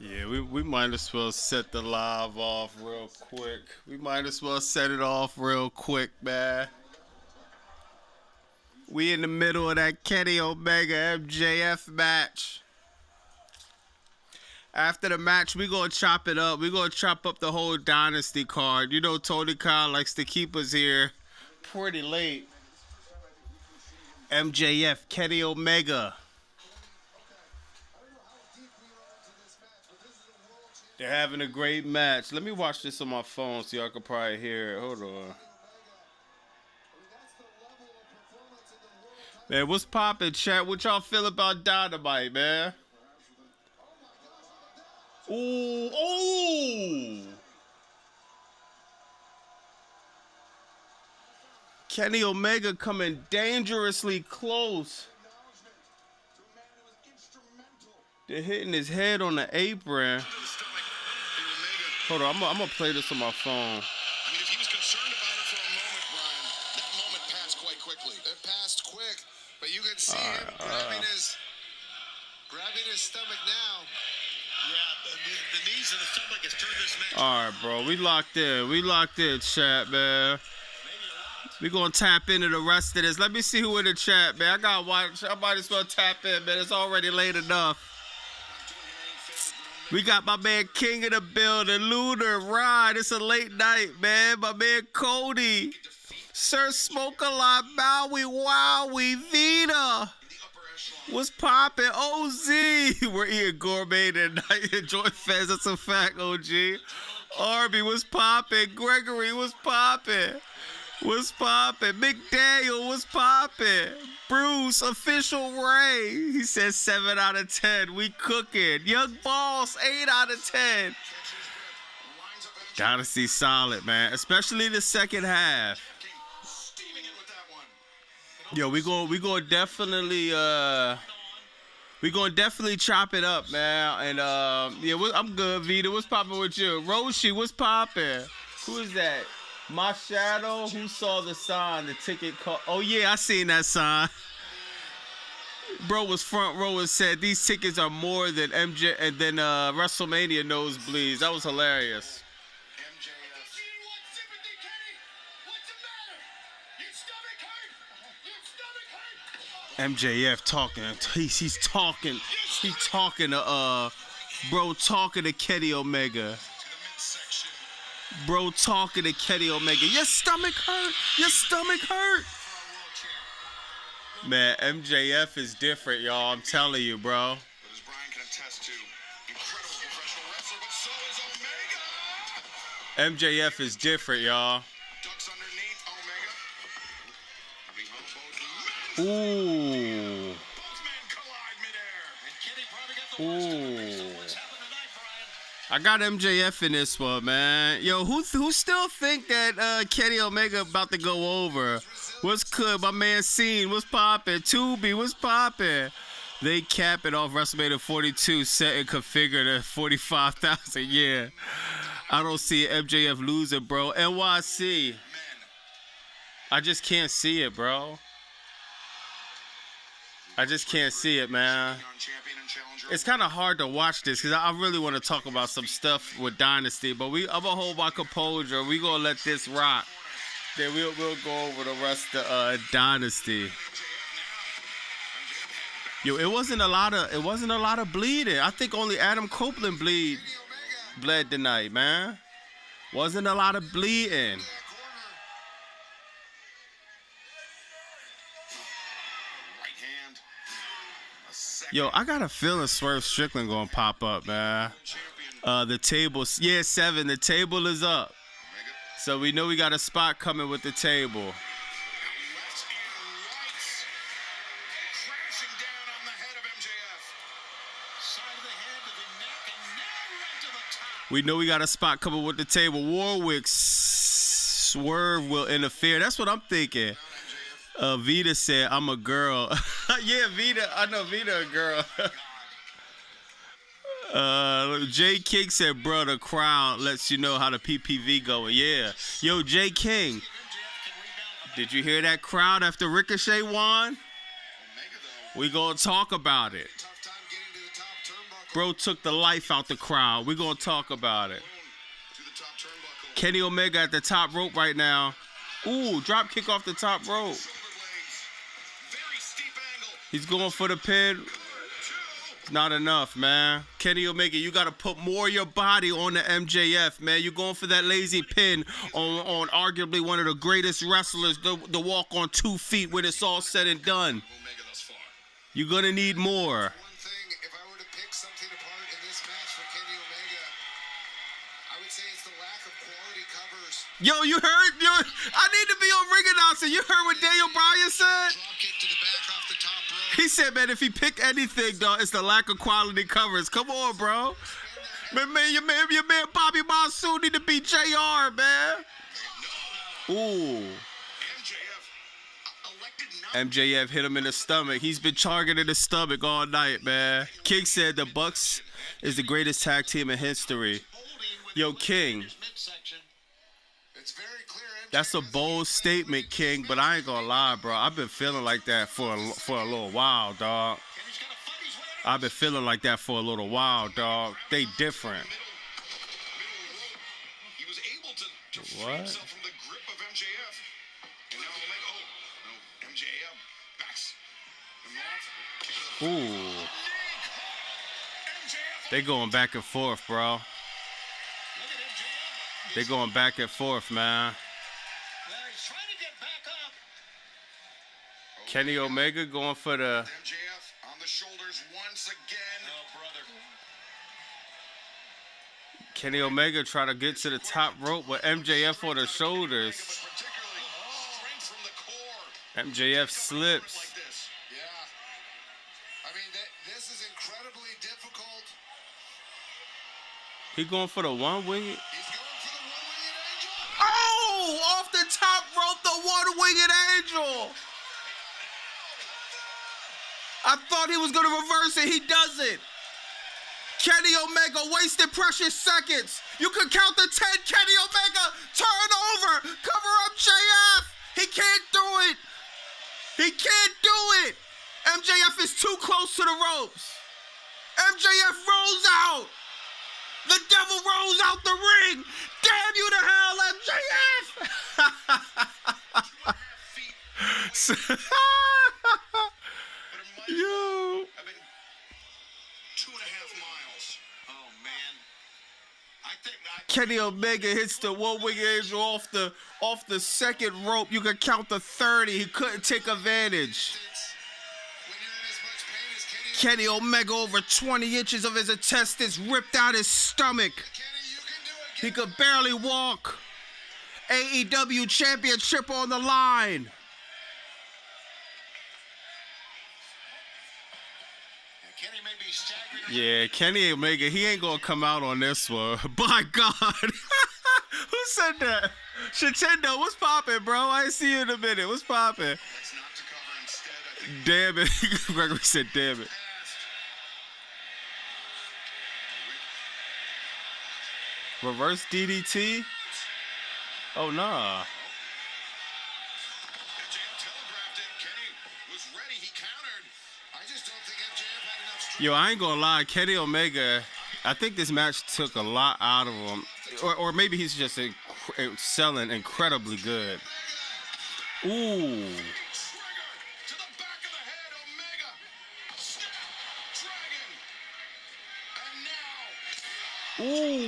Yeah, we might as well set the live off real quick. We might as well set it off real quick, man. We in the middle of that Kenny Omega MJF match. After the match, we gonna chop it up. We gonna chop up the whole Dynasty card. You know, Tony Khan likes to keep us here pretty late. MJF, Kenny Omega. They're having a great match. Let me watch this on my phone so y'all can probably hear it. Hold on. Man, what's poppin', chat? What y'all feel about Dynamite, man? Ooh, ooh! Kenny Omega coming dangerously close. They're hitting his head on the apron. Hold on, I'm gonna play this on my phone. I mean, if he was concerned about it for a moment, Brian, that moment passed quite quickly. It passed quick, but you can see him grabbing his stomach now. Yeah, the knees and the stomach has turned this match. All right, bro, we locked in. We locked in, chat, man. We gonna tap into the rest of this. Let me see who in the chat, man. I gotta watch. I might as well tap in, man. It's already late enough. We got my man King in the building, Lunar, Rod. It's a late night, man. My man Cody, Sir Smoke a Lot, Maui, Wowie, Vita. What's poppin'? OZ. We're eating gourmet tonight. Enjoy fans. That's a fact, OG. Arby, what's poppin'? Gregory, what's poppin'? What's poppin'? McDaniel, what's poppin'? Bruce, official Ray. He says 7 out of 10. We cooking. Young Boss, 8 out of 10. Dynasty solid, man. Especially the second half. Yo, we gonna definitely chop it up, man. And yeah, I'm good, Vita. What's poppin' with you? Roshi, what's poppin'? Who is that? My Shadow, who saw the sign, the ticket call? Oh, yeah, I seen that sign. Bro was front row and said these tickets are more than MJ and then WrestleMania nosebleeds. That was hilarious. MJF talking. He's talking. He's talking to bro talking to Kenny Omega. Bro talking to Kenny Omega. Your stomach hurt. Your stomach hurt. Man, MJF is different, y'all. I'm telling you, bro. But as Brian can attest to, incredible professional wrestler, but so is Omega. MJF is different, y'all. Ducks underneath Omega. Ooh. Both men collide midair. And Kenny probably got the worst of it. What's happening tonight, Brian? I got MJF in this one, man. Yo, who still think that Kenny Omega about to go over? What's good? My man Scene, what's poppin'? Tubi, what's poppin'? They cap it off WrestleMania 42, set and configured at 45,000. Yeah. I don't see MJF losing, bro. NYC. I just can't see it, bro. I just can't see it, man. It's kind of hard to watch this because I really want to talk about some stuff with Dynasty, but I'm going to hold my composure. We going to let this rock. Then we'll go over the rest of Dynasty. Yo, it wasn't a lot of bleeding. I think only Adam Copeland bled tonight, man. Wasn't a lot of bleeding. Yo, I got a feeling Swerve Strickland gonna pop up, man. The table, yeah, 7. The table is up, so we know we got a spot coming with the table. We know we got a spot coming with the table. Warwick, Swerve will interfere. That's what I'm thinking. Vita said, I'm a girl. Yeah, Vita. I know Vita a girl. Jay King said, bro, the crowd lets you know how the PPV going. Yeah. Yo, Jay King. Did you hear that crowd after Ricochet won? We gonna talk about it. Bro took the life out the crowd. We're going to talk about it. Kenny Omega at the top rope right now. Ooh, drop kick off the top rope. He's going for the pin. Not enough, man. Kenny Omega, you got to put more of your body on the MJF, man. You're going for that lazy pin on arguably one of the greatest wrestlers to walk on 2 feet when it's all said and done. You're going to need more. One thing, if I were to pick something apart in this match for Kenny Omega, I would say it's the lack of quality covers. Yo, you heard? Yo, I need to be on ring announcer. You heard what Daniel Bryan said? Drop kick to the back off the top rope. He said, man, if he picked anything, dog, it's the lack of quality covers. Come on, bro. Man, your man Bobby Monsoon need to be JR, man. Ooh. MJF hit him in the stomach. He's been targeting the stomach all night, man. King said the Bucks is the greatest tag team in history. Yo, King. That's a bold statement, King, but I ain't gonna lie, bro. I've been feeling like that for a little while, dog. I've been feeling like that for a little while, dog. They different. What? Ooh. They going back and forth, bro. They going back and forth, man. Kenny Omega going for the MJF on the shoulders once again. Oh, brother. Kenny Omega trying to get to the top rope with MJF on the shoulders. MJF slips. This is incredibly difficult. He going for the one-winged? He's going for the one-winged angel. Oh! Off the top rope, the one-winged angel. I thought he was going to reverse it. He doesn't. Kenny Omega wasted precious seconds. You can count the 10. Kenny Omega, turn over. Cover up JF. He can't do it. He can't do it. MJF is too close to the ropes. MJF rolls out. The devil rolls out the ring. Damn you to hell, MJF. Yo. 2.5 miles. Oh, man. Kenny Omega hits the one-wing angel off the second rope. You can count the 30. He couldn't take advantage. Kenny Omega over 20 inches of his intestines ripped out his stomach. He could barely walk. AEW championship on the line. Yeah, Kenny Omega, he ain't gonna come out on this one. By God. Who said that? Shitendo, what's poppin', bro? I ain't see you in a minute. What's poppin'? Damn it. Gregory said, damn it. Reverse DDT? Oh, nah. Yo, I ain't gonna lie, Kenny Omega, I think this match took a lot out of him. Or maybe he's just selling incredibly good. Ooh. Ooh.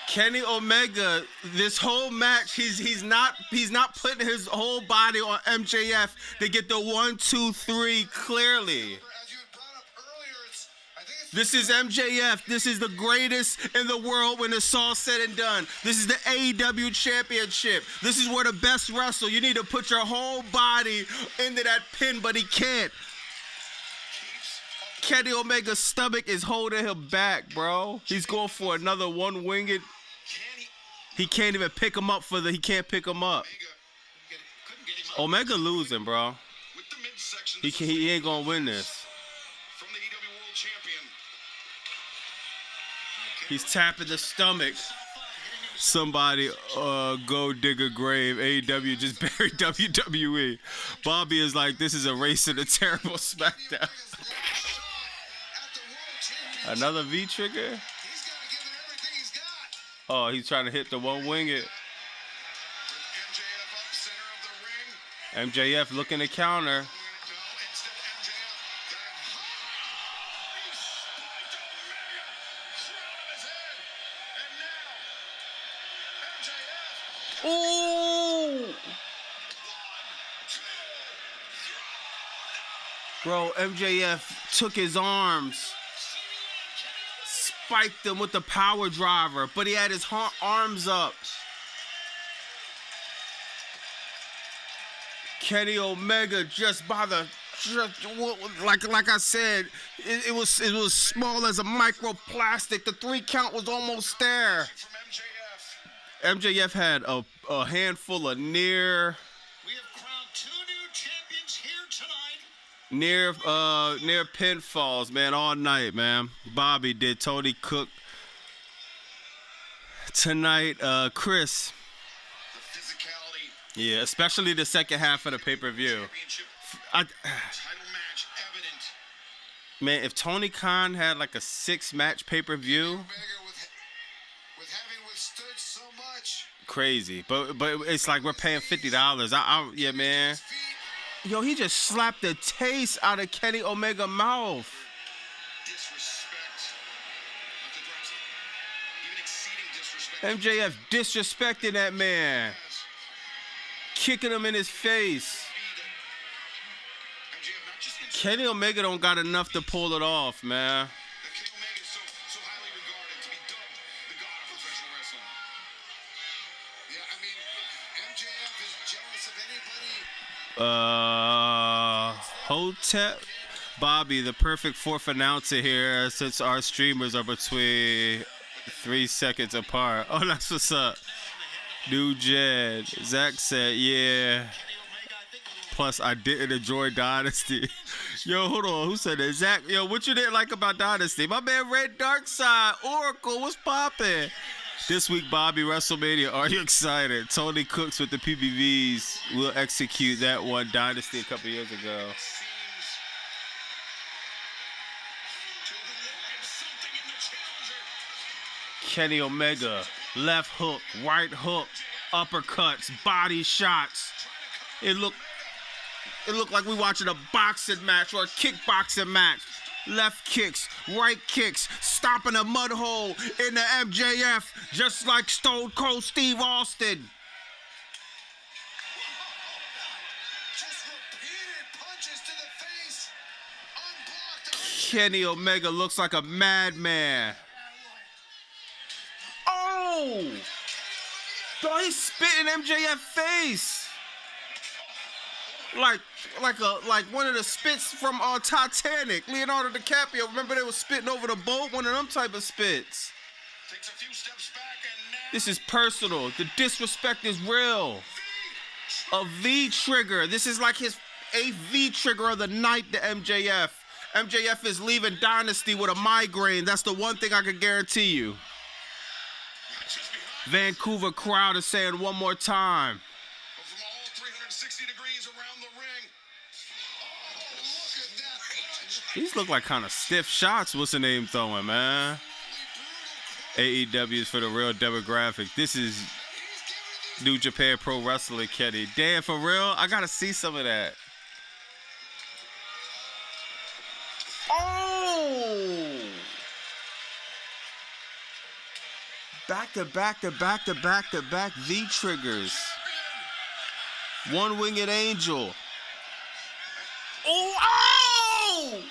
Kenny Omega, this whole match, he's not putting his whole body on MJF to get the 1, 2, 3 clearly. This is MJF. This is the greatest in the world when it's all said and done. This is the AEW championship. This is where the best wrestle. You need to put your whole body into that pin, but he can't. Kenny Omega's stomach is holding him back, bro. He's going for another one-winged. He can't even pick him up he can't pick him up. Omega losing, bro. He ain't gonna win this. He's tapping the stomach. Somebody go dig a grave. AEW just buried WWE. Bobby is like, this is a race in a terrible SmackDown. Another V trigger? Oh, he's trying to hit the one winged. MJF looking to counter. Ooh! Bro, MJF took his arms, spiked them with the power driver, but he had his arms up. Kenny Omega like I said, it was small as a microplastic. The 3 count was almost there. MJF had a handful of near pinfalls, man, all night, man. Bobby did. Tony Cook tonight. Chris. Yeah, especially the second half of the pay-per-view. Man, if Tony Khan had like a 6-match pay-per-view, crazy. But it's like we're paying $50. Yeah, man. Yo, he just slapped the taste out of Kenny Omega's mouth. MJF disrespecting that man. Kicking him in his face. Kenny Omega don't got enough to pull it off, man. Hotep Bobby, the perfect 4th announcer here, since our streamers are between 3 seconds apart. Oh, that's what's up. New Jed. Zach said, yeah. Plus, I didn't enjoy Dynasty. Yo, hold on. Who said that? Zach, yo, what you didn't like about Dynasty? My man, Red Darkside. Oracle, what's poppin'? This week, Bobby, WrestleMania. Are you excited? Tony Cooks with the PBVs will execute that one. Dynasty a couple years ago. Kenny Omega, left hook, right hook, uppercuts, body shots. It looked like we watching a boxing match or a kickboxing match. Left kicks, right kicks, stomping a mud hole in the MJF, just like Stone Cold Steve Austin. Just repeated punches to the face. Unblocked. Kenny Omega looks like a madman. Oh! Dog, he's spitting MJF face. Like one of the spits from Titanic. Leonardo DiCaprio. Remember they was spitting over the boat? One of them type of spits. Takes a few steps back and now This is personal. The disrespect is real. A V trigger. This is like his 8th V trigger of the night to MJF. MJF is leaving Dynasty with a migraine. That's the one thing I can guarantee you. Vancouver crowd is saying one more time. from all 360 degrees around the ring. Oh, look at that punch. These look like kind of stiff shots. What's the name throwing, man? AEW is for the real demographic. This is New Japan Pro Wrestling, Kenny. Damn, for real? I gotta see some of that. Oh! Back to back to back to back to back V triggers. One winged angel. Oh!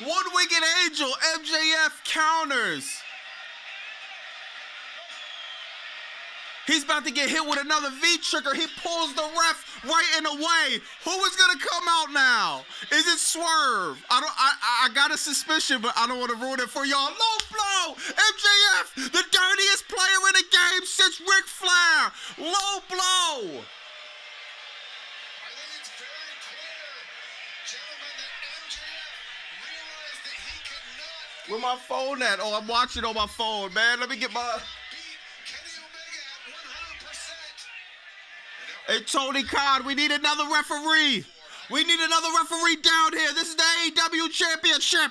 One winged angel. MJF counters. He's about to get hit with another V trigger. He pulls the ref right in the way. Who is gonna come out now? Is it Swerve? I got a suspicion, but I don't want to ruin it for y'all. Low blow. MJF, the dirtiest player in the game since Ric Flair. Low blow. I think it's very clear, gentlemen, that MJF realized that he could not Where my phone at? Oh, I'm watching on my phone, man. Let me get my... be Hey, Tony Khan, we need another referee. We need another referee down here. This is the AEW Championship.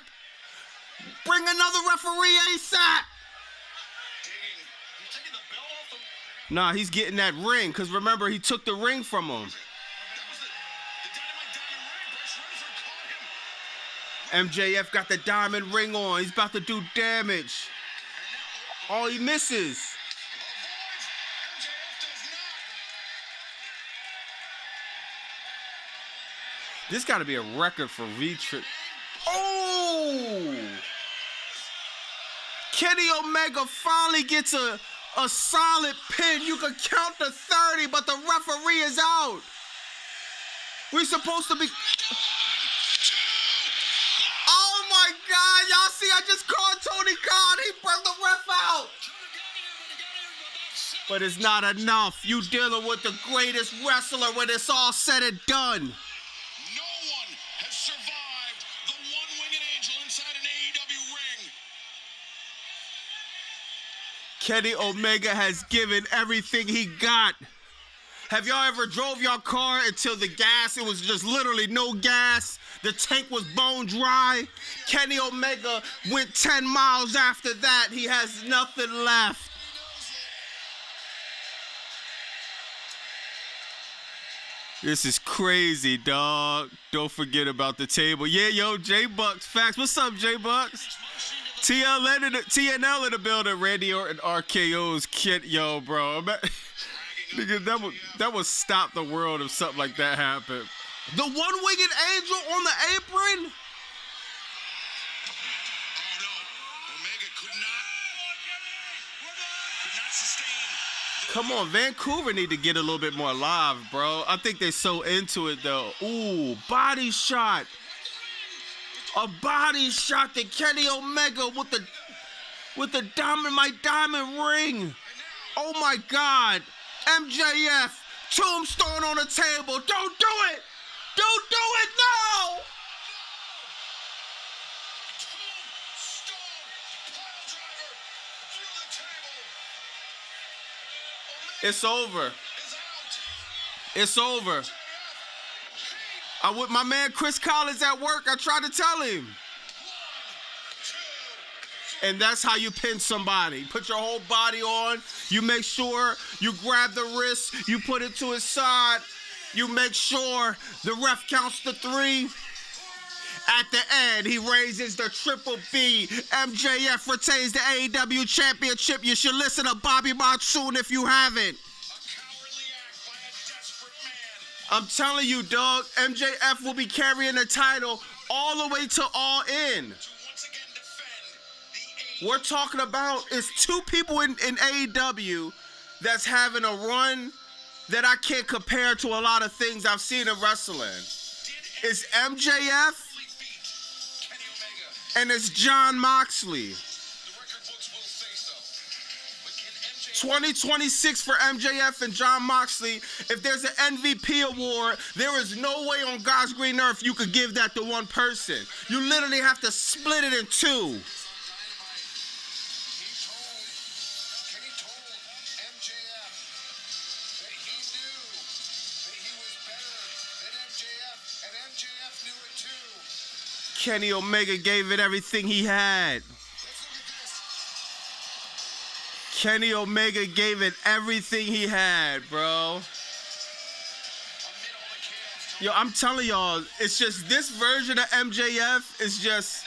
Bring another referee ASAP. Nah, he's getting that ring, because remember, he took the ring from him. MJF got the diamond ring on. He's about to do damage. Oh, he misses. This got to be a record for V-Trip. Oh! Kenny Omega finally gets a solid pin. You can count to 30, but the referee is out. We're supposed to be... Oh my God, y'all see, I just called Tony Khan. He brought the ref out. But it's not enough. You dealing with the greatest wrestler when it's all said and done. Kenny Omega has given everything he got. Have y'all ever drove your car until the gas, it was just literally no gas? The tank was bone dry. Kenny Omega went 10 miles after that. He has nothing left. This is crazy, dog. Don't forget about the table. Yeah, yo, J-Bucks. Facts. What's up, J-Bucks? TNL in the building. Randy Orton RKO's kid. Yo, bro. Nigga, that would stop the world if something like that happened. The one-winged angel on the apron? Oh, no. Omega could not sustain. Come on, Vancouver need to get a little bit more live, bro. I think they're so into it, though. Ooh, body shot. A body shot to Kenny Omega with the diamond ring. Oh my God. MJF, tombstone on the table. Don't do it. Don't do it, no. It's over. It's over. My man Chris Collins at work, I tried to tell him. And that's how you pin somebody. Put your whole body on. You make sure you grab the wrist. You put it to his side. You make sure the ref counts to 3. At the end, he raises the Triple B. MJF retains the AEW Championship. You should listen to Bobby Monsoon if you haven't. I'm telling you, dog, MJF will be carrying the title all the way to All In. We're talking about is 2 people in AEW that's having a run that I can't compare to a lot of things I've seen in wrestling. It's MJF and it's Jon Moxley. 2026 for MJF and Jon Moxley. If there's an MVP award, there is no way on God's green earth you could give that to one person. You literally have to split it in 2. Kenny Omega gave it everything he had. Kenny Omega gave it everything he had, bro. Yo, I'm telling y'all, it's just this version of MJF is just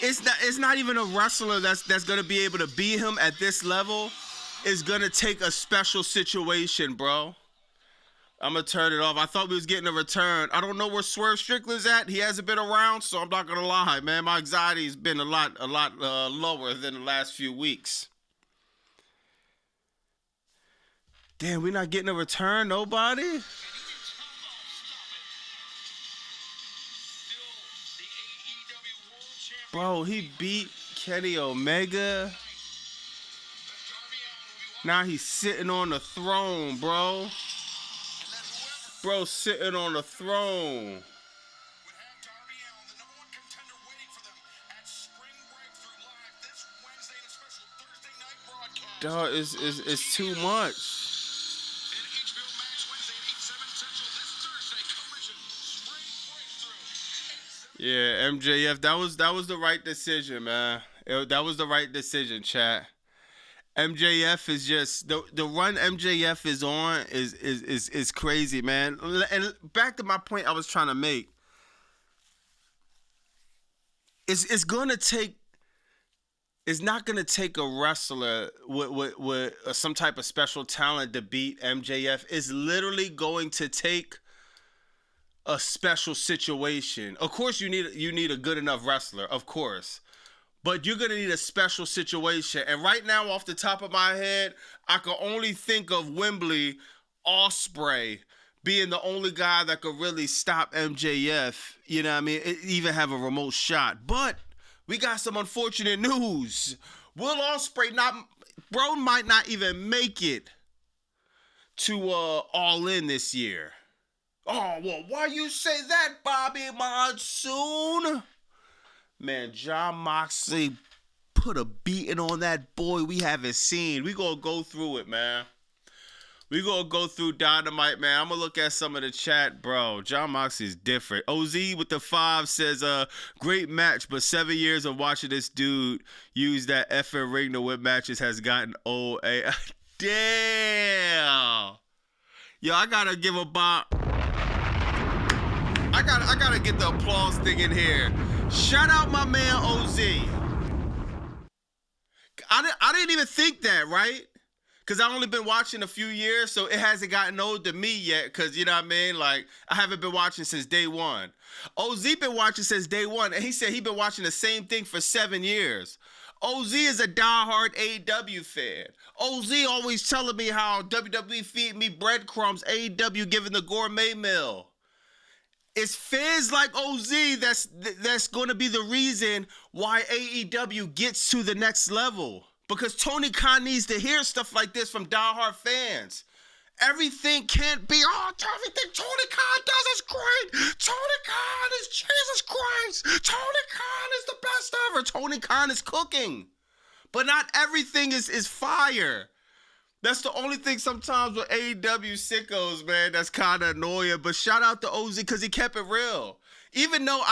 it's not even a wrestler that's gonna be able to beat him at this level. It's gonna take a special situation, bro. I'm going to turn it off. I thought we was getting a return. I don't know where Swerve Strickland's at. He hasn't been around, so I'm not going to lie, man. My anxiety's been a lot lower than the last few weeks. Damn, we not getting a return? Nobody? Bro, he beat Kenny Omega. Now he's sitting on the throne, bro. Bro, sitting on the throne. Dog, it's too much. Yeah, MJF, that was the right decision, man. That was the right decision, chat. MJF is just the run MJF is on is crazy, man. And back to my point I was trying to make. It's gonna take. It's not gonna take a wrestler with some type of special talent to beat MJF. It's literally going to take a special situation. Of course, you need a good enough wrestler, of course, but you're gonna need a special situation. And right now, off the top of my head, I can only think of Wembley Ospreay being the only guy that could really stop MJF. You know what I mean? Even have a remote shot. But we got some unfortunate news. Will Ospreay might not even make it to All In this year. Oh, well, why you say that, Bobby Monsoon? Man, Jon Moxley put a beating on that boy we haven't seen. We gonna go through it, man. We gonna go through Dynamite, man. I'm gonna look at some of the chat, bro. Jon Moxley's different. OZ with the 5 says, great match, but 7 years of watching this dude use that effing ring to win matches has gotten old. Damn. Yo, I gotta give a bop. I gotta get the applause thing in here. Shout out my man OZ. I didn't even think that, right? Because I've only been watching a few years, so it hasn't gotten old to me yet. Because, you know what I mean? Like, I haven't been watching since day one. OZ been watching since day one, and he said he been watching the same thing for 7 years. OZ is a diehard AEW fan. OZ always telling me how WWE feed me breadcrumbs, AEW giving the gourmet meal. It's fans like OZ that's going to be the reason why AEW gets to the next level. Because Tony Khan needs to hear stuff like this from diehard fans. Everything can't be, everything Tony Khan does is great. Tony Khan is Jesus Christ. Tony Khan is the best ever. Tony Khan is cooking. But not everything is fire. That's the only thing sometimes with AEW sickos, man, that's kind of annoying. But shout out to OZ because he kept it real. Even though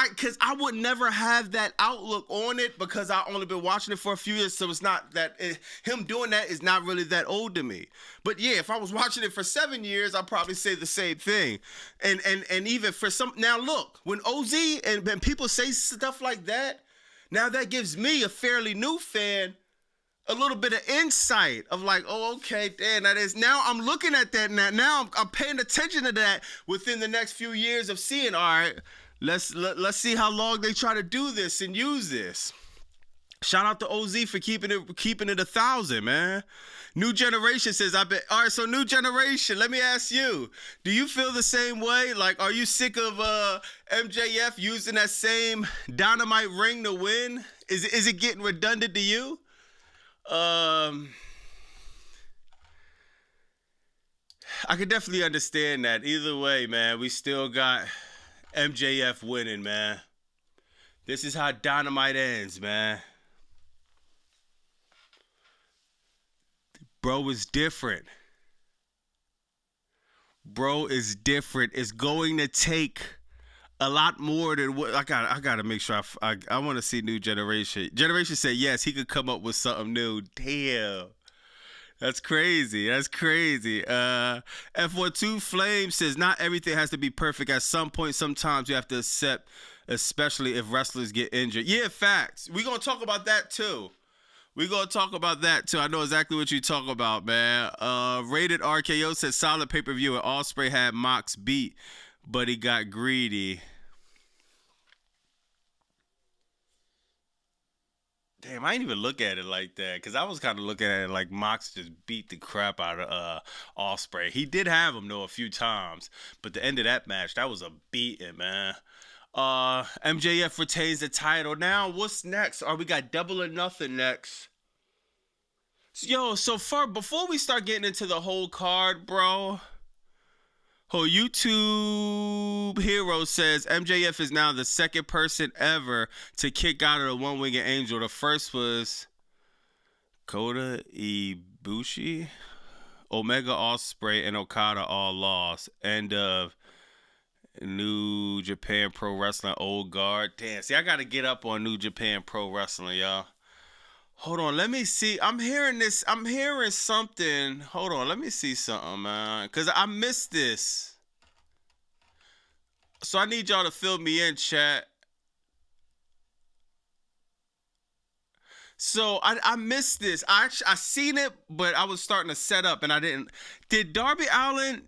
because I would never have that outlook on it because I only been watching it for a few years. So it's not that, him doing that is not really that old to me. But yeah, if I was watching it for 7 years, I'd probably say the same thing. And even for some, now look, when OZ and people say stuff like that, now that gives me, a fairly new fan, a little bit of insight of like, oh, okay, damn, that is. Now I'm looking at that now I'm paying attention to that within the next few years of seeing, all right, let's see how long they try to do this and use this. Shout out to OZ for keeping it 1,000, man. New Generation says, all right, so New Generation, let me ask you, do you feel the same way? Like, are you sick of MJF using that same Dynamite ring to win? Is it getting redundant to you? I could definitely understand that. Either way, man, we still got MJF winning, man. This is how Dynamite ends, man. Bro is different. Bro is different. It's going to take a lot more than what I gotta make sure I want to see New Generation. Generation said yes, he could come up with something new. Damn, that's crazy. That's crazy. F12 Flame says not everything has to be perfect. At some point, sometimes you have to accept, especially if wrestlers get injured. Yeah, facts. We gonna talk about that too. I know exactly what you talk about, man. Rated RKO says solid pay-per-view and Ospreay had Mox beat, but he got greedy. Damn, I didn't even look at it like that because I was kind of looking at it like Mox just beat the crap out of Ospreay. He did have him though a few times, but the end of that match, that was a beating, man. MJF retains the title. Now, what's next? We got Double or Nothing next. Yo, so far before we start getting into the whole card, bro. YouTube Hero says MJF is now the second person ever to kick out of the one-winged angel. The first was Kota Ibushi, Omega Ospreay, and Okada all lost. End of New Japan Pro Wrestling Old Guard. Damn, see, I gotta get up on New Japan Pro Wrestling, y'all. Hold on, let me see. I'm hearing something. Hold on, let me see something, man. Cause I missed this. So I need y'all to fill me in, chat. So I missed this. I seen it, but I was starting to set up and I didn't. Did Darby Allin,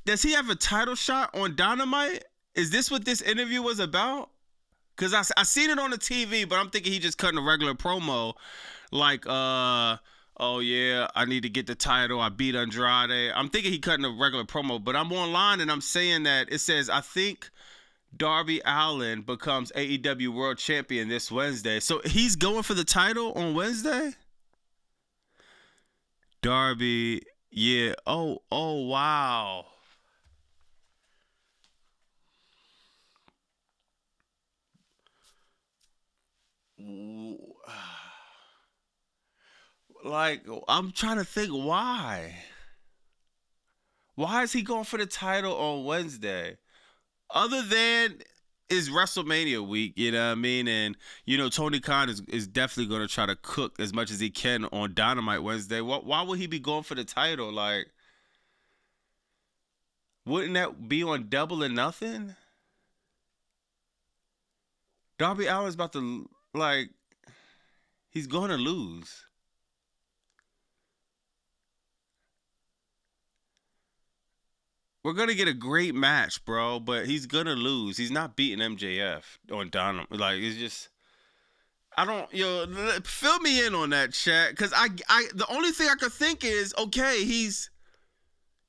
does he have a title shot on Dynamite? Is this what this interview was about? Because I seen it on the TV, but I'm thinking he just cutting a regular promo. Like, oh yeah, I need to get the title. I beat Andrade. I'm thinking he cutting a regular promo, but I'm online and I'm saying that it says, I think Darby Allin becomes AEW World Champion this Wednesday. So he's going for the title on Wednesday? Darby, yeah. Oh, wow. Like, I'm trying to think why. Why is he going for the title on Wednesday? Other than is WrestleMania week, you know what I mean? And, you know, Tony Khan is definitely going to try to cook as much as he can on Dynamite Wednesday. Why would he be going for the title? Like, wouldn't that be on Double or Nothing? Darby Allin's about to, like, he's going to lose. We're going to get a great match, bro, but he's going to lose. He's not beating MJF on Dynamite. Like, it's just, I don't, fill me in on that, chat. Because the only thing I could think is, okay, it's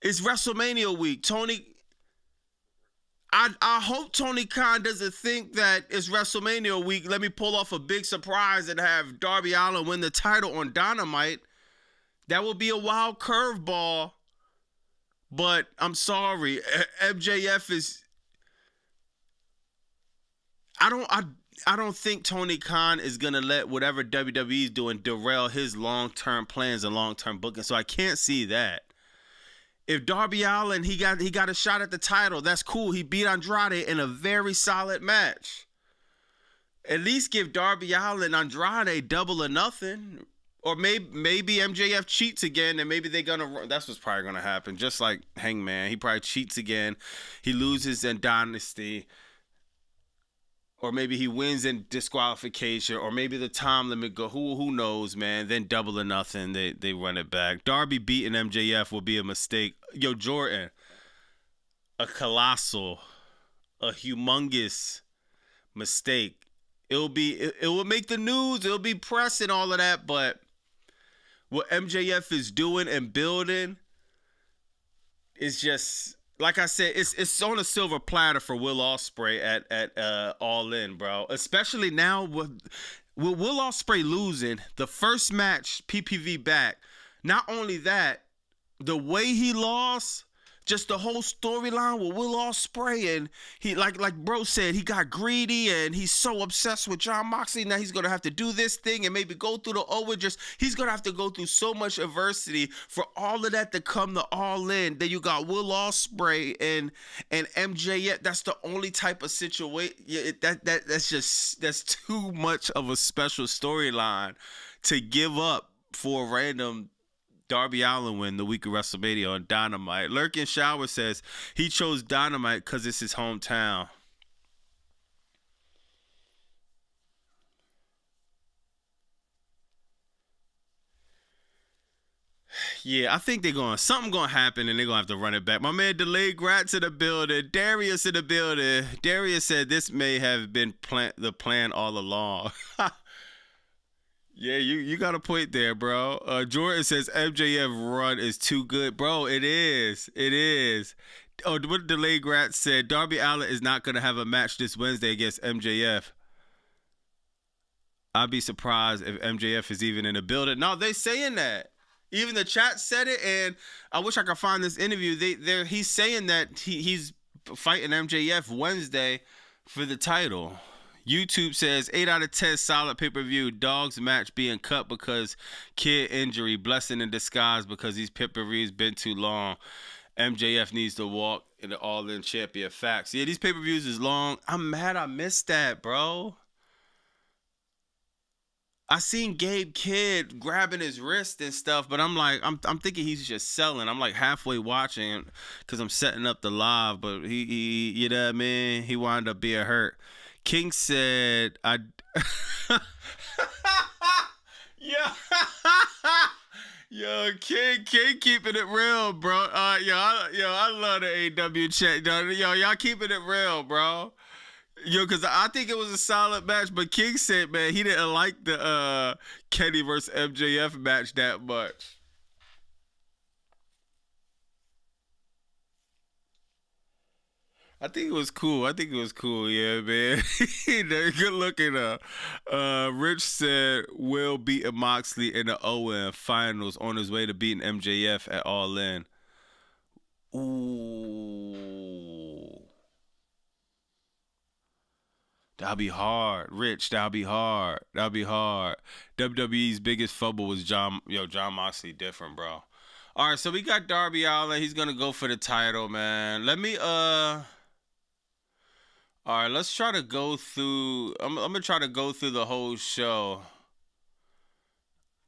WrestleMania week. I hope Tony Khan doesn't think that it's WrestleMania week. Let me pull off a big surprise and have Darby Allin win the title on Dynamite. That would be a wild curveball. But I'm sorry, MJF is. I don't think Tony Khan is gonna let whatever WWE is doing derail his long-term plans and long-term booking. So I can't see that. If Darby Allin he got a shot at the title, that's cool. He beat Andrade in a very solid match. At least give Darby Allin Andrade Double or Nothing. Or maybe MJF cheats again, and maybe they're gonna. That's what's probably gonna happen. Just like Hangman, he probably cheats again. He loses in Dynasty, or maybe he wins in disqualification, or maybe the time limit go. Who knows, man? Then Double or Nothing, they run it back. Darby beating MJF will be a mistake. Yo, Jordan, a colossal, a humongous mistake. It will make the news. It'll be press and all of that, but what MJF is doing and building is just, like I said, it's on a silver platter for Will Ospreay at All In, bro. Especially now with Will Ospreay losing the first match PPV back. Not only that, the way he lost, just the whole storyline with Will Ospreay, and he like bro said, he got greedy and he's so obsessed with Jon Moxley. Now he's gonna have to do this thing and maybe go through the he's gonna have to go through so much adversity for all of that to come to All In. Then you got Will Ospreay and MJF. That's the only type of situation. Yeah, that's too much of a special storyline to give up for a random Darby Allin win the week of WrestleMania on Dynamite. Lurkin Shower says he chose Dynamite because it's his hometown. Yeah, I think something gonna happen and they're gonna have to run it back. My man Delayed Gratz in the building. Darius in the building. Darius said this may have been the plan all along. Yeah, you got a point there, bro. Jordan says MJF run is too good. Bro, it is. It is. Oh, what Delayed Grat said, Darby Allin is not going to have a match this Wednesday against MJF. I'd be surprised if MJF is even in the building. No, they saying that. Even the chat said it, and I wish I could find this interview. He's saying that he's fighting MJF Wednesday for the title. YouTube says 8 out of 10 solid pay-per-view. Dogs match being cut because kid injury. Blessing in disguise because these pay-per-views been too long. MJF needs to walk in the All-In champion. Facts. Yeah, these pay-per-views is long. I'm mad I missed that, bro. I seen Gabe Kidd grabbing his wrist and stuff, but I'm like, I'm thinking he's just selling. I'm like halfway watching because I'm setting up the live, but he you know what I mean? He wound up being hurt. King said, yeah. Yo, King keeping it real, bro. I love the AEW chat. Yo, y'all keeping it real, bro. Yo, because I think it was a solid match, but King said, man, he didn't like the Kenny versus MJF match that much. I think it was cool. Yeah, man. Good looking. Rich said Will beating Moxley in the Owen finals on his way to beating MJF at All In. Ooh. That'll be hard. Rich, that'll be hard. WWE's biggest fumble was John Moxley different, bro. All right, so we got Darby Allin. He's going to go for the title, man. All right, let's try to go through. I'm gonna try to go through the whole show.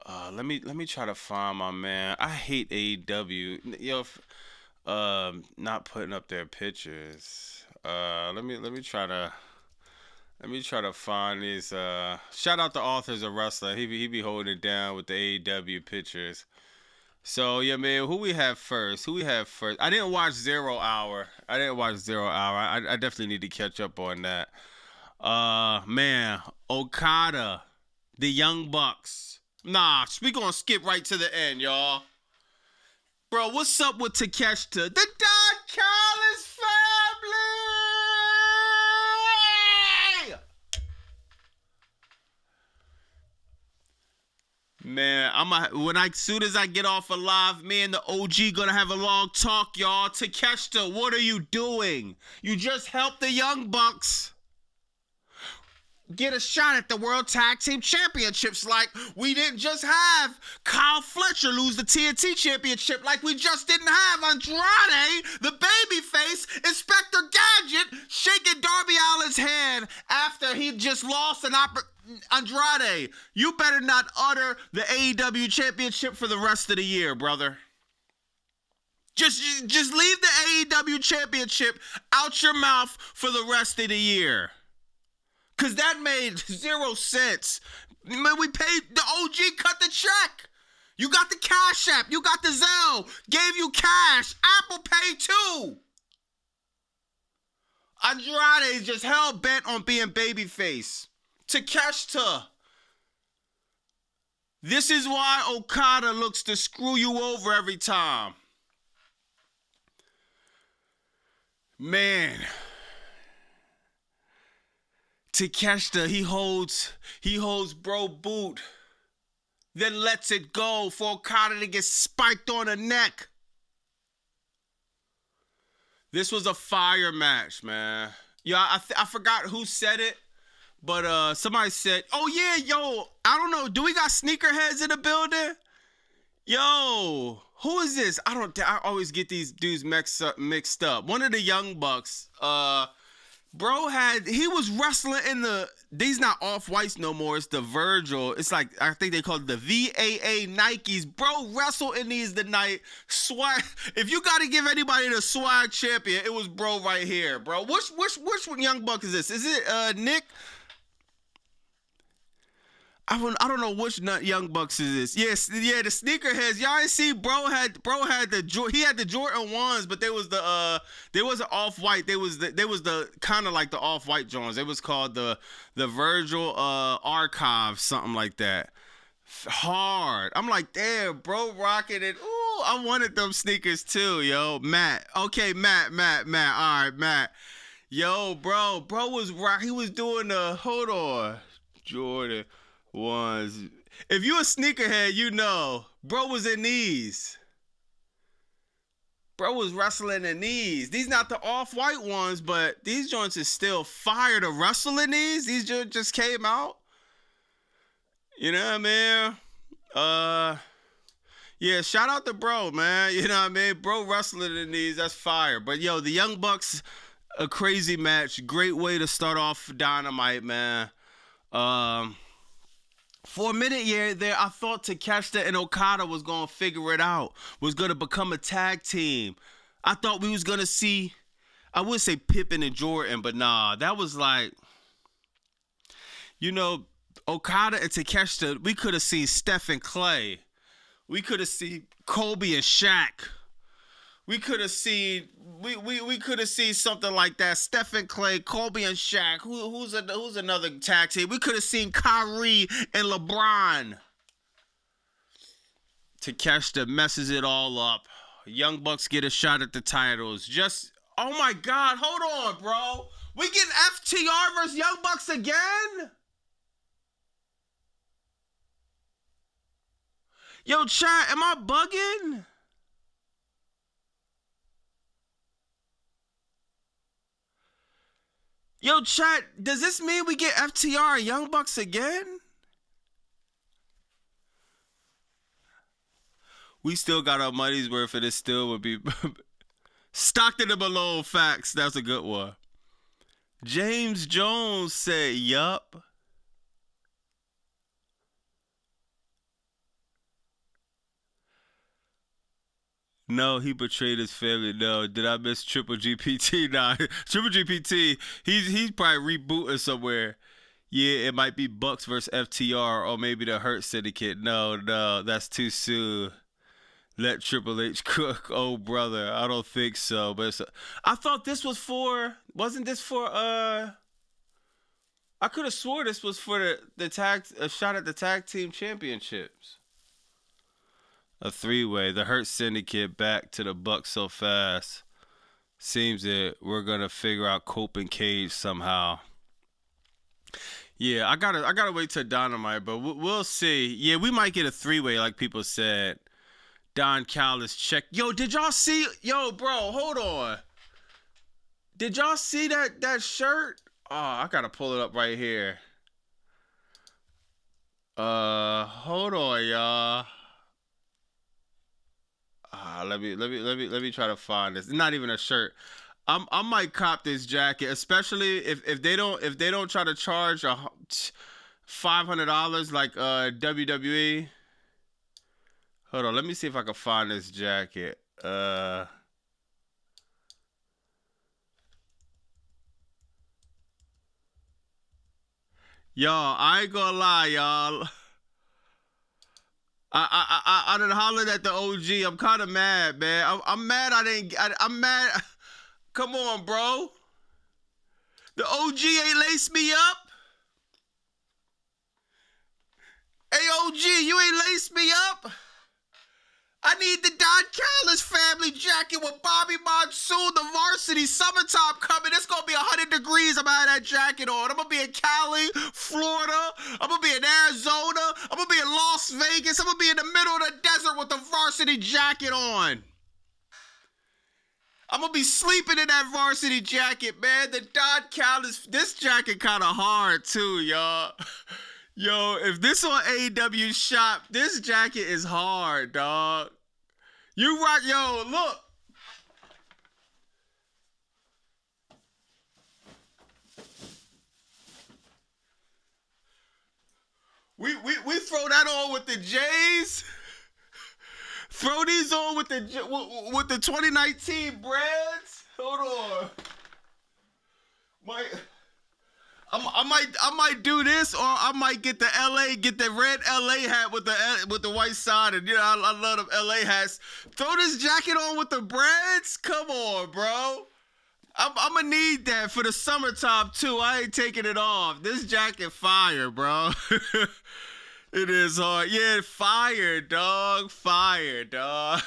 Let me try to find my man. I hate AEW. Yo, not putting up their pictures. Let me try to find these. Shout out to Authors of Wrestling. He be holding it down with the AEW pictures. So yeah, man, who we have first? I didn't watch Zero Hour. I definitely need to catch up on that. Man, Okada, the Young Bucks. Nah, we gonna skip right to the end, y'all. Bro, what's up with Takeshita? The Don Callis family! Man, soon as I get off of live, me and the OG gonna have a long talk, y'all. Takeshita, what are you doing? You just helped the Young Bucks get a shot at the World Tag Team Championships. Like, we didn't just have Kyle Fletcher lose the TNT Championship, like we just didn't have Andrade, the babyface, Inspector Gadget, shaking Darby Allin's hand after he just lost Andrade. You better not utter the AEW Championship for the rest of the year, brother. Just leave the AEW Championship out your mouth for the rest of the year. Because that made 0 sense. Man, we paid, the OG cut the check. You got the Cash App. You got the Zelle. Gave you cash. Apple Pay too. Andrade is just hell-bent on being babyface. Takeshita. This is why Okada looks to screw you over every time. Man. Takeshita, he holds bro boot, then lets it go for Okada to get spiked on the neck. This was a fire match, man. Yeah, I forgot who said it, but somebody said, "Oh yeah, yo, I don't know. Do we got sneakerheads in the building? Yo, who is this? I always get these dudes mixed up. One of the Young Bucks, bro he was wrestling in these not off-whites no more. It's the Virgil. It's like, I think they call it the VAA Nikes. Bro wrestled in these tonight. Swag. If you got to give anybody the swag champion, it was bro right here, bro. Which Young Buck is this? Is it Nick? I don't know which Young Bucks is this. Yes, yeah, the sneakerheads. Y'all ain't see bro had the Jordan 1s, but there was an off-white. There was the kind of like the off-white Jones. It was called the Virgil Archive, something like that. Hard. I'm like, damn, bro, rocking it. Ooh, I wanted them sneakers too, yo. Matt. Okay, Matt. All right, Matt. Yo, bro was rock. He was doing hold on, Jordan was. If you a sneakerhead, you know, bro was in these. Bro was wrestling in these. These not the off-white ones, but these joints is still fire to wrestle in these. These just came out. You know what I mean? Yeah, shout out to bro, man. You know what I mean? Bro wrestling in these, that's fire. But yo, the Young Bucks, a crazy match. Great way to start off Dynamite, man. For a minute there, I thought Takeshita and Okada was going to figure it out, was going to become a tag team. I thought we was going to see, I would say Pippen and Jordan, but nah, that was like, you know, Okada and Takeshita, we could have seen Steph and Clay. We could have seen Kobe and Shaq. We could have seen something like that. Stephen Clay, Kobe and Shaq. Who's another tag team? We could have seen Kyrie and LeBron. Takeshita messes it all up. Young Bucks get a shot at the titles. Just, oh my God, hold on, bro. We getting FTR versus Young Bucks again? Yo, chat, am I bugging? Yo, chat, does this mean we get FTR and Young Bucks again? We still got our money's worth, and it still would be Stockton and Malone facts. That's a good one. James Jones said, yup. No, he betrayed his family. No, did I miss Triple GPT? Nah, Triple GPT, he's probably rebooting somewhere. Yeah, it might be Bucks versus FTR or maybe the Hurt Syndicate. No, that's too soon. Let Triple H cook. Oh, brother, I don't think so. But I thought this was for, wasn't this for, I could have swore this was for the tag, a shot at the tag team championships. A three-way. The Hurt Syndicate back to the Bucks so fast. Seems that we're gonna figure out Cope and Cage somehow. Yeah, I gotta wait till Dynamite, but we'll see. Yeah, we might get a three-way like people said. Don Callis check. Yo, did y'all see? Yo, bro, hold on. Did y'all see that shirt? Oh, I gotta pull it up right here. Hold on, y'all. Let me try to find this. It's not even a shirt. I might cop this jacket, especially if they don't try to charge $500 like WWE. Hold on, let me see if I can find this jacket. Y'all, I ain't gonna lie, y'all. I done hollered at the OG. I'm kind of mad, man. I'm mad I'm mad. Come on, bro. The OG ain't laced me up. Hey, OG, you ain't laced me up. I need the Don Callis family jacket with Bobby Monsoon, the varsity summertime coming. It's going to be 100 degrees. I'm going to have that jacket on. I'm going to be in Cali, Florida. I'm going to be in Arizona. I'm going to be in Las Vegas. I'm going to be in the middle of the desert with the varsity jacket on. I'm going to be sleeping in that varsity jacket, man. The Don Callis, this jacket kind of hard too, y'all. Yo, if this on AEW shop, this jacket is hard, dog. You rock, yo, look. We throw that on with the Jays. Throw these on with the 2019 brands. Hold on. I might do this, or I might get the red LA hat with the white side, and you know I love them LA hats. Throw this jacket on with the brands. Come on, bro. I'm gonna need that for the summertime too. I ain't taking it off. This jacket fire, bro. It is hard. Yeah, fire, dog. Fire, dog.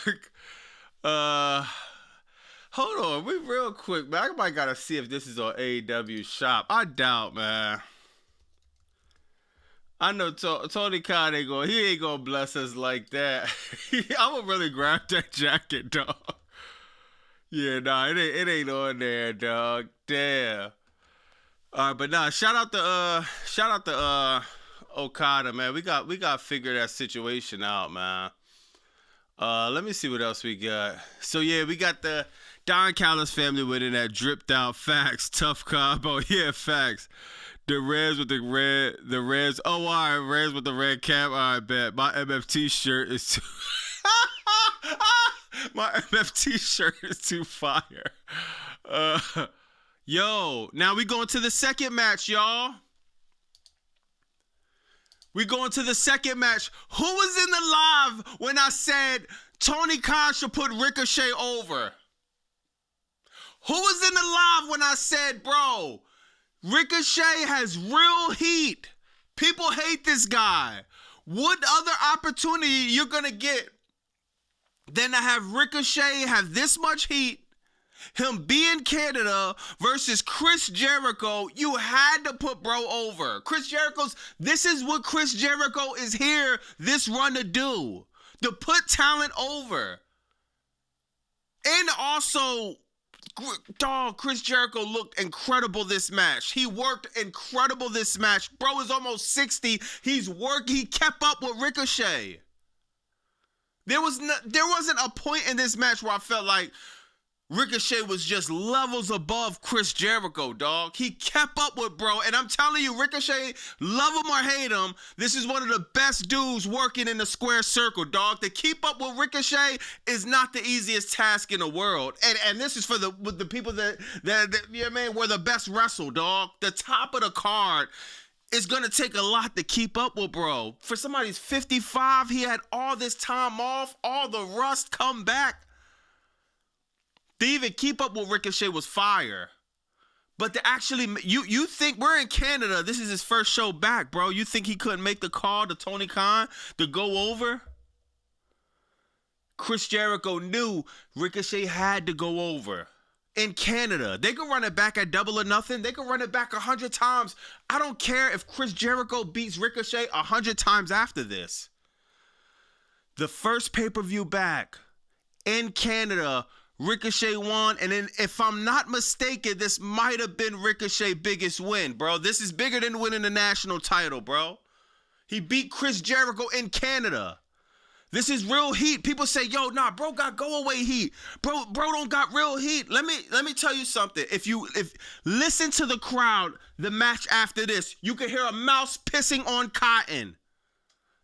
Hold on, we real quick, man. I might gotta see if this is on AEW shop. I doubt, man. I know Tony Khan ain't gonna bless us like that. I would really grab that jacket, dog. Yeah, nah, it ain't on there, dog. Damn. All right, but nah, shout out to Okada, man. We got to figure that situation out, man. Let me see what else we got. So yeah, we got the Don Callis family winning that dripped out. Facts. Tough combo. Yeah, facts. The Reds with the Reds. Oh, all right, Reds with the red cap. All right, bet. My MFT shirt is too. My MFT shirt is too fire. Yo, now we going to the second match, y'all. We going to the second match. Who was in the live when I said Tony Khan should put Ricochet over? Who was in the live when I said, bro, Ricochet has real heat. People hate this guy. What other opportunity you're going to get than to have Ricochet have this much heat, him be in Canada versus Chris Jericho? You had to put bro over. This is what Chris Jericho is here this run to do. To put talent over. And also, dog, Chris Jericho looked incredible this match. He worked incredible this match. Bro is almost 60. He kept up with Ricochet. There wasn't a point in this match where I felt like Ricochet was just levels above Chris Jericho, dog. He kept up with bro. And I'm telling you, Ricochet, love him or hate him, this is one of the best dudes working in the square circle, dog. To keep up with Ricochet is not the easiest task in the world. And this is for the people that you know what I mean, were the best wrestle, dog. The top of the card is going to take a lot to keep up with bro. For somebody who's 55, he had all this time off, all the rust come back. To even keep up with Ricochet was fire. But to actually, you think we're in Canada, this is his first show back, bro. You think he couldn't make the call to Tony Khan to go over? Chris Jericho knew Ricochet had to go over. In Canada, they can run it back at Double or Nothing. They can run it back 100 times. I don't care if Chris Jericho beats Ricochet 100 times after this. The first pay-per-view back in Canada, Ricochet won, and then, if I'm not mistaken, this might have been Ricochet's biggest win, bro. This is bigger than winning the national title, bro. He beat Chris Jericho in Canada. This is real heat. People say, yo, nah, bro got go away heat. Bro don't got real heat. Let me tell you something. If listen to the crowd, the match after this, you can hear a mouse pissing on cotton.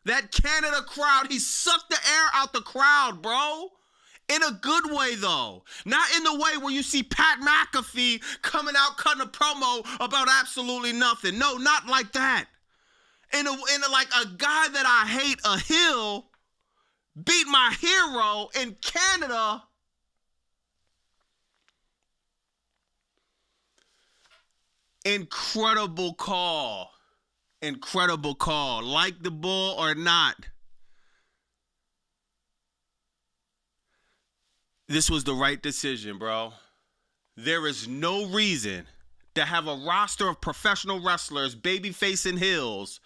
That Canada crowd, he sucked the air out the crowd, bro. In a good way, though. Not in the way where you see Pat McAfee coming out cutting a promo about absolutely nothing. No, not like that. In a like a guy that I hate, a heel, beat my hero in Canada. Incredible call. Incredible call. Like the bull or not, this was the right decision, bro. There is no reason to have a roster of professional wrestlers, babyface and heels.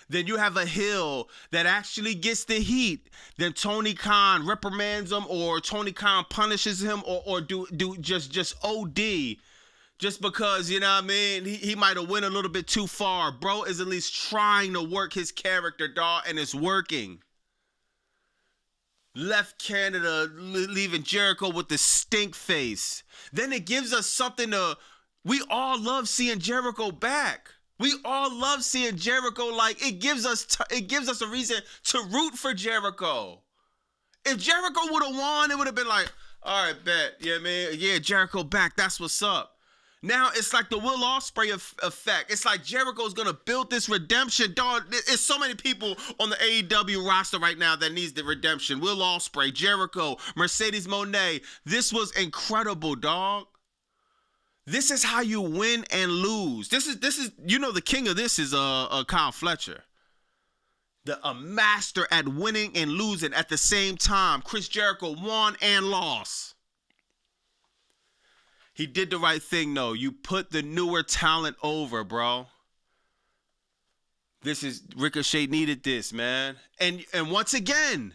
Then you have a heel that actually gets the heat. Then Tony Khan reprimands him, or Tony Khan punishes him, or do just OD. Just because, you know what I mean, he might have went a little bit too far. Bro is at least trying to work his character, dog, and it's working. Left Canada, leaving Jericho with the stink face. Then it gives us something to... We all love seeing Jericho back. We all love seeing Jericho. Like, it gives us a reason to root for Jericho. If Jericho would have won, it would have been like, all right, bet. You know what I mean? Yeah, Jericho back. That's what's up. Now it's like the Will Ospreay effect. It's like Jericho's gonna build this redemption, dog. There's so many people on the AEW roster right now that needs the redemption. Will Ospreay, Jericho, Mercedes Moné. This was incredible, dog. This is how you win and lose. This is you know, the king of this is Kyle Fletcher. A master at winning and losing at the same time. Chris Jericho won and lost. He did the right thing, though. You put the newer talent over, bro. Ricochet needed this, man. And once again,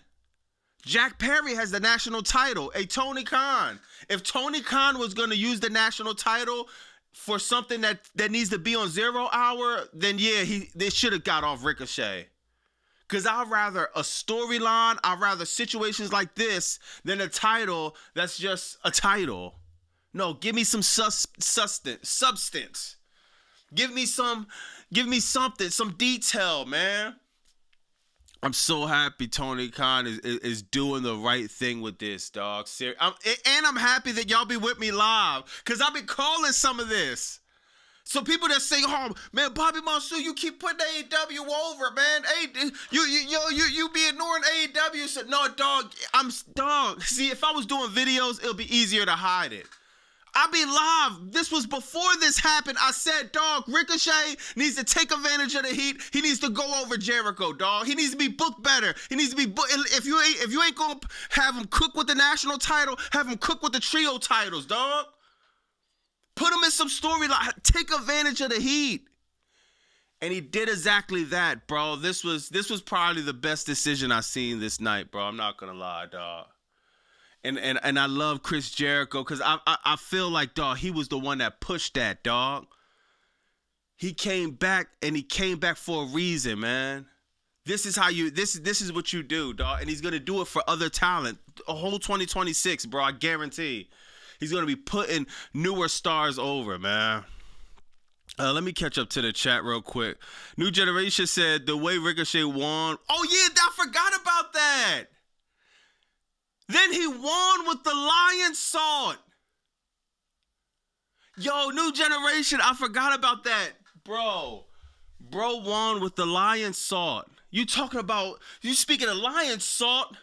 Jack Perry has the national title. Hey, Tony Khan. If Tony Khan was going to use the national title for something that needs to be on 0 Hour, then yeah, they should have got off Ricochet. Because I'd rather a storyline, I'd rather situations like this than a title that's just a title. No, give me some substance. Give me something, some detail, man. I'm so happy Tony Khan is doing the right thing with this, dog. And I'm happy that y'all be with me live, because I've been calling some of this. So people that say, "Oh man, Bobby Monsoon, you keep putting AEW over, man. Hey, you be ignoring AEW." So no, dog. See, if I was doing videos, it'll be easier to hide it. I be live. This was before this happened. I said, dog, Ricochet needs to take advantage of the heat. He needs to go over Jericho, dog. He needs to be booked better. He needs to be booked. If you ain't gonna have him cook with the national title, have him cook with the trio titles, dog. Put him in some storyline. Take advantage of the heat. And he did exactly that, bro. This was probably the best decision I seen this night, bro. I'm not gonna lie, dog. And I love Chris Jericho, because I feel like, dog, he was the one that pushed that, dog. He came back, and he came back for a reason, man. This is how this is what you do, dog. And he's gonna do it for other talent. A whole 2026, bro. I guarantee. He's gonna be putting newer stars over, man. Let me catch up to the chat real quick. New Generation said the way Ricochet won. Oh yeah, I forgot about that. Then he won with the lion sword. Yo, New Generation, I forgot about that. Bro won with the lion sword. You speaking of lion sword?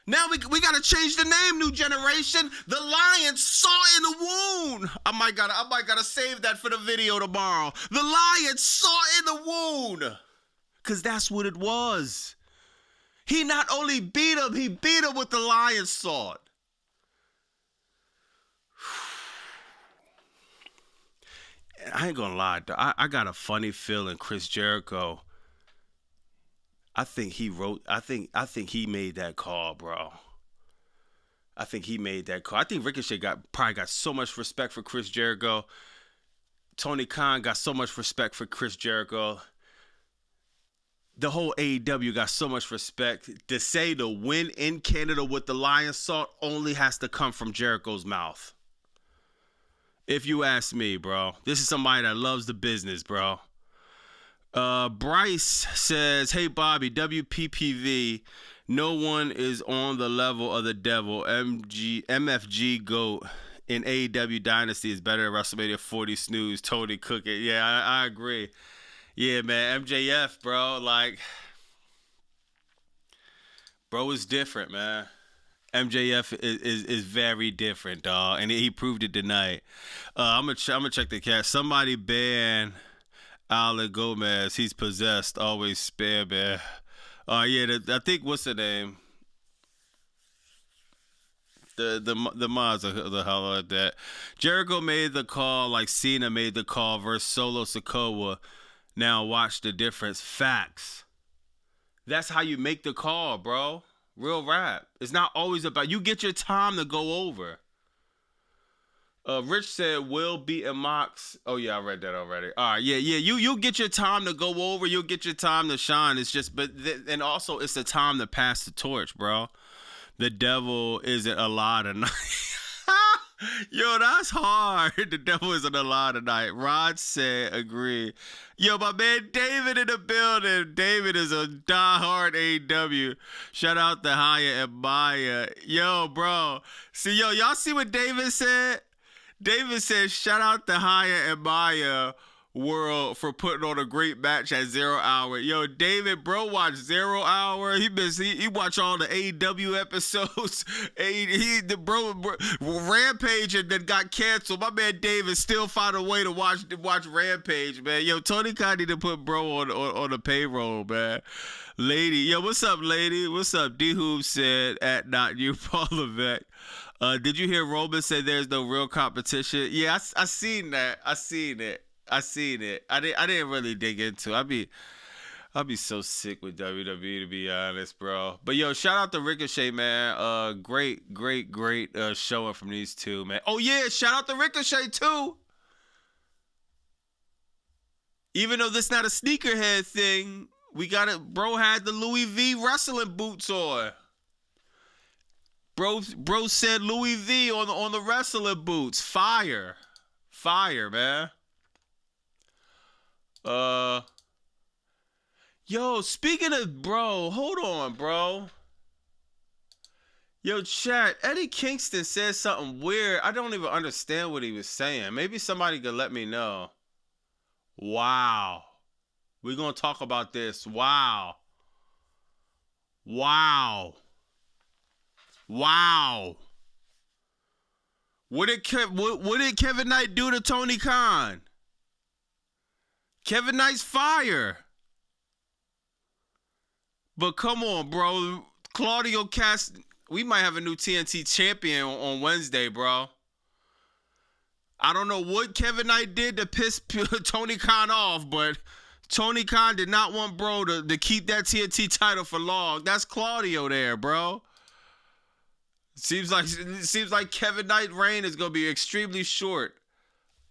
Now we gotta change the name, New Generation. The lion saw in the wound. I might gotta save that for the video tomorrow. The lion saw in the wound. Cause that's what it was. He not only beat him, he beat him with the lion sword. I ain't gonna lie, I got a funny feeling Chris Jericho. I think he made that call, bro. I think he made that call. I think Ricochet probably got so much respect for Chris Jericho. Tony Khan got so much respect for Chris Jericho. The whole AEW got so much respect. To say the win in Canada with the lion salt only has to come from Jericho's mouth. If you ask me, bro. This is somebody that loves the business, bro. Bryce says, "Hey Bobby, WPPV, no one is on the level of the devil. MFG GOAT in AEW Dynasty is better than WrestleMania 40 snooze. Tony Cook it." Yeah, I agree. Yeah, man, MJF, bro, like, bro is different, man. MJF is very different, dog, and he proved it tonight. I'm gonna check the cast. Somebody ban Alec Gomez. He's possessed. Always spare, man. Yeah, I think, what's the name? The mods are the hell like that. Jericho made the call like Cena made the call versus Solo Sikoa. Now watch the difference. Facts. That's how you make the call, bro. Real rap. It's not always about, you get your time to go over. Rich said Will beat Mox. Oh yeah, I read that already. All right, yeah. You'll get your time to go over. You'll get your time to shine. It's just, and also it's the time to pass the torch, bro. The devil isn't alive tonight. Yo, that's hard. The devil isn't alive tonight. Rod said, agree. Yo, my man David in the building. David is a diehard AEW. Shout out to Haya and Maya. Yo, bro. See, y'all see what David said? David said, shout out to Haya and Maya World for putting on a great match at 0 Hour. Yo, David, bro, watch 0 Hour. He watch all the AEW episodes. The bro Rampage and then got canceled. My man David still found a way to watch Rampage, man. Yo, Tony Khan need to put bro on the payroll, man. Lady, yo, what's up, lady? What's up? D-Hoop said at not you, Paul Levesque. Did you hear Roman say there's no real competition? Yeah, I seen that. I seen it. I didn't really dig into it. I'll be so sick with WWE, to be honest, bro. But yo, shout out to Ricochet, man. Great showing from these two, man. Oh yeah, shout out to Ricochet too. Even though this not a sneakerhead thing, we got it. Bro had the Louis V wrestling boots on. Bro said Louis V on the wrestling boots. Fire, man. Yo, speaking of bro, hold on, bro. Yo, chat, Eddie Kingston said something weird. I don't even understand what he was saying. Maybe somebody could let me know. Wow. We're going to talk about this. Wow. What did Kevin Knight do to Tony Khan? Kevin Knight's fire. But come on, bro. Claudio Cast, we might have a new TNT champion on Wednesday, bro. I don't know what Kevin Knight did to piss Tony Khan off, but Tony Khan did not want bro to keep that TNT title for long. That's Claudio there, bro. Seems like Kevin Knight's reign is gonna be extremely short.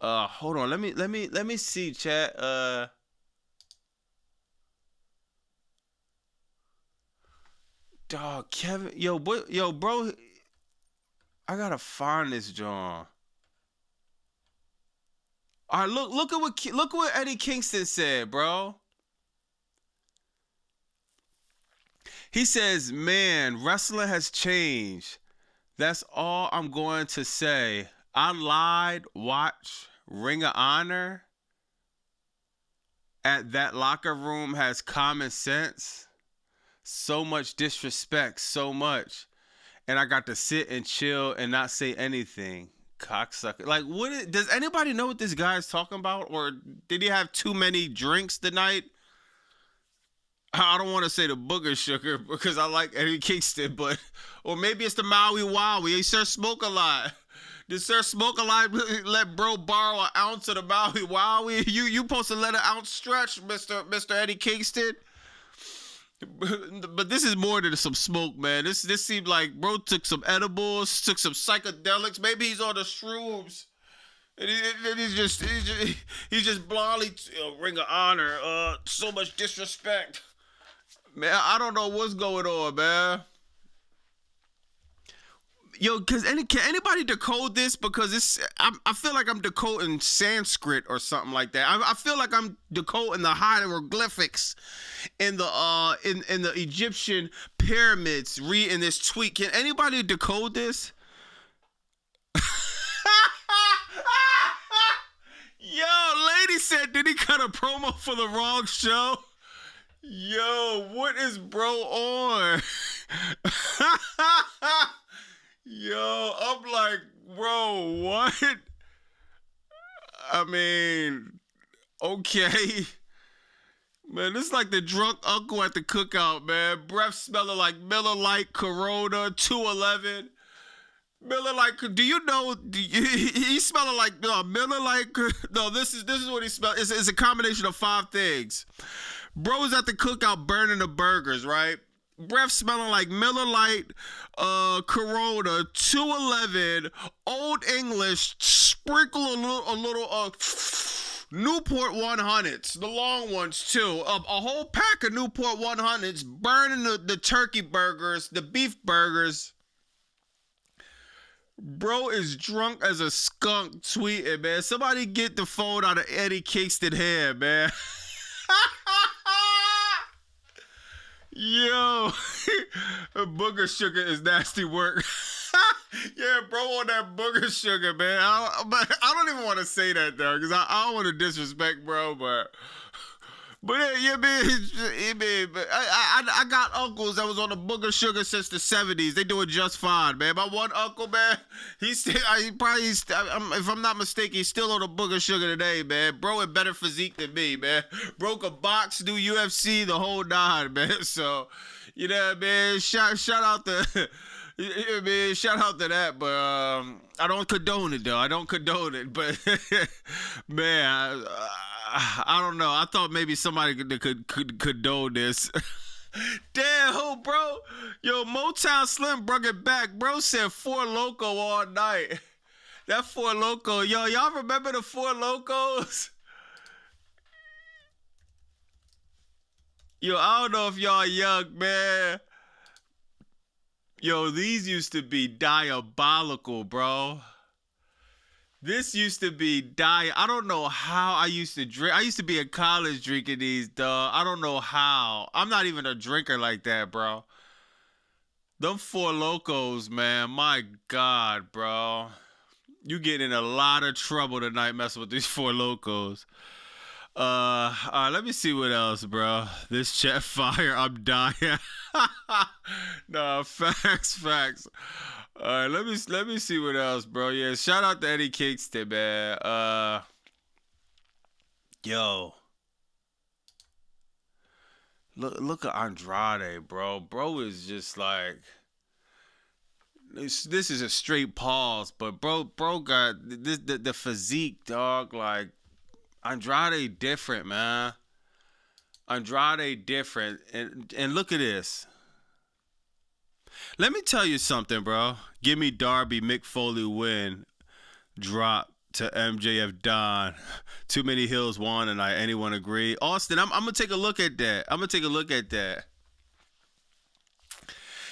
Hold on, let me see, chat. Dog, Kevin, yo, bro, I gotta find this John. All right, look at what Eddie Kingston said, bro. He says, "Man, wrestling has changed. That's all I'm going to say. I lied. Watch Ring of Honor. At that locker room has common sense. So much disrespect, so much. And I got to sit and chill and not say anything. Cocksucker." Like, does anybody know what this guy is talking about? Or did he have too many drinks tonight? I don't want to say the booger sugar because I like Eddie Kingston, or maybe it's the Maui Wowie. He Sir Smoke a lot. Did Sir Smoke a lot let bro borrow an ounce of the Maui Wowie? You supposed to let an ounce stretch, Mr. Eddie Kingston? But this is more than some smoke, man. This seemed like bro took some edibles, took some psychedelics. Maybe he's on the shrooms, and he's just blindly Ring of Honor. So much disrespect, man. I don't know what's going on, man. Yo, can anybody decode this? Because I feel like I'm decoding Sanskrit or something like that. I feel like I'm decoding the hieroglyphics in the in the Egyptian pyramids. Reading this tweet. Can anybody decode this? Yo, lady said, did he cut a promo for the wrong show? Yo, what is bro on? Yo, I'm like, bro, what? I mean, okay. Man, this is like the drunk uncle at the cookout, man. Breath smelling like Miller Lite, Corona, 211. Miller Lite, do you know, he's smelling like Miller Lite, no, this is what he smells. It's a combination of 5 things. Bro's at the cookout burning the burgers, right? Breath smelling like Miller Lite, Corona, 211, Old English, sprinkle a little Newport 100s, the long ones too. A whole pack of Newport 100s, burning the turkey burgers, the beef burgers. Bro is drunk as a skunk tweeting, man. Somebody get the phone out of Eddie Kingston head, man. Yo, booger sugar is nasty work. Yeah, bro, on that booger sugar, man. I don't even want to say that though, because I don't want to disrespect bro, but yeah, man, I got uncles that was on the booger sugar since the 70s. They doing just fine, man. My one uncle, man, if I'm not mistaken, he's still on the booger sugar today, man. Bro had better physique than me, man. Broke a box, do UFC, the whole nine, man. So, you know, man, shout out to I mean, shout out to that, but I don't condone it though. I don't condone it, but man, I don't know. I thought maybe somebody could condone this. Damn, who, bro? Yo, Motown Slim brought it back. Bro said Four Loko all night. That Four Loko, yo, y'all remember the Four Lokos? Yo, I don't know if y'all young, man. Yo, these used to be diabolical, bro. This used to be I don't know how I used to drink. I used to be in college drinking these, dog. I don't know how. I'm not even a drinker like that, bro. Them Four Lokos, man. My God, bro. You get in a lot of trouble tonight messing with these Four Lokos. All right, let me see what else, bro. This chat fire, I'm dying. Nah, facts. All right, let me see what else, bro. Yeah, shout out to Eddie Kingston, man. Yo, look at Andrade, bro. Bro is just like this is a straight pause, but bro got this the physique, dog. Like Andrade different, man. Andrade different, and look at this. Let me tell you something, bro. Give me Darby, Mick Foley win, drop to MJF Don. Too many hills won tonight. Anyone agree? Austin, I'm gonna take a look at that.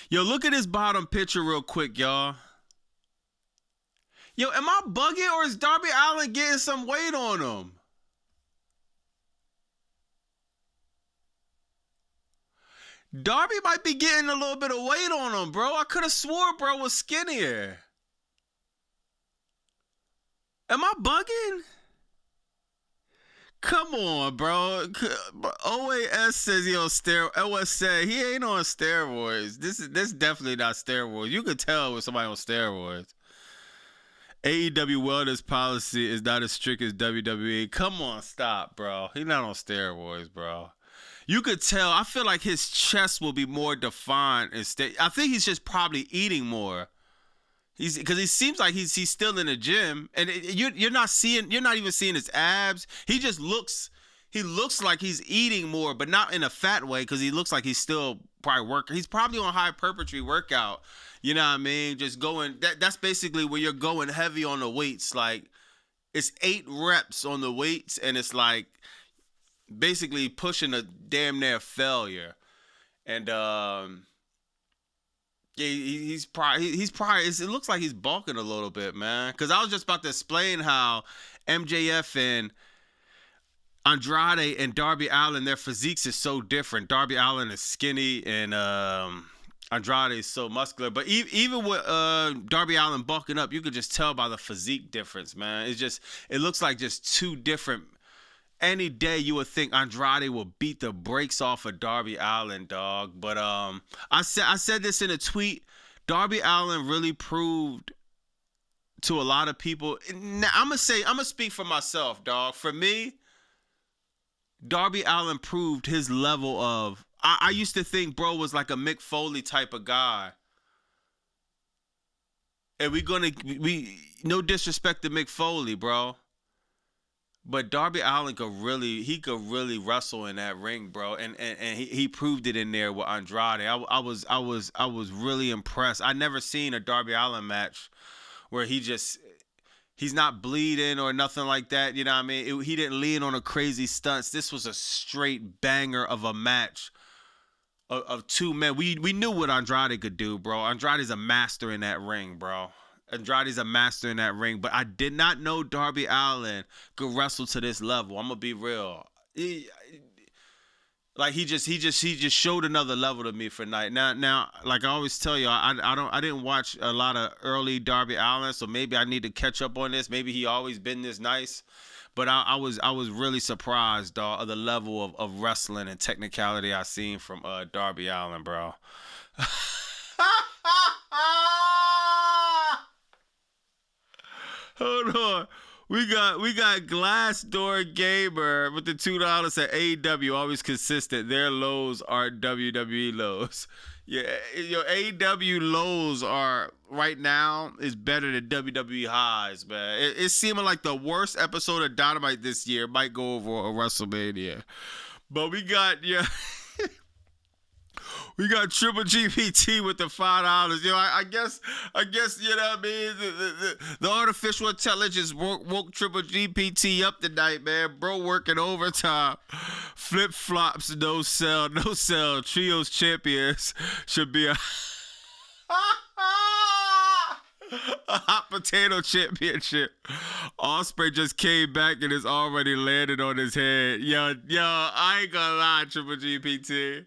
Yo, look at this bottom picture real quick, y'all. Yo, am I bugging or is Darby Allin getting some weight on him? Darby might be getting a little bit of weight on him, bro. I could have swore bro was skinnier. Am I bugging? Come on, bro. OAS says he on steroids. OS said he ain't on steroids. This definitely not steroids. You could tell with somebody on steroids. AEW wellness policy is not as strict as WWE. Come on, stop, bro. He's not on steroids, bro. You could tell. I feel like his chest will be more defined instead. I think he's just probably eating more. Because he seems like he's still in the gym, and you're not even seeing his abs. He looks like he's eating more, but not in a fat way. Because he looks like he's still probably working. He's probably on hypertrophy workout. You know what I mean? Just going. That's basically where you're going heavy on the weights. Like it's 8 reps on the weights, and it's like basically pushing a damn near failure. And yeah, he's probably. It looks like he's bulking a little bit, man. Because I was just about to explain how MJF and Andrade and Darby Allin, their physiques is so different. Darby Allin is skinny and Andrade is so muscular. But even with Darby Allin bulking up, you could just tell by the physique difference, man. It looks like just two different. Any day you would think Andrade will beat the brakes off of Darby Allin, dog. But I said this in a tweet. Darby Allin really proved to a lot of people. Now, I'm gonna speak for myself, dog. For me, Darby Allin proved his level of. I used to think bro was like a Mick Foley type of guy. And we no disrespect to Mick Foley, bro. But Darby Allin could really wrestle in that ring, bro, and he proved it in there with Andrade. I was really impressed. I never seen a Darby Allin match where he's not bleeding or nothing like that. You know what I mean? He didn't lean on a crazy stunts. This was a straight banger of a match of two men. We knew what Andrade could do, bro. Andrade's a master in that ring, bro. Andrade's a master in that ring, but I did not know Darby Allin could wrestle to this level. I'm gonna be real. He just showed another level to me for night. Now, like I always tell you, I didn't watch a lot of early Darby Allin, so maybe I need to catch up on this. Maybe he always been this nice, but I was really surprised, dog, of the level of wrestling and technicality I seen from Darby Allin, bro. Hold on. We got Glassdoor Gamer with the $2 at AEW, always consistent. Their lows are WWE lows. Yeah, your AEW lows are right now is better than WWE highs, man. It's seeming like the worst episode of Dynamite this year might go over a WrestleMania. But we got we got Triple GPT with the $5. I guess you know what I mean. The artificial intelligence woke Triple GPT up tonight, man. Bro, working overtime, flip flops, no sell. Trios champions should be a hot potato championship. Ospreay just came back and it's already landed on his head. Yo, I ain't gonna lie, Triple GPT.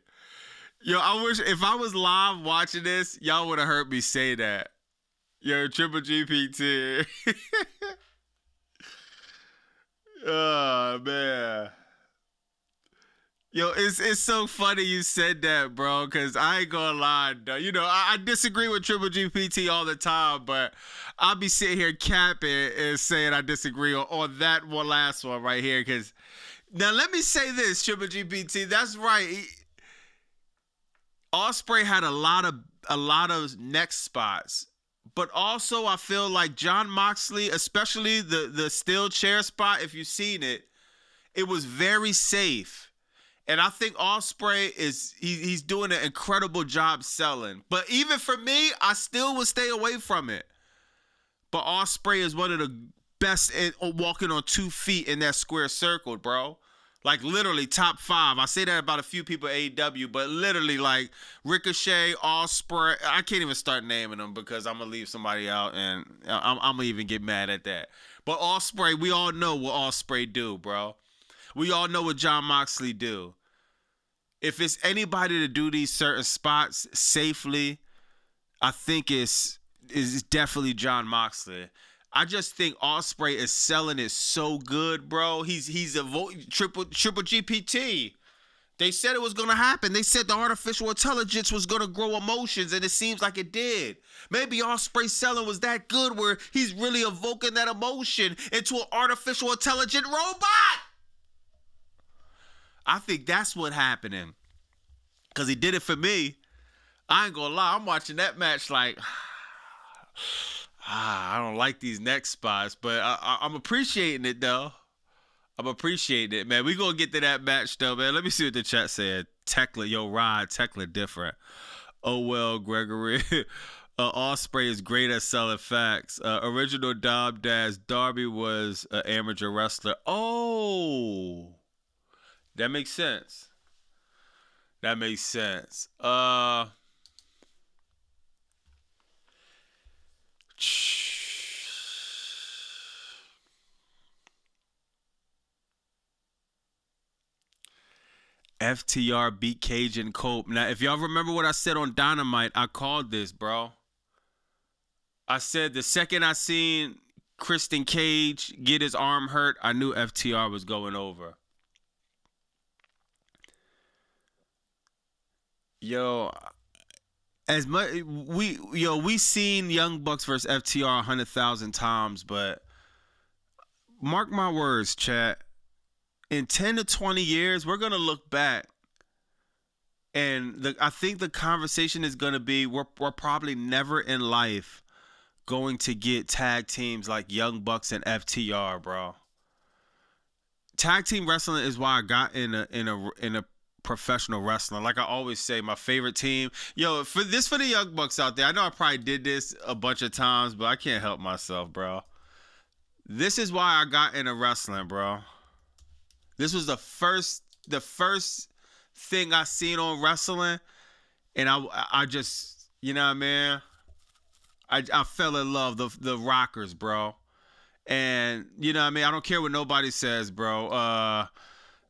Yo, I wish if I was live watching this, y'all would have heard me say that. Yo, Triple GPT. Oh, man. Yo, it's so funny you said that, bro, because I ain't gonna lie, though. You know, I disagree with Triple GPT all the time, but I'll be sitting here capping and saying I disagree on that last one right here, because now let me say this, Triple GPT, that's right. Ospreay had a lot of neck spots, but also I feel like Jon Moxley, especially the steel chair spot, if you've seen it, it was very safe. And I think Ospreay he's doing an incredible job selling. But even for me, I still would stay away from it. But Ospreay is one of the best at walking on 2 feet in that square circle, bro. Like, literally, top 5. I say that about a few people at AEW, but literally, like, Ricochet, Ospreay. I can't even start naming them because I'm going to leave somebody out, and I'm going to even get mad at that. But Ospreay, we all know what Ospreay do, bro. We all know what Jon Moxley do. If it's anybody to do these certain spots safely, I think it's definitely Jon Moxley. I just think Ospreay is selling it so good, bro. He's a triple GPT. They said it was going to happen. They said the artificial intelligence was going to grow emotions, and it seems like it did. Maybe Ospreay selling was that good where he's really evoking that emotion into an artificial intelligent robot. I think that's what's happening. Because he did it for me. I ain't going to lie. I'm watching that match like, I don't like these neck spots, but I'm appreciating it, though. I'm appreciating it, man. We going to get to that match, though, man. Let me see what the chat said. Tekla, yo, Rod, Tekla different. Oh, well, Gregory. Ospreay is great at selling facts. Original Dom Dash, Darby was an amateur wrestler. Oh, that makes sense. That makes sense. FTR beat Cage and Cope. Now, if y'all remember what I said on Dynamite, I called this, bro. I said the second I seen Christian Cage get his arm hurt, I knew FTR was going over. Yo, as much we seen Young Bucks versus FTR 100,000 times, but mark my words, chat. In 10 to 20 years, we're gonna look back, and I think the conversation is gonna be we're probably never in life going to get tag teams like Young Bucks and FTR, bro. Tag team wrestling is why I got in a professional wrestling. Like I always say, my favorite team. Yo, for the Young Bucks out there, I know I probably did this a bunch of times, but I can't help myself, bro. This is why I got into wrestling, bro. This was the first thing I seen on wrestling, and I just, you know what I mean? I fell in love, the Rockers, bro. And, you know what I mean? I don't care what nobody says, bro.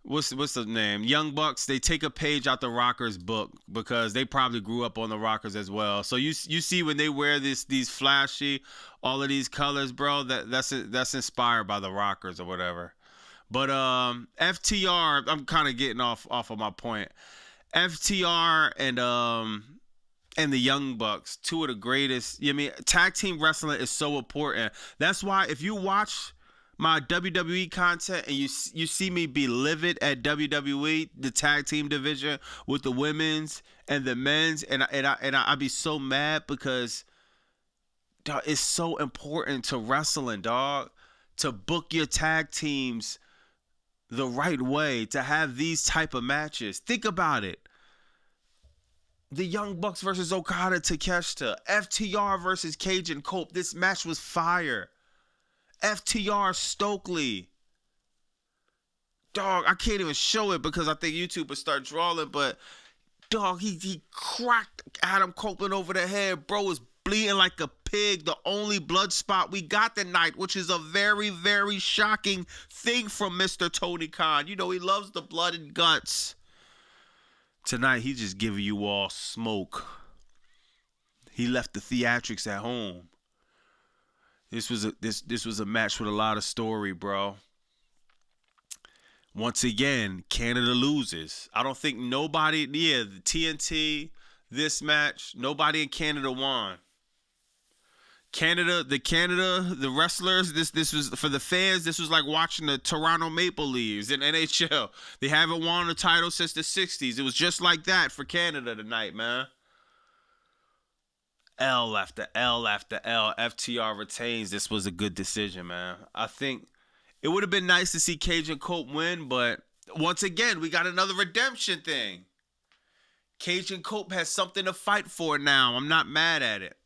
What's the name? Young Bucks, they take a page out the Rockers book because they probably grew up on the Rockers as well. So you see when they wear these flashy, all of these colors, bro, that's inspired by the Rockers or whatever. But FTR, I'm kind of getting off of my point. FTR and the Young Bucks, two of the greatest. You know what I mean, tag team wrestling is so important. That's why if you watch my WWE content and you see me be livid at WWE, the tag team division with the women's and the men's, and I be so mad because, dog, it's so important to wrestling, dog, to book your tag teams the right way, to have these type of matches. Think about it. The Young Bucks versus Okada Takeshita, FTR versus Cage and Cope. This match was fire. FTR Stokely. Dog, I can't even show it because I think YouTube will start drawing, but dog, he cracked Adam Copeland over the head. Bro was bleeding like a pig. The only blood spot we got tonight, which is a very, very shocking thing from Mr. Tony Khan. You know, he loves the blood and guts. Tonight, he just giving you all smoke. He left the theatrics at home. This was a match with a lot of story, bro. Once again, Canada loses. I don't think nobody, the TNT, this match, nobody in Canada won. The wrestlers, this was, for the fans, this was like watching the Toronto Maple Leafs in NHL. They haven't won a title since the 60s. It was just like that for Canada tonight, man. L after L after L. FTR retains. This was a good decision, man. I think it would have been nice to see Cage and Cope win, but once again, we got another redemption thing. Cage and Cope has something to fight for now. I'm not mad at it.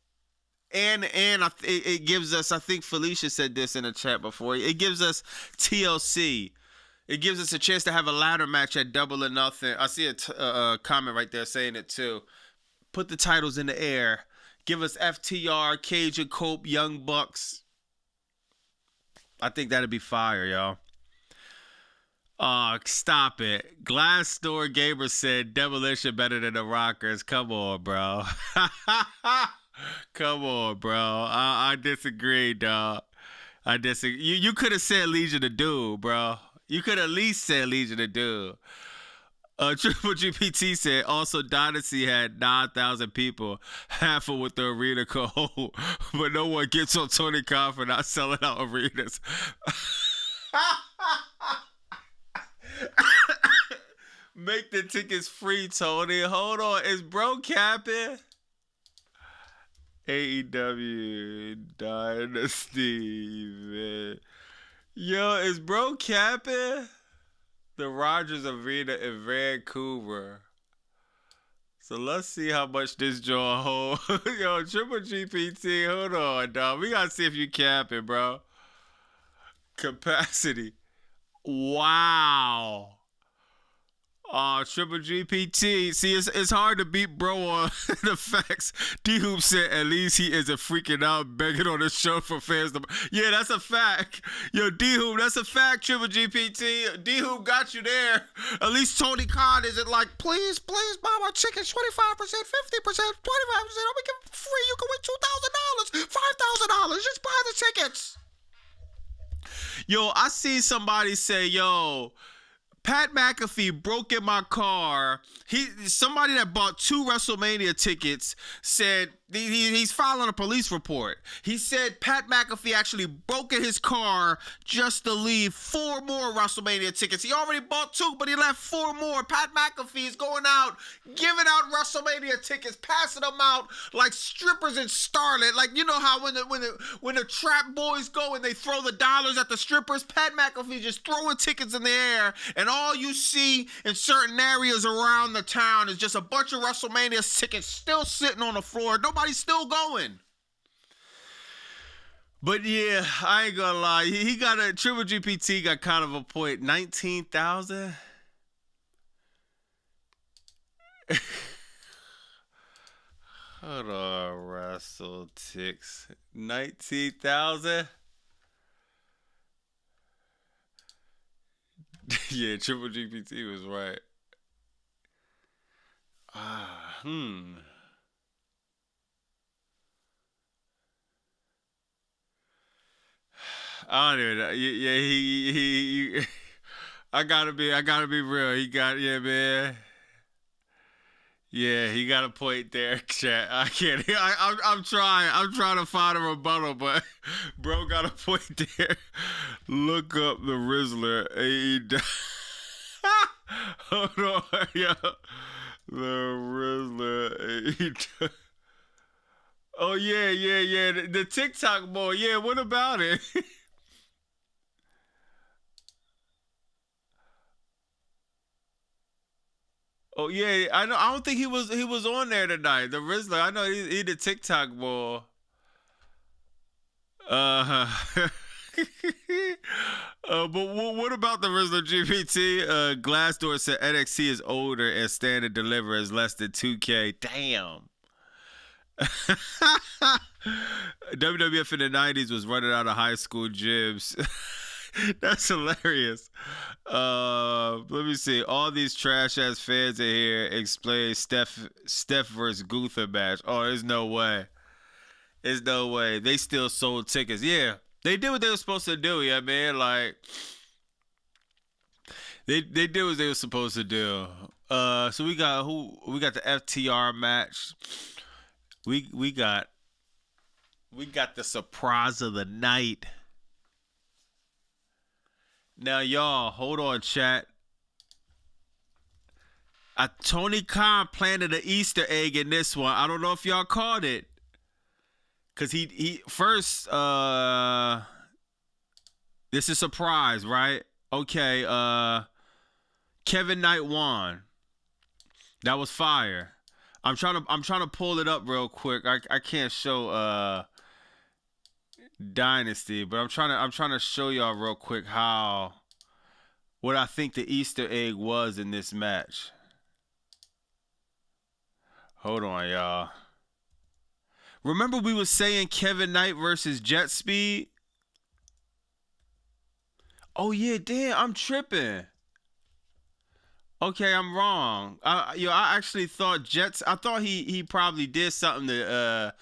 And it gives us, I think Felicia said this in the chat before, it gives us TLC. It gives us a chance to have a ladder match at Double or Nothing. I see a comment right there saying it too. Put the titles in the air. Give us FTR, Cage and Cope, Young Bucks. I think that'd be fire, y'all. Stop it. Glassdoor Gamer said Demolition better than the Rockers. Come on, bro. Come on, bro. I disagree, dog. I disagree. You could have said Legion of Doom, bro. You could at least said Legion of Doom. Triple GPT said also Dynasty had 9,000 people, half of what the arena could hold, but no one gets on Tony Khan for not selling out arenas. Make the tickets free, Tony. Hold on. Is bro capping? AEW Dynasty, man. Yo, is bro capping? The Rogers Arena in Vancouver. So let's see how much this jaw hold. Yo, Triple GPT, hold on, dog. We gotta see if you capping, bro. Capacity. Wow. Triple GPT. See, it's hard to beat bro on the facts. D-Hoop said at least he isn't freaking out, begging on the show for fans to... Yeah, that's a fact. Yo, D-Hoop, that's a fact, Triple GPT. D-Hoop got you there. At least Tony Khan isn't like, please buy my tickets 25%, 50%, 25%. I'll make it free. You can win $2,000, $5,000. Just buy the tickets. Yo, I see somebody say, yo, Pat McAfee broke in my car. Somebody that bought 2 WrestleMania tickets said he's filing a police report. He said Pat McAfee actually broke in his car just to leave 4 more WrestleMania tickets. He already bought 2, but he left 4 more. Pat McAfee is going out, giving out WrestleMania tickets, passing them out like strippers in Starlet. Like, you know how when the trap boys go and they throw the dollars at the strippers, Pat McAfee just throwing tickets in the air, and all you see in certain areas around the town is just a bunch of WrestleMania tickets still sitting on the floor. Nobody's still going. But yeah, I ain't gonna lie. He got a Triple GPT got kind of a point. 19,000. Hold on, Wrestle Ticks. 19,000. Yeah, Triple GPT was right. I don't even know. Yeah, he I gotta be real. He got, yeah, man. Yeah, he got a point there, chat. I can't. I'm trying. I'm trying to find a rebuttal, but bro got a point there. Look up the Rizzler. Hold on, yo. The Rizzler. Oh yeah. The TikTok boy. Yeah, what about it? Oh yeah, I know. I don't think he was on there tonight. The Rizzler. I know he the TikTok boy. Uh, but what about the Rizzler GPT? Glassdoor said NXT is older and Stand and Deliver is less than 2K. Damn. WWF in the 90s was running out of high school gyms. That's hilarious. Let me see. All these trash ass fans in here explain Steph versus Gunther match. Oh, there's no way. There's no way. They still sold tickets. Yeah, they did what they were supposed to do. Yeah, man. Like they did what they were supposed to do. So we got who? We got the FTR match. We got the surprise of the night. Now, y'all, hold on, chat. Tony Khan planted an Easter egg in this one. I don't know if y'all caught it. Cause he first this is a surprise, right? Okay, Kevin Knight won. That was fire. I'm trying to pull it up real quick. I can't show Dynasty, but I'm trying to show y'all real quick what I think the Easter egg was in this match. Hold on, y'all. Remember we was saying Kevin Knight versus Jet Speed? Oh yeah, damn, I'm tripping. Okay, I'm wrong. I actually thought I thought he probably did something to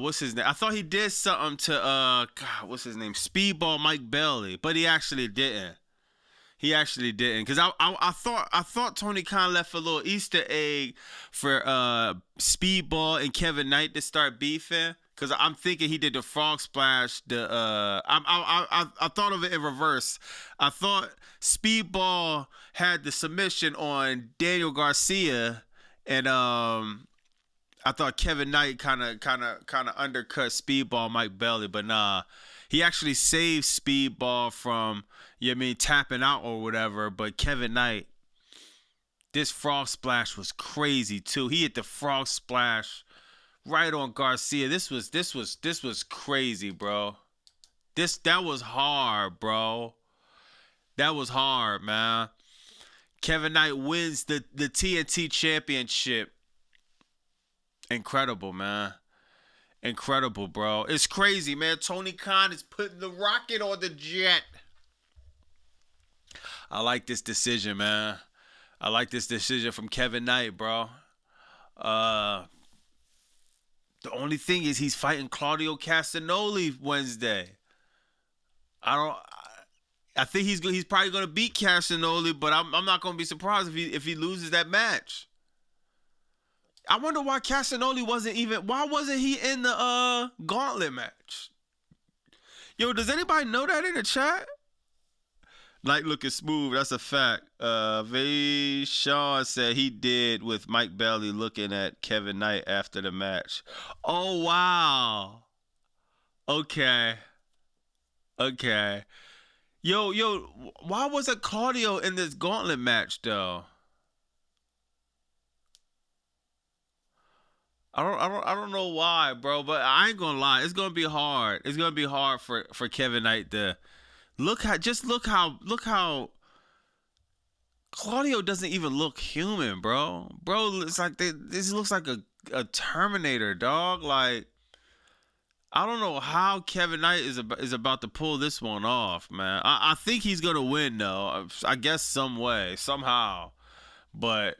what's his name? I thought he did something to God, what's his name? Speedball Mike Bailey, but he actually didn't. He actually didn't, cause I thought Tony Khan left a little Easter egg for Speedball and Kevin Knight to start beefing. Cause I'm thinking he did the frog splash. I thought of it in reverse. I thought Speedball had the submission on Daniel Garcia, and I thought Kevin Knight kind of undercut Speedball Mike Bailey, but nah, he actually saved Speedball from tapping out or whatever. But Kevin Knight, this frog splash was crazy too. He hit the frog splash right on Garcia. This was crazy, bro. That was hard, bro. That was hard, man. Kevin Knight wins the TNT championship. Incredible, man. Incredible, bro. It's crazy, man. Tony Khan is putting the rocket on the jet. I like this decision, man. I like this decision from Kevin Knight, bro. The only thing is he's fighting Claudio Castagnoli Wednesday. I think he's probably gonna beat Castagnoli, but I'm not gonna be surprised if he loses that match. I wonder why Castagnoli wasn't he in the gauntlet match? Yo, does anybody know that in the chat? Knight looking smooth, that's a fact. Sean said he did with Mike Bailey looking at Kevin Knight after the match. Oh wow. Okay. Yo, why wasn't Claudio in this gauntlet match though? I don't know why, bro, but I ain't gonna lie, it's gonna be hard. It's gonna be hard for Kevin Knight to look how Claudio doesn't even look human, bro. Bro, it's like this looks like a Terminator, dog. Like I don't know how Kevin Knight is about to pull this one off, man. I think he's gonna win though. I guess some way, somehow, but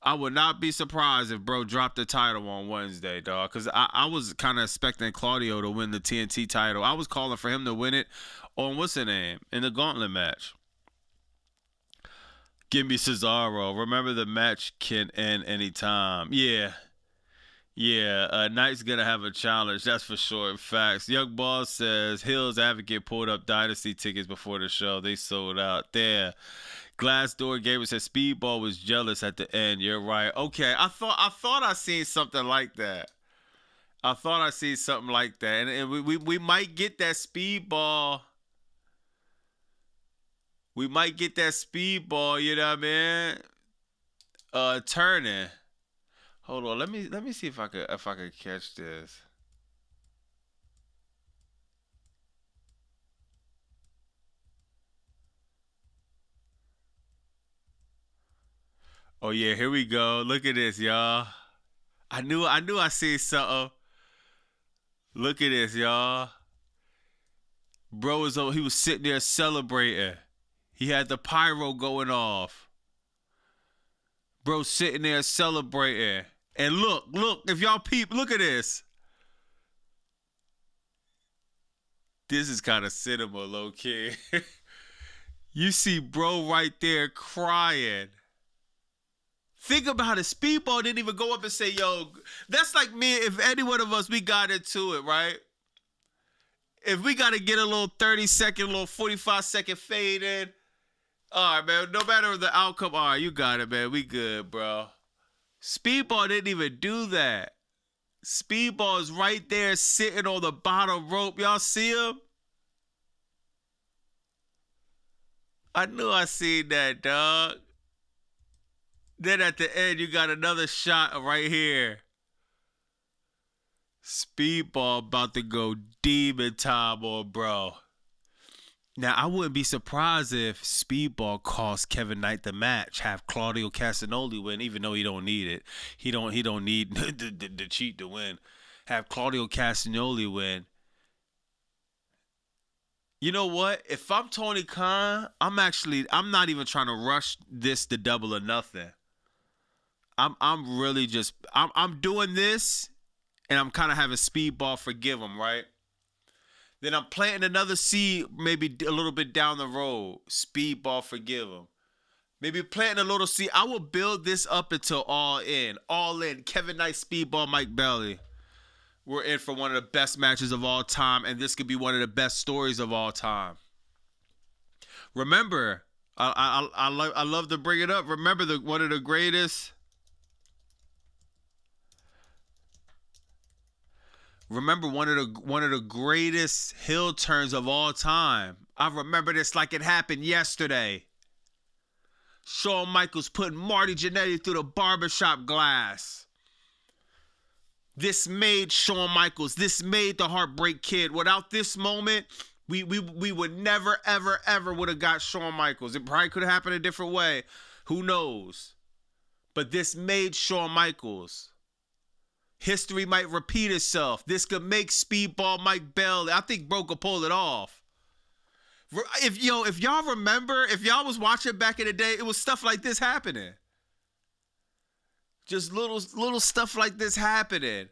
I would not be surprised if bro dropped the title on Wednesday, dog. Because I was kind of expecting Claudio to win the TNT title. I was calling for him to win it on what's the name in the gauntlet match. Give me Cesaro. Remember, the match can end anytime. Yeah. Yeah, Knight's gonna have a challenge, that's for sure. In fact, Young Boss says Hill's Advocate pulled up Dynasty tickets before the show. They sold out. There. Glassdoor Gamer says Speedball was jealous at the end. You're right. Okay, I thought I seen something like that. I thought I seen something like that, and we might get that Speedball. We might get that Speedball. You know what I mean? Turning. Hold on, let me see if I could catch this. Oh yeah, here we go. Look at this, y'all. I knew I seen something. Look at this, y'all. Bro he was sitting there celebrating. He had the pyro going off. Bro sitting there celebrating. And look, if y'all peep, look at this. This is kind of cinema, low key. You see bro right there crying. Think about it. Speedball didn't even go up and say, yo, that's like me. If any one of us, we got into it, right? If we got to get a little 30-second, little 45-second fade in, all right, man, no matter the outcome, all right, you got it, man. We good, bro. Speedball didn't even do that. Speedball is right there sitting on the bottom rope. Y'all see him? I knew I seen that, dog. Then at the end, you got another shot right here. Speedball about to go demon time on bro. Now, I wouldn't be surprised if Speedball cost Kevin Knight the match, have Claudio Castagnoli win, even though he don't need it. He don't need the cheat to win. Have Claudio Castagnoli win. You know what? If I'm Tony Khan, I'm not even trying to rush this to Double or Nothing. I'm really just I'm doing this, and I'm kind of having Speedball forgive him, right? Then I'm planting another seed maybe a little bit down the road. Speedball forgive him. Maybe planting a little seed. I will build this up until All In. All In. Kevin Knight, Speedball, Mike Bailey. We're in for one of the best matches of all time, and this could be one of the best stories of all time. Remember, I love to bring it up. Remember one of the greatest. Remember one of the greatest heel turns of all time. I remember this like it happened yesterday. Shawn Michaels putting Marty Jannetty through the barbershop glass. This made Shawn Michaels. This made the Heartbreak Kid. Without this moment, we would never, ever, ever would have got Shawn Michaels. It probably could have happened a different way. Who knows? But this made Shawn Michaels. History might repeat itself. This could make Speedball Mike Bailey. I think Bro could pull it off. If y'all remember, if y'all was watching back in the day, it was stuff like this happening. Just little stuff like this happening.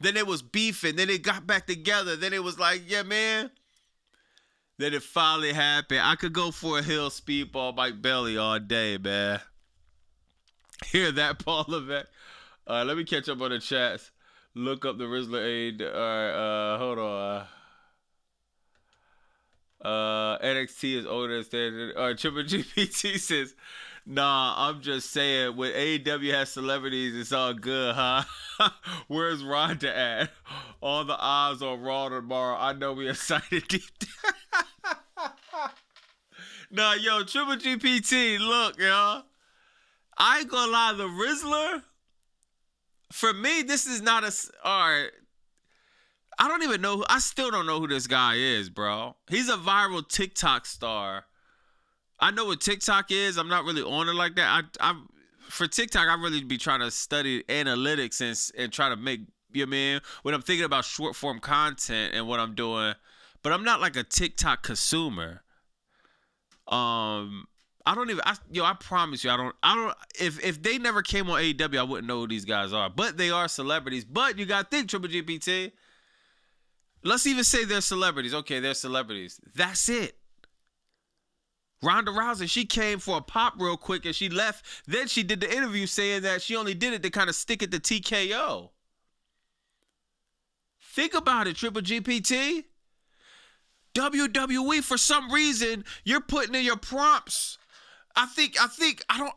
Then it was beefing. Then it got back together. Then it was like, yeah, man. Then it finally happened. I could go for a heel Speedball Mike Bailey all day, man. Hear that, Paul Levesque? Let me catch up on the chats. Look up the Rizzler aid. All right, hold on. NXT is older than standard. Triple GPT says, nah, I'm just saying, when AEW has celebrities, it's all good, huh? Where's Ronda at? All the eyes on Raw tomorrow. I know we excited deep down. Nah, yo, Triple GPT, look, y'all. I ain't gonna lie, the Rizzler, for me, this is not all right. I don't even know. I still don't know who this guy is, bro. He's a viral TikTok star. I know what TikTok is. I'm not really on it like that. For TikTok, I really be trying to study analytics and try to make, you know what I mean? When I'm thinking about short form content and what I'm doing, but I'm not like a TikTok consumer. I promise you, I don't, if they never came on AEW, I wouldn't know who these guys are, but they are celebrities. But you got to think, Triple GPT. Let's even say they're celebrities. Okay, they're celebrities. That's it. Ronda Rousey, she came for a pop real quick and she left. Then she did the interview saying that she only did it to kind of stick it to TKO. Think about it, Triple GPT. WWE, for some reason, you're putting in your prompts. I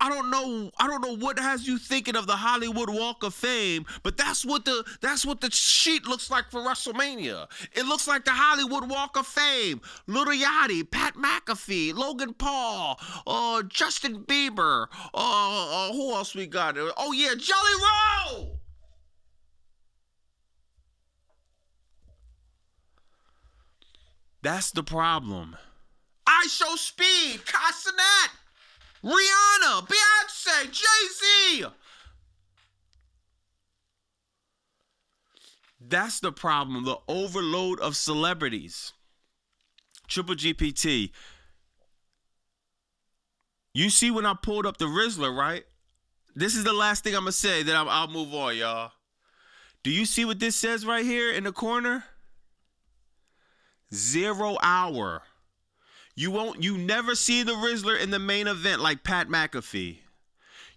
don't know what has you thinking of the Hollywood Walk of Fame, but that's what the sheet looks like for WrestleMania. It looks like the Hollywood Walk of Fame. Lil Yachty, Pat McAfee, Logan Paul, Justin Bieber, who else we got? Oh yeah, Jelly Roll. That's the problem. I Show Speed, Castanet, Rihanna, Beyonce, Jay-Z. That's the problem, the overload of celebrities. Triple GPT. You see when I pulled up the Rizzler, right? This is the last thing I'm going to say, then I'll move on, y'all. Do you see what this says right here in the corner? 0 hour. You never see the Rizzler in the main event like Pat McAfee.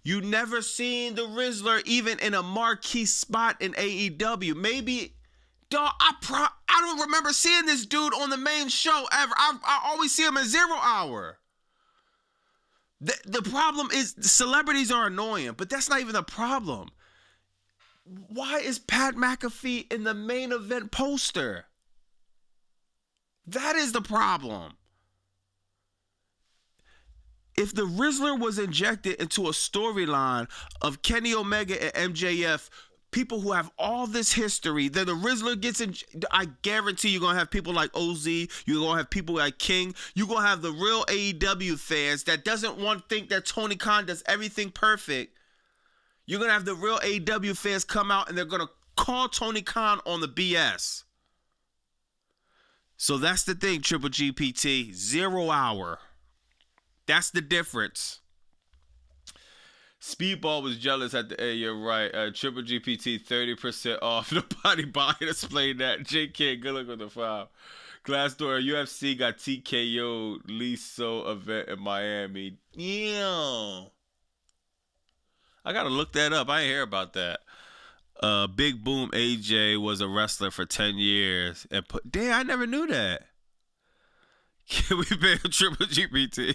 You never seen the Rizzler even in a marquee spot in AEW. Maybe, dog, I don't remember seeing this dude on the main show ever. I always see him in 0 hour. The problem is celebrities are annoying, but that's not even the problem. Why is Pat McAfee in the main event poster? That is the problem. If the Rizzler was injected into a storyline of Kenny Omega and MJF, people who have all this history, then the Rizzler gets in. I guarantee you're going to have people like OZ. You're going to have people like King. You're going to have the real AEW fans that doesn't want to think that Tony Khan does everything perfect. You're going to have the real AEW fans come out and they're going to call Tony Khan on the BS. So that's the thing, Triple GPT. 0 hour. That's the difference. Speedball was jealous at the end. You're right. Triple GPT 30% off. Nobody buying. Explain that. JK, good luck with the 5. Glassdoor, UFC got TKO Liso event in Miami. Yeah. I gotta look that up. I ain't hear about that. Big Boom AJ was a wrestler for 10 years. And damn, I never knew that. Can we ban Triple GPT?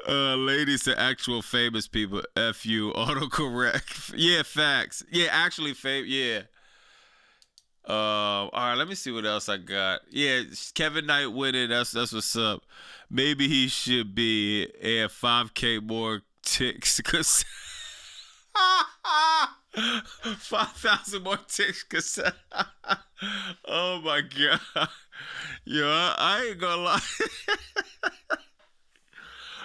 Ladies to actual famous people. F you, autocorrect. Yeah, facts. Yeah, actually yeah. All right, let me see what else I got. Yeah, Kevin Knight winning. That's what's up. Maybe he should be 5K more ticks because 5,000 more ticks because oh my god. Yo, I ain't gonna lie.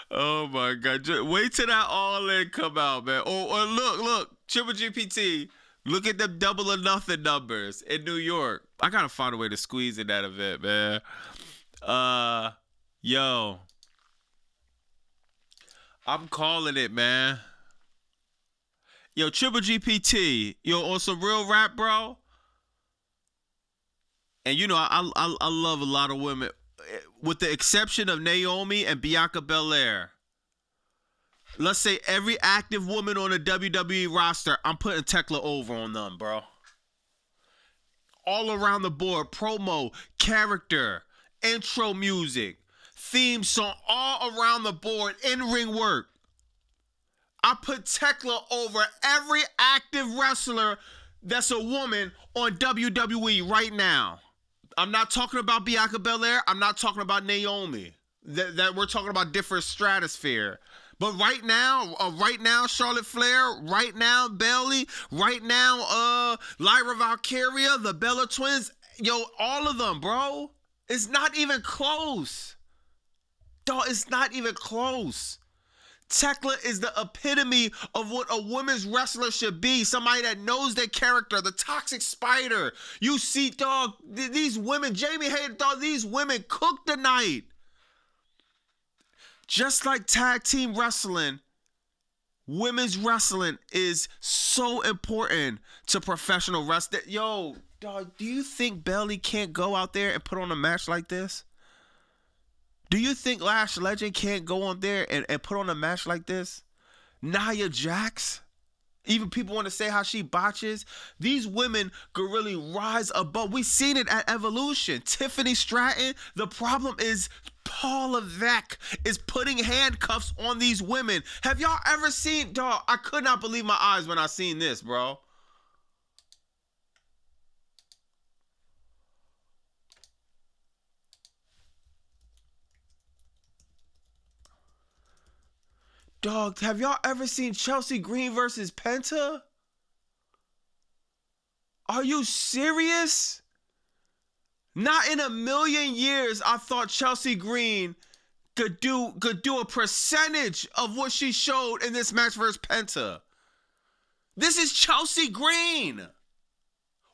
Oh my god. Just wait till that All In come out, man. Or look, Triple GPT. Look at them double or nothing numbers in New York. I gotta find a way to squeeze in that event, man. Yo. I'm calling it, man. Yo, Triple GPT. Yo, on some real rap, bro. And you know, I love a lot of women, with the exception of Naomi and Bianca Belair. Let's say every active woman on the WWE roster, I'm putting Tekla over on them, bro. All around the board, promo, character, intro music, theme song, all around the board, in-ring work. I put Tekla over every active wrestler that's a woman on WWE right now. I'm not talking about Bianca Belair. I'm not talking about Naomi. That we're talking about different stratosphere. But right now, Charlotte Flair, right now, Bayley, right now, Lyra Valkyria, the Bella Twins, yo, all of them, bro. It's not even close. Dog, it's not even close. Tekla is the epitome of what a women's wrestler should be. Somebody that knows their character, the toxic spider. You see, dog, these women, Jamie Hayter, dog, these women cook the night. Just like tag team wrestling, women's wrestling is so important to professional wrestling. Yo, dog, do you think Bayley can't go out there and put on a match like this? Do you think Lash Legend can't go on there and put on a match like this? Nia Jax? Even people want to say how she botches. These women could really rise above. We seen it at Evolution. Tiffany Stratton. The problem is Paula Levesque is putting handcuffs on these women. Have y'all ever seen, dog? I could not believe my eyes when I seen this, bro. Dog, have y'all ever seen Chelsea Green versus Penta? Are you serious? Not in a million years I thought Chelsea Green could do a percentage of what she showed in this match versus Penta. This is Chelsea Green.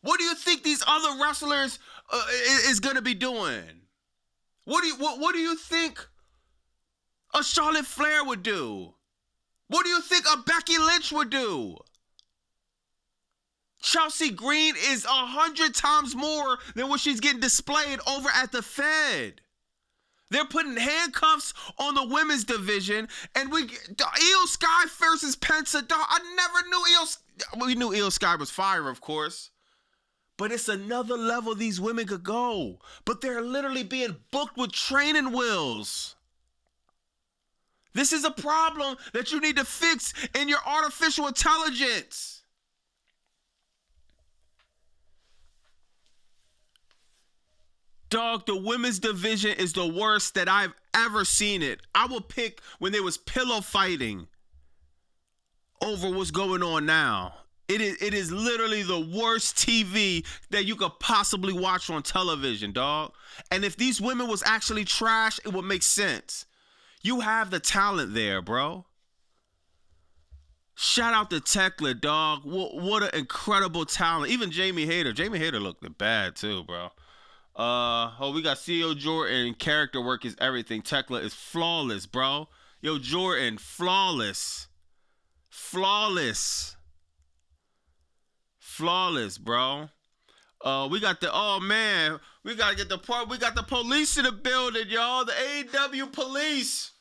What do you think these other wrestlers is gonna be doing? What do you think a Charlotte Flair would do? What do you think a Becky Lynch would do? Chelsea Green is 100 times more than what she's getting displayed over at the Fed. They're putting handcuffs on the women's division, and Io Sky versus Penta. I never knew we knew Io Sky was fire, of course. But it's another level these women could go. But they're literally being booked with training wheels. This is a problem that you need to fix in your artificial intelligence. Dog, the women's division is the worst that I've ever seen it. I will pick when there was pillow fighting over what's going on now. It is literally the worst TV that you could possibly watch on television, dog. And if these women was actually trash, it would make sense. You have the talent there, bro. Shout out to Tekla, dog. What an incredible talent. Even Jamie Hayter. Jamie Hayter looked bad too, bro. We got CEO Jordan. Character work is everything. Tekla is flawless, bro. Yo, Jordan, flawless. Flawless, bro. We got we gotta get the part. We got the police in the building, y'all. The AEW police.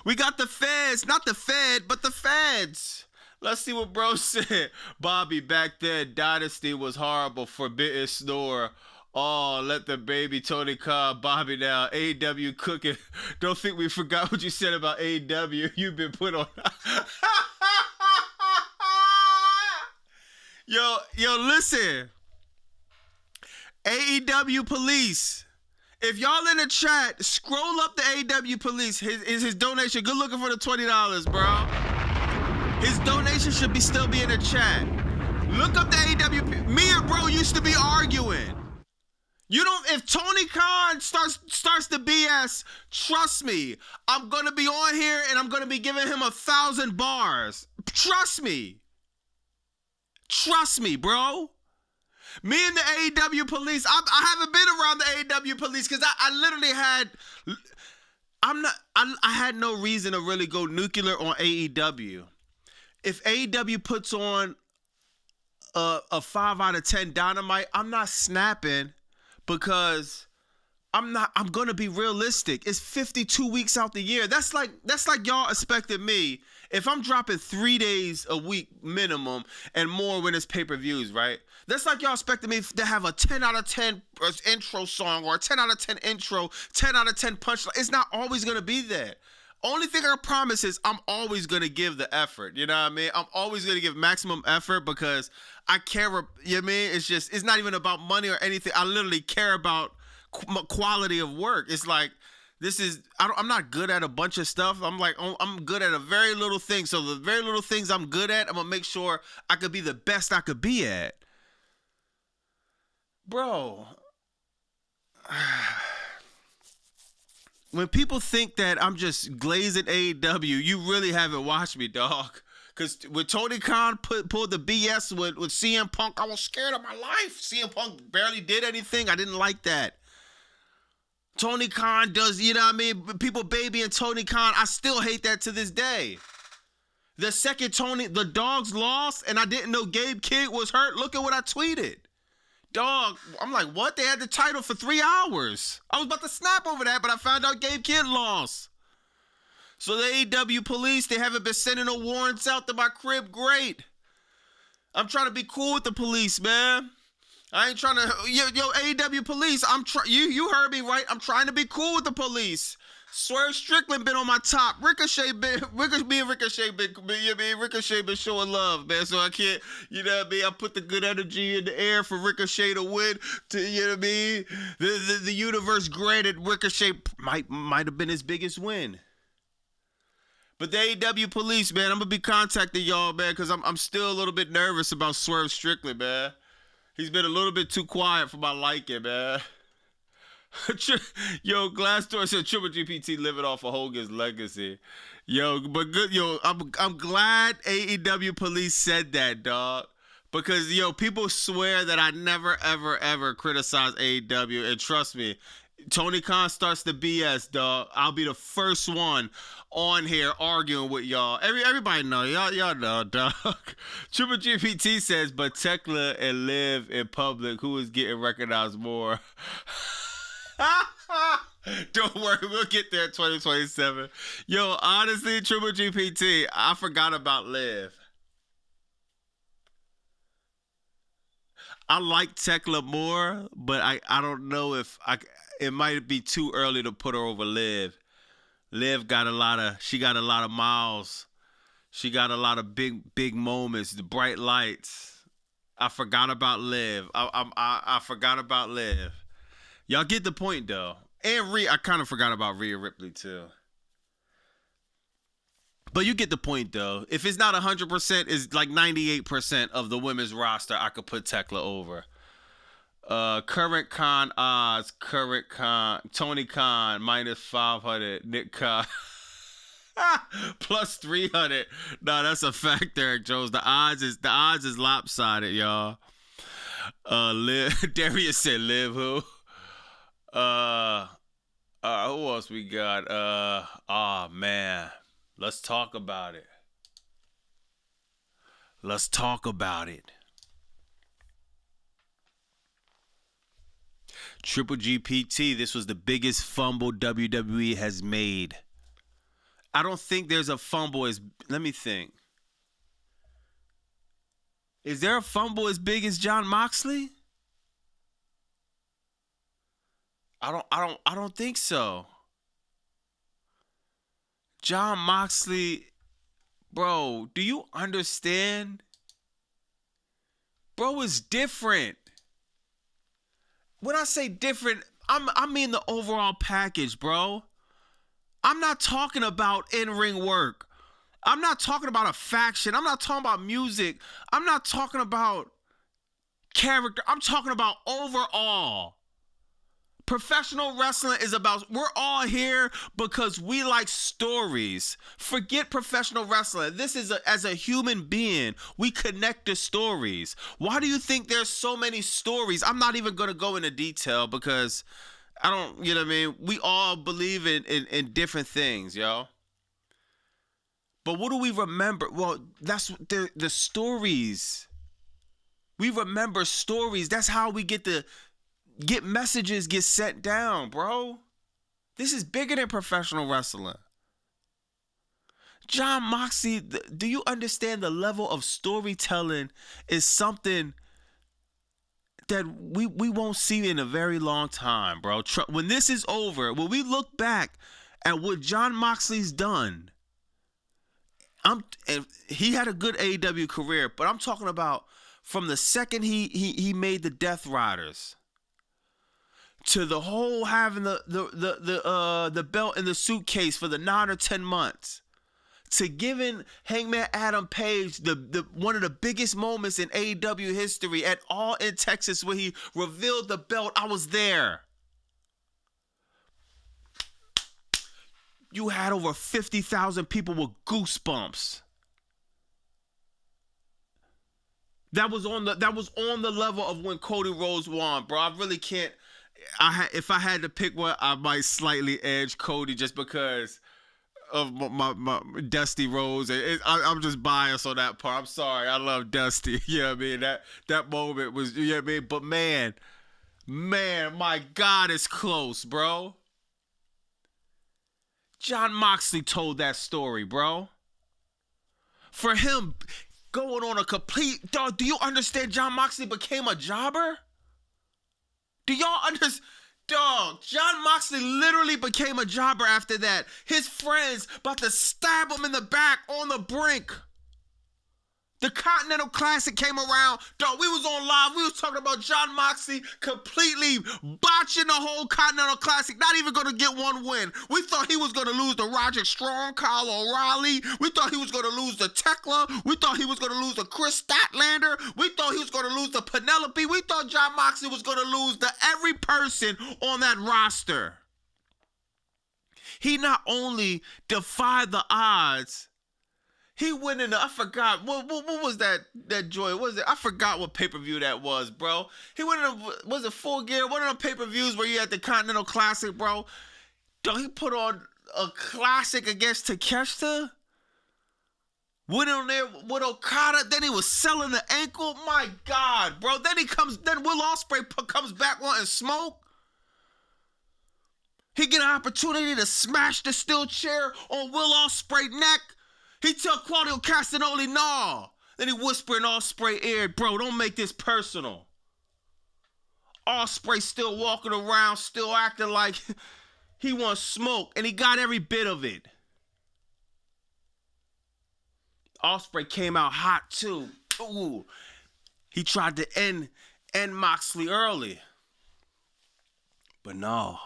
We got the feds, not the Fed, but the feds. Let's see what bro said. Bobby, back then, Dynasty was horrible. Forbidden Snore. Oh, let the baby Tony Khan. Bobby now. AEW cooking. Don't think we forgot what you said about AEW. You've been put on. Yo, listen. AEW police. If y'all in the chat, scroll up the AEW police. His donation. Good looking for the $20, bro. His donation should still be in the chat. Look up the AEW. Me and bro used to be arguing. You don't. If Tony Khan starts the BS, trust me, I'm gonna be on here and I'm gonna be giving him 1,000 bars. Trust me, bro. Me and the AEW police. I haven't been around the AEW police because I literally had. I had no reason to really go nuclear on AEW. If AEW puts on a 5 out of 10 Dynamite, I'm not snapping. Because I'm gonna be realistic. It's 52 weeks out the year. That's like y'all expecting me. If I'm dropping 3 days a week minimum and more when it's pay-per-views, right? That's like y'all expecting me to have a 10 out of 10 intro song or a 10 out of 10 intro, 10 out of 10 punchline. It's not always gonna be that. Only thing I promise is I'm always gonna give the effort. You know what I mean? I'm always gonna give maximum effort because I care. You know what I mean? It's not even about money or anything. I literally care about quality of work. It's like I'm not good at a bunch of stuff. I'm good at a very little thing. So the very little things I'm good at, I'm gonna make sure I could be the best I could be at. Bro. When people think that I'm just glazing AEW, you really haven't watched me, dog. Because when Tony Khan pulled the BS with CM Punk, I was scared of my life. CM Punk barely did anything. I didn't like that. Tony Khan does, you know what I mean? People babying Tony Khan. I still hate that to this day. The second the Dogs lost and I didn't know Gabe Kidd was hurt, look at what I tweeted. Dog, I'm like, what? They had the title for 3 hours. I was about to snap over that, but I found out Gabe Kidd lost. So the AEW police, they haven't been sending no warrants out to my crib. Great. I'm trying to be cool with the police, man. I ain't trying to, yo, AEW police, you heard me right. I'm trying to be cool with the police. Swerve Strickland been on my top. Ricochet been showing love, man. So I can't, you know what I mean? I put the good energy in the air for Ricochet to win. You know what I mean? The universe granted Ricochet might have been his biggest win. But the AEW police, man, I'm gonna be contacting y'all, man, because I'm still a little bit nervous about Swerve Strickland, man. He's been a little bit too quiet for my liking, man. Yo, Glassdoor said Triple GPT living off of Hogan's legacy. Yo, but good, yo, I'm glad AEW police said that, dog. Because, yo, people swear that I never, ever, ever criticize AEW. And trust me, Tony Khan starts the BS, dog. I'll be the first one on here arguing with y'all. Everybody know. Y'all know, dog. Triple GPT says, but Tekla and Liv in public, who is getting recognized more? Don't worry, we'll get there in 2027. Yo, honestly, Triple GPT, I forgot about Liv. I like Tekla more, but I don't know if it might be too early to put her over Liv. Liv got a lot of miles. She got a lot of big moments, the bright lights. I forgot about Liv. I forgot about Liv. Y'all get the point, though. And I kind of forgot about Rhea Ripley, too. But you get the point, though. If it's not 100%, it's like 98% of the women's roster, I could put Tekla over. Current Khan odds. Current Khan. Tony Khan, minus 500. Nick Khan. Plus 300. No, that's a fact, Derek Jones. The odds is lopsided, y'all. Darius said Liv who? Who else we got? Oh man. Let's talk about it. Triple GPT, this was the biggest fumble WWE has made. I don't think there's a fumble let me think. Is there a fumble as big as Jon Moxley? I don't think so. Jon Moxley, bro, do you understand? Bro is different. When I say different, I mean the overall package, bro. I'm not talking about in-ring work. I'm not talking about a faction. I'm not talking about music. I'm not talking about character. I'm talking about overall. Professional wrestling is about, we're all here because we like stories. Forget professional wrestling. This is as a human being, we connect to stories. Why do you think there's so many stories? I'm not even going to go into detail because I don't, you know what I mean? We all believe in different things, yo. But what do we remember? Well, that's the stories. We remember stories. That's how we get messages get sent down, bro. This is bigger than professional wrestling. Jon Moxley, do you understand the level of storytelling is something that we won't see in a very long time, bro. When this is over, when we look back at what Jon Moxley's done, he had a good AEW career, but I'm talking about from the second he made the Death Riders to the whole having the belt in the suitcase for the 9 or 10 months, to giving Hangman Adam Page the one of the biggest moments in AEW history at All in Texas where he revealed the belt. I was there. You had over 50,000 people with goosebumps. That was on the level of when Cody Rhodes won, bro. I really can't. If I had to pick one, I might slightly edge Cody just because of my Dusty Rhodes. I'm just biased on that part. I'm sorry. I love Dusty. You know what I mean? That moment was, you know what I mean? But man, my God, it's close, bro. Jon Moxley told that story, bro. For him going on a complete, dog, do you understand Jon Moxley became a jobber? Do y'all understand? Dog, Jon Moxley literally became a jobber after that. His friends about to stab him in the back on the brink. The Continental Classic came around. Dog, we was on live. We was talking about Jon Moxley completely botching the whole Continental Classic. Not even going to get one win. We thought he was going to lose to Roderick Strong, Kyle O'Reilly. We thought he was going to lose to Tekla. We thought he was going to lose to Chris Statlander. We thought he was going to lose to Penelope. We thought Jon Moxley was going to lose to every person on that roster. He not only defied the odds, he went in. I forgot what was that joy? Was it? I forgot what pay-per-view that was, bro. He went in. Was it Full Gear? One of them pay-per-views where you had the Continental Classic, bro. Dog, he put on a classic against Takeshita. Went on there with Okada. Then he was selling the ankle. My God, bro. Then Will Ospreay comes back wanting smoke. He get an opportunity to smash the steel chair on Will Ospreay's neck. He tell Claudio Castagnoli, nah. Then he whisper in Ospreay ear, bro, don't make this personal. Ospreay still walking around, still acting like he wants smoke, and he got every bit of it. Ospreay came out hot too. Ooh. He tried to end Moxley early. But no.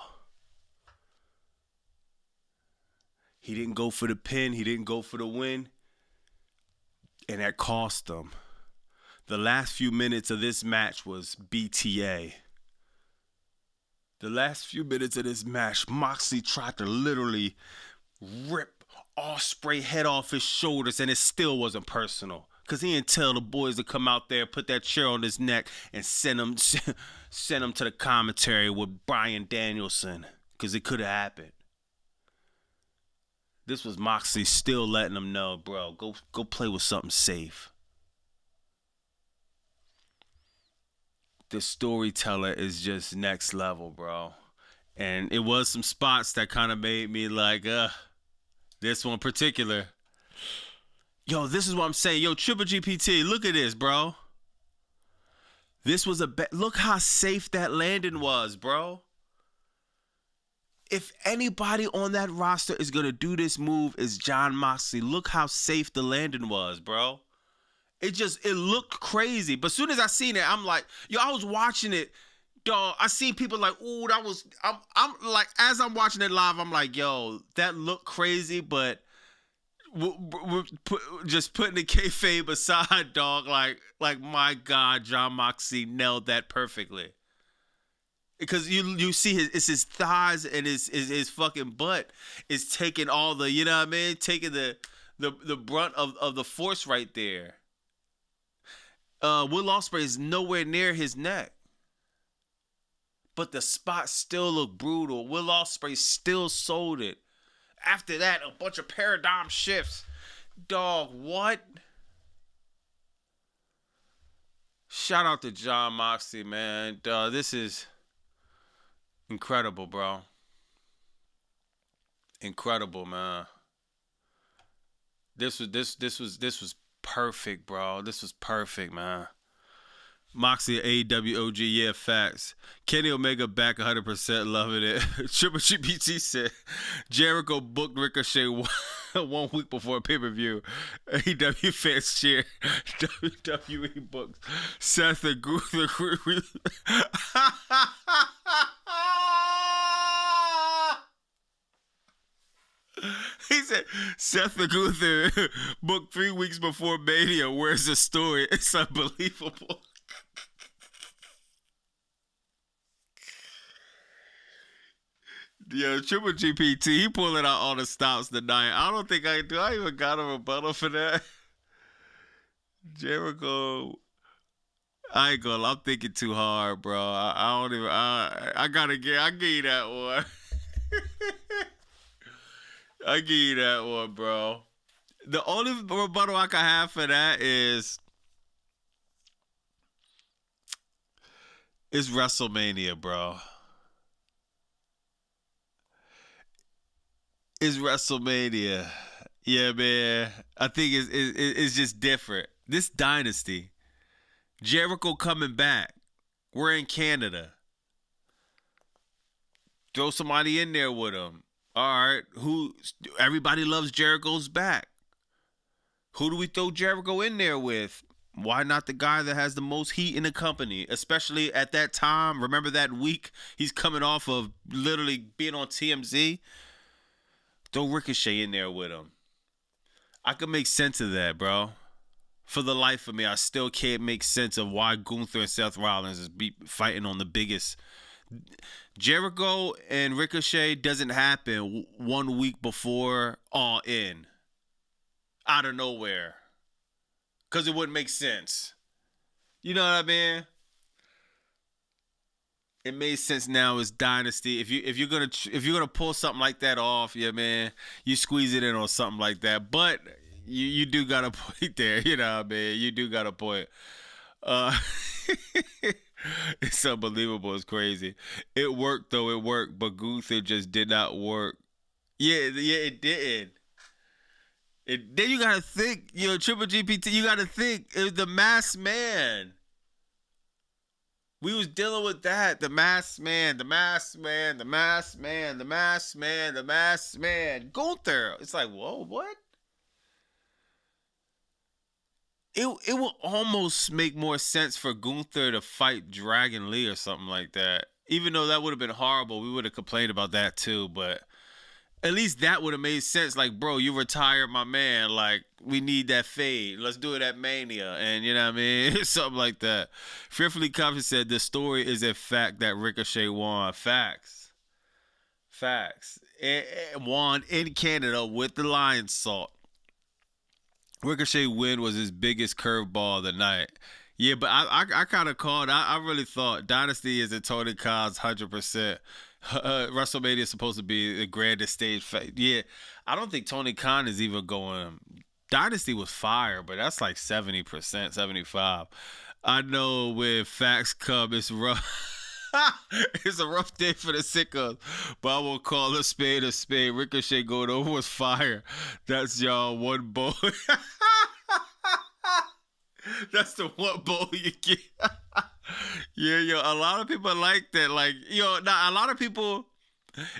He didn't go for the pin. He didn't go for the win. And that cost him. The last few minutes of this match was BTA. The last few minutes of this match, Moxley tried to literally rip Ospreay head off his shoulders, and it still wasn't personal. Because he didn't tell the boys to come out there, put that chair on his neck, and send him to the commentary with Bryan Danielson. Because it could have happened. This was Moxley still letting them know, bro, go play with something safe. The storyteller is just next level, bro. And it was some spots that kind of made me like, this one in particular. Yo, this is what I'm saying. Yo, Triple GPT, look at this, bro. This was look how safe that landing was, bro. If anybody on that roster is going to do this move, is Jon Moxley. Look how safe the landing was, bro. It looked crazy. But as soon as I seen it, I'm like, yo, I was watching it, dog. I seen people like, ooh, I'm like, as I'm watching it live, I'm like, yo, that looked crazy, but just putting the kayfabe aside, dog, like my God, Jon Moxley nailed that perfectly. Because you see his thighs and his fucking butt is taking all the, you know what I mean? Taking the brunt of the force right there. Will Ospreay is nowhere near his neck. But the spot still looked brutal. Will Ospreay still sold it. After that, a bunch of paradigm shifts. Dog, what? Shout out to Jon Moxley, man. Dog, this is incredible, bro. Incredible, man. This was perfect, bro. This was perfect, man. Moxley AEW OG, yeah, facts. Kenny Omega back 100%, loving it. Triple GPT said Jericho booked Ricochet 1 week before pay-per-view. AEW fans cheer. WWE books Seth the Gunther. He said, Seth the Gunther booked 3 weeks before Mania. Where's the story? It's unbelievable. Yo, Triple GPT, he pulling out all the stops tonight. I don't think I do. I even got a rebuttal for that. Jericho, I ain't gonna. I'm thinking too hard, bro. I don't even. I give you that one. I give you that one, bro. The only rebuttal I can have for that is WrestleMania, bro. Is WrestleMania. Yeah, man. I think it's just different. This Dynasty. Jericho coming back. We're in Canada. Throw somebody in there with him. All right. Who? Everybody loves Jericho's back. Who do we throw Jericho in there with? Why not the guy that has the most heat in the company? Especially at that time. Remember that week he's coming off of literally being on TMZ? Throw Ricochet in there with him. I can make sense of that, bro. For the life of me, I still can't make sense of why Gunther and Seth Rollins is fighting on the biggest. Jericho and Ricochet doesn't happen 1 week before All In. Out of nowhere. Because it wouldn't make sense. You know what I mean? It made sense now as Dynasty. If you're gonna pull something like that off, yeah, man, you squeeze it in on something like that. But you do got a point there, you know what I mean? You do got a point. It's unbelievable. It's crazy. It worked though. It worked, but Gunther just did not work. Yeah, it didn't. Then you gotta think, Triple GPT. You gotta think it was the masked man. We was dealing with that. The masked man, the masked man, the masked man, the masked man, the masked man. Gunther. It's like, whoa, what? It will almost make more sense for Gunther to fight Dragon Lee or something like that. Even though that would have been horrible, we would have complained about that too. But at least that would have made sense. Like, bro, you retired my man. Like, we need that fade. Let's do it at Mania. And you know what I mean? Something like that. Fearfully Confident said the story is a fact that Ricochet won. Facts. And won in Canada with the lion salt. Ricochet win was his biggest curveball of the night. Yeah, but I kind of called. I really thought Dynasty is a Tony Khan's 100%. WrestleMania is supposed to be the grandest stage fight. Yeah, I don't think Tony Khan is even going. Dynasty was fire, but that's like 70%, 75%. I know when facts come, it's rough. It's a rough day for the sickos, but I will call a spade a spade. Ricochet going over was fire. That's y'all one bowl. That's the one bowl you get. Yeah, a lot of people like that. Like, now a lot of people,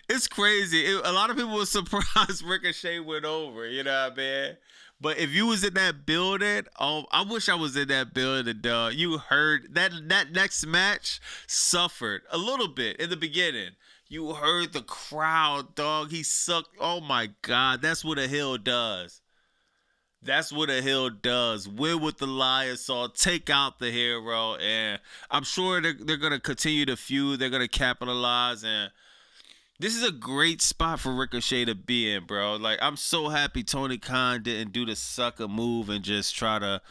it's crazy. A lot of people were surprised Ricochet went over, you know what I mean? But if you was in that building, I wish I was in that building, dog. You heard that next match suffered a little bit in the beginning. You heard the crowd, dog. He sucked. Oh my God, that's what a heel does. That's what a heel does. Win with the Lionsaw, take out the hero, and I'm sure they're gonna continue to feud. They're gonna capitalize, and this is a great spot for Ricochet to be in, bro. Like, I'm so happy Tony Khan didn't do the sucker move and just try to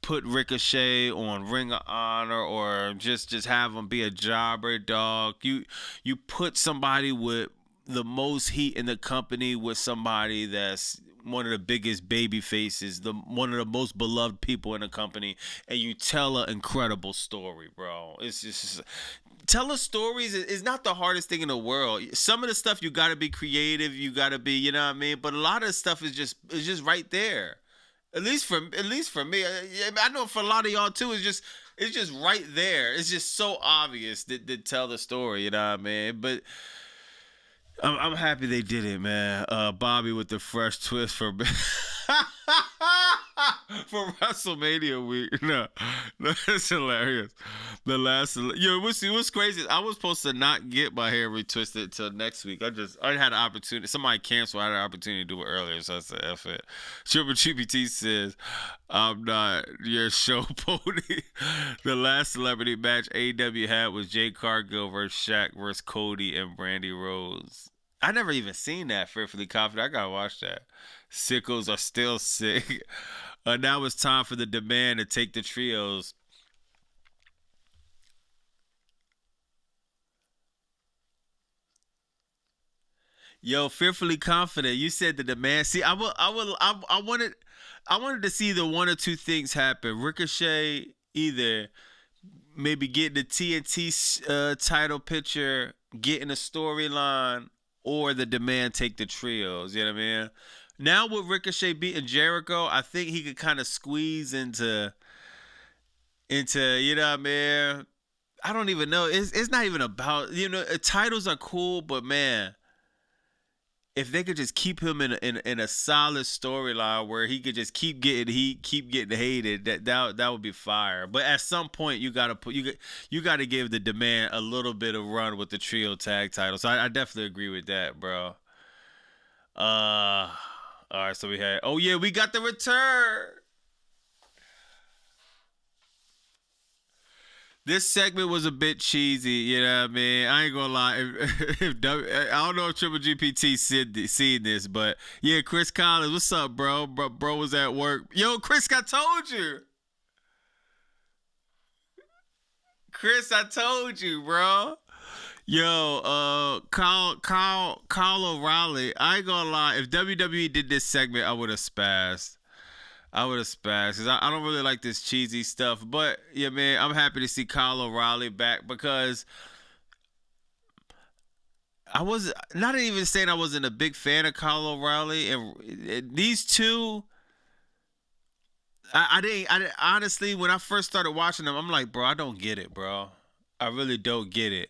put Ricochet on Ring of Honor or just have him be a jobber, dog. You put somebody with the most heat in the company with somebody that's one of the biggest baby faces, one of the most beloved people in the company, and you tell an incredible story, bro. It's just telling stories is not the hardest thing in the world. Some of the stuff you got to be creative, you got to be, you know what I mean. But a lot of stuff is just right there. At least for me, I know for a lot of y'all too. It's just right there. It's just so obvious to tell the story, you know what I mean. But I'm happy they did it, man. Bobby with the fresh twist for WrestleMania week. No, that's hilarious. The last, what's crazy is I was supposed to not get my hair retwisted until next week. I had an opportunity. Somebody canceled. I had an opportunity to do it earlier, so I said, F it. Triple GPT says, I'm not your show pony. The last celebrity match AEW had was Jay Cargill versus Shaq versus Cody and Brandy Rose. I never even seen that. Fearfully Confident. I gotta watch that. Sickles are still sick. Now it's time for the demand to take the trios. Yo, fearfully confident. You said the demand. See, I wanted to see the one or two things happen. Ricochet either maybe getting the TNT title picture, getting a storyline, or the demand take the trios. You know what I mean? Now with Ricochet beating Jericho, I think he could kind of squeeze into you know what I mean. I don't even know. It's not even about titles are cool, but man, if they could just keep him in a solid storyline where he could just keep getting heat, keep getting hated, that would be fire. But at some point, you gotta give the demand a little bit of run with the trio tag title. So I definitely agree with that, bro. All right, so we got the return. This segment was a bit cheesy, you know what I mean? I ain't gonna lie. I don't know if Triple GPT seen this, but yeah, Chris Collins, what's up, bro? Bro was at work. Yo, Chris, I told you. Chris, I told you, bro. Yo, Kyle O'Reilly. I ain't gonna lie. If WWE did this segment, I would have spazzed. I would have spazzed because I don't really like this cheesy stuff. But yeah, man, I'm happy to see Kyle O'Reilly back because I was not even saying I wasn't a big fan of Kyle O'Reilly, and these two, I didn't honestly when I first started watching them, I'm like, bro, I don't get it, bro. I really don't get it.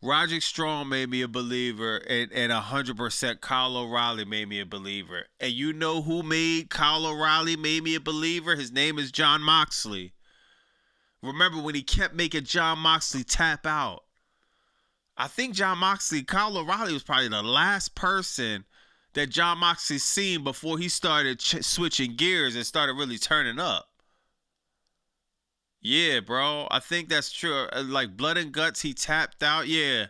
Roderick Strong made me a believer, and 100% Kyle O'Reilly made me a believer. And you know who made Kyle O'Reilly made me a believer? His name is Jon Moxley. Remember when he kept making Jon Moxley tap out? I think Kyle O'Reilly was probably the last person that Jon Moxley seen before he started switching gears and started really turning up. Yeah, bro. I think that's true. Like Blood and Guts, he tapped out. Yeah.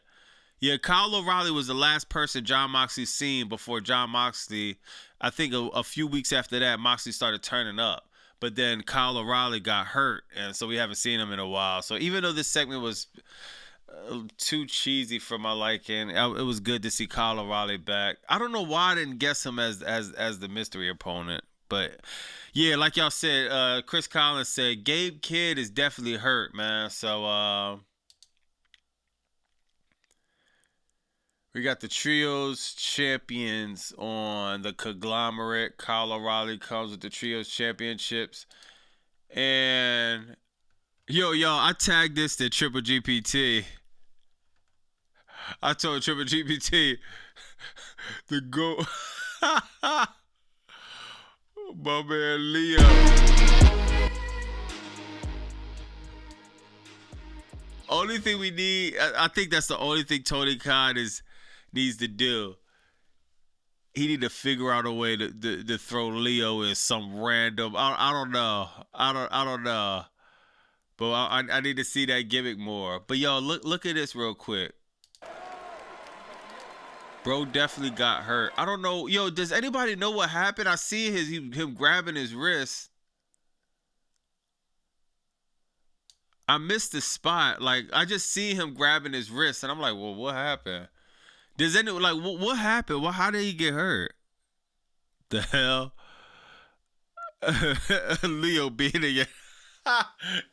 Yeah, Kyle O'Reilly was the last person Jon Moxley seen before Jon Moxley. I think a few weeks after that, Moxley started turning up. But then Kyle O'Reilly got hurt, and so we haven't seen him in a while. So even though this segment was too cheesy for my liking, it was good to see Kyle O'Reilly back. I don't know why I didn't guess him as the mystery opponent, but yeah, like y'all said, Chris Collins said Gabe Kidd is definitely hurt, man. So we got the trios champions on the conglomerate. Kyle O'Reilly comes with the trios championships, and yo, I tagged this to Triple GPT. I told Triple GPT to go. My man Leo. Only thing we need, I think that's the only thing Tony Khan needs to do. He need to figure out a way to throw Leo in some random. I don't know. I don't know. But I need to see that gimmick more. But yo, look at this real quick. Bro definitely got hurt. I don't know. Yo, does anybody know what happened? I see him grabbing his wrist. I missed the spot. Like, I just see him grabbing his wrist, and I'm like, well, what happened? Does anyone, like, what happened? How did he get hurt? The hell? Leo being in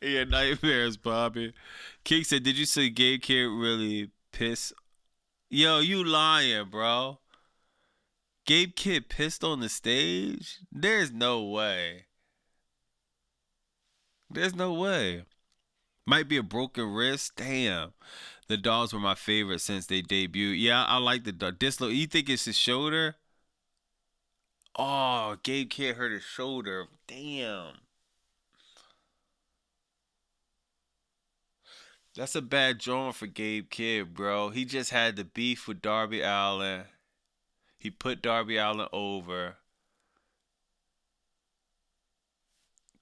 your nightmares, Bobby. Kingston, did you see Gabe Kidd really piss? Yo, you lying, bro. Gabe Kidd pissed on the stage? There's no way. There's no way. Might be a broken wrist. Damn. The dogs were my favorite since they debuted. Yeah, I like the dog. You think it's his shoulder? Oh, Gabe Kidd hurt his shoulder. Damn. That's a bad drawing for Gabe Kidd, bro. He just had the beef with Darby Allin. He put Darby Allin over.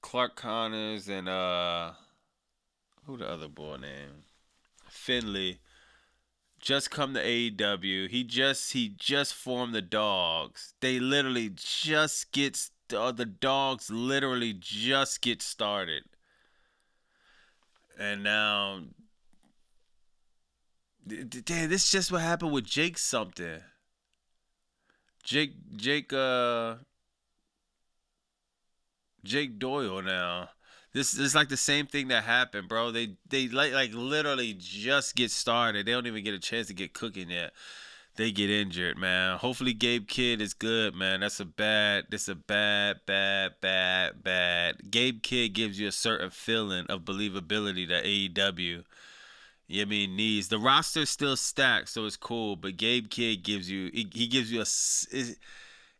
Clark Connors and who the other boy name? Finley. Just come to AEW. He just formed the Dogs. They literally just the Dogs literally just get started. And now damn, this is just what happened with Jake something. Jake Doyle now. This is like the same thing that happened, bro. They like literally just get started. They don't even get a chance to get cooking yet. They get injured, man. Hopefully Gabe Kidd is good, man. That's a bad. Gabe Kidd gives you a certain feeling of believability that AEW, I mean, needs. The roster's still stacked, so it's cool. But Gabe Kidd gives you, he gives you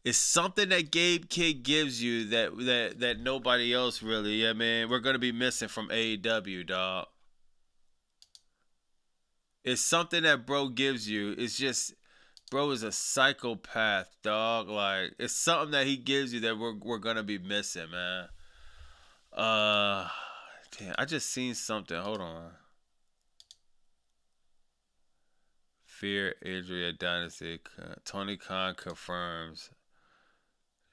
it's something that Gabe Kidd gives you that nobody else really. I mean, we're gonna be missing from AEW, dog. It's something that bro gives you. It's just, bro is a psychopath, dog. Like, it's something that he gives you that we're gonna be missing, man. Damn, I just seen something. Hold on. Fear injury at Dynasty. Tony Khan confirms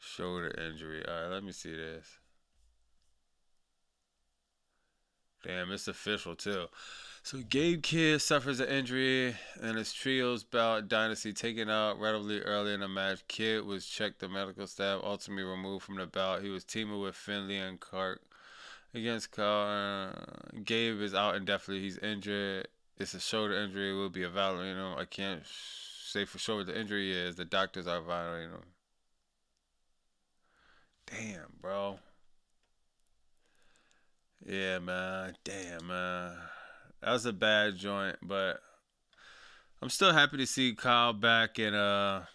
shoulder injury. All right, let me see this. Damn, it's official too. So Gabe Kidd suffers an injury and his trios bout Dynasty taken out relatively early in the match. Kidd was checked the medical staff, ultimately removed from the bout. He was teaming with Finley and Clark against Carl. Gabe is out indefinitely. He's injured. It's a shoulder injury. It will be evaluated. I can't say for sure what the injury is. The doctors are evaluating him. Damn, bro. Yeah, man. Damn, man. That was a bad joint, but I'm still happy to see Kyle back, and at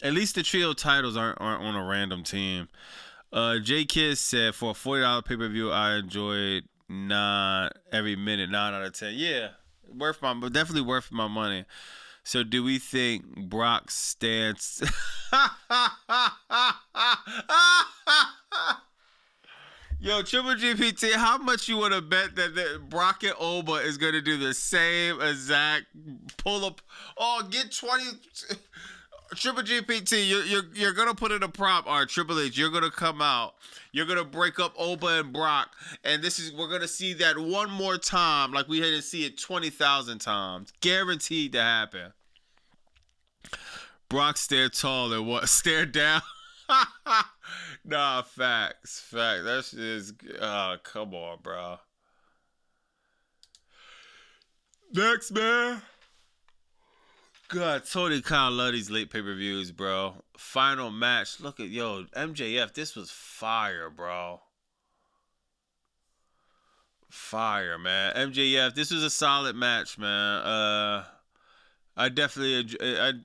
least the trio titles aren't on a random team. J Kidd said, for a $40 pay-per-view, I enjoyed not every minute, 9 out of 10. Yeah, definitely worth my money. So do we think Brock's stance Yo, Triple GPT, how much you want to bet that Brock and Oba is going to do the same exact pull-up? Oh, get 20. Triple GPT, you're going to put in a prop. All right, Triple H, you're going to come out. You're going to break up Oba and Brock. And we're going to see that one more time like we had to see it 20,000 times. Guaranteed to happen. Brock stare tall and what? Stare down? Nah, facts. That shit is, come on, bro. Next, man. God, Tony Khan love these late pay-per-views, bro. Final match. Look at, MJF. This was fire, bro. Fire, man. MJF, this was a solid match, man. I definitely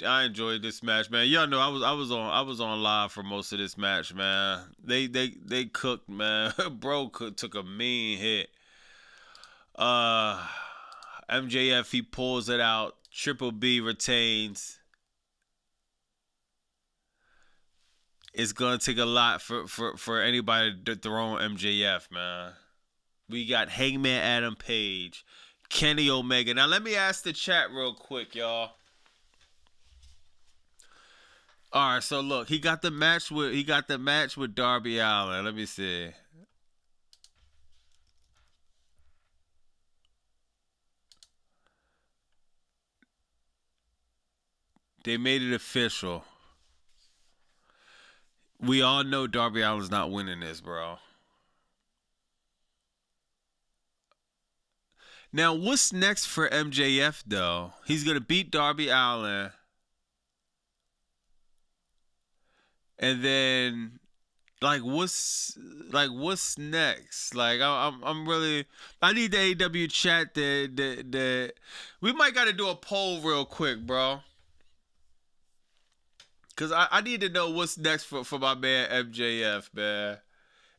I enjoyed this match, man. Y'all know I was on live for most of this match, man. They cooked, man. Bro took a mean hit. MJF, he pulls it out. Triple B retains. It's gonna take a lot for anybody to throw on MJF, man. We got Hangman Adam Page, Kenny Omega. Now let me ask the chat real quick, y'all. All right, so look, he got the match with Darby Allin. Let me see. They made it official. We all know Darby Allin's not winning this, bro. Now, what's next for MJF, though? He's going to beat Darby Allin. And then, what's next? I'm really, I need the AEW chat we might got to do a poll real quick, bro. Because I need to know what's next for my man MJF, man.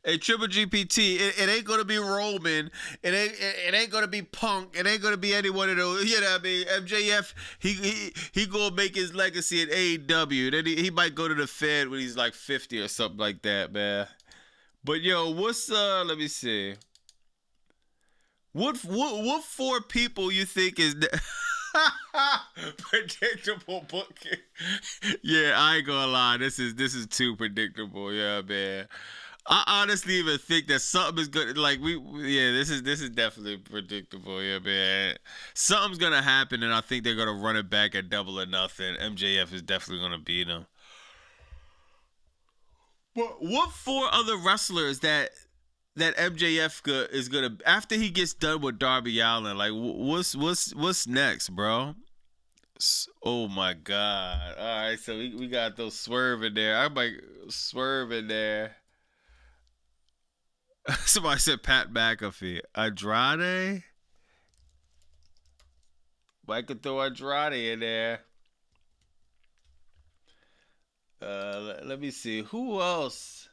Hey, Triple GPT, it ain't gonna be Roman. It ain't gonna be Punk. It ain't gonna be any one of those. You know what I mean? MJF, he gonna make his legacy at AEW. Then he might go to the Fed when he's like 50 or something like that, man. But yo, what's let me see. What 4 people you think is predictable booking? Yeah, I ain't gonna lie. This is too predictable. Yeah, man. I honestly even think that something is good. Like yeah, this is definitely predictable. Yeah, man. Something's gonna happen, and I think they're gonna run it back at Double or Nothing. MJF is definitely gonna beat him. What four other wrestlers that MJF is gonna after he gets done with Darby Allin? Like, what's next, bro? Oh my God! All right, so we got those Swerve in there. I might Swerve in there. Somebody said Pat McAfee. Andrade? I could throw Andrade in there. Let me see. Who else?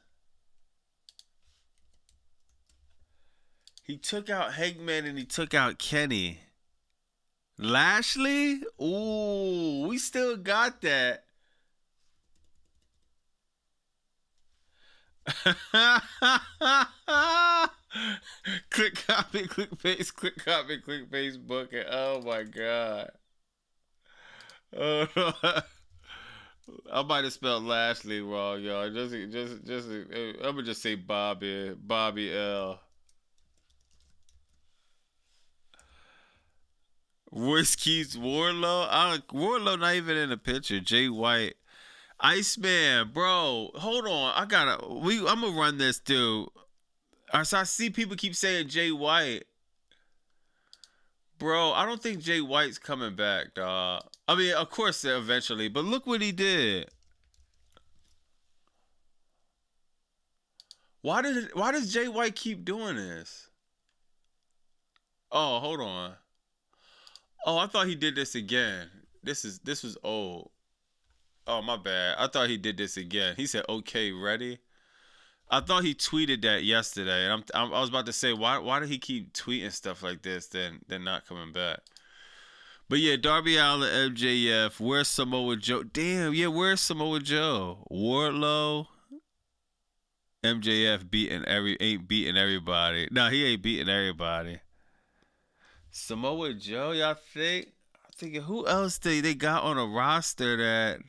He took out Hangman and he took out Kenny. Lashley? Ooh, we still got that. Click copy, click paste, click copy, click paste, book it. Oh my God. Oh, I might have spelled Lashley wrong, y'all. I'm gonna just say Bobby L. Whiskey's Warlow. Warlow not even in the picture. Jay White, Iceman, bro. Hold on, I'm gonna run this through. So I see people keep saying Jay White, bro. I don't think Jay White's coming back, dog. I mean, of course, eventually, but look what he did. Why does Jay White keep doing this? Oh, hold on. Oh, I thought he did this again. This was old. Oh, my bad. I thought he did this again. He said, "Okay, ready." I thought he tweeted that yesterday, and I was about to say, why did he keep tweeting stuff like this? Then not coming back. But yeah, Darby Allin, MJF. Where's Samoa Joe? Damn, yeah, where's Samoa Joe? Wardlow, MJF ain't beating everybody. No, he ain't beating everybody. Samoa Joe, y'all think? I'm thinking who else they got on a roster that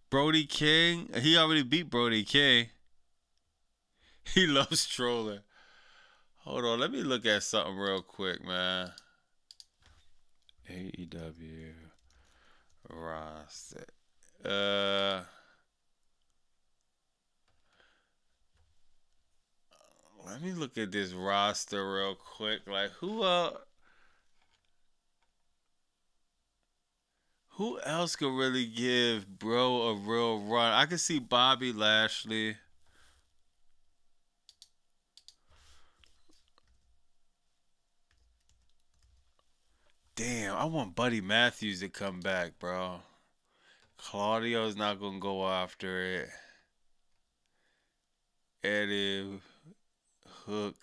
Brody King? He already beat Brody King. He loves trolling. Hold on, let me look at something real quick, man. AEW roster. Let me look at this roster real quick. Like who else could really give bro a real run? I could see Bobby Lashley. Damn, I want Buddy Matthews to come back, bro. Claudio's not gonna go after it. Eddie Hook.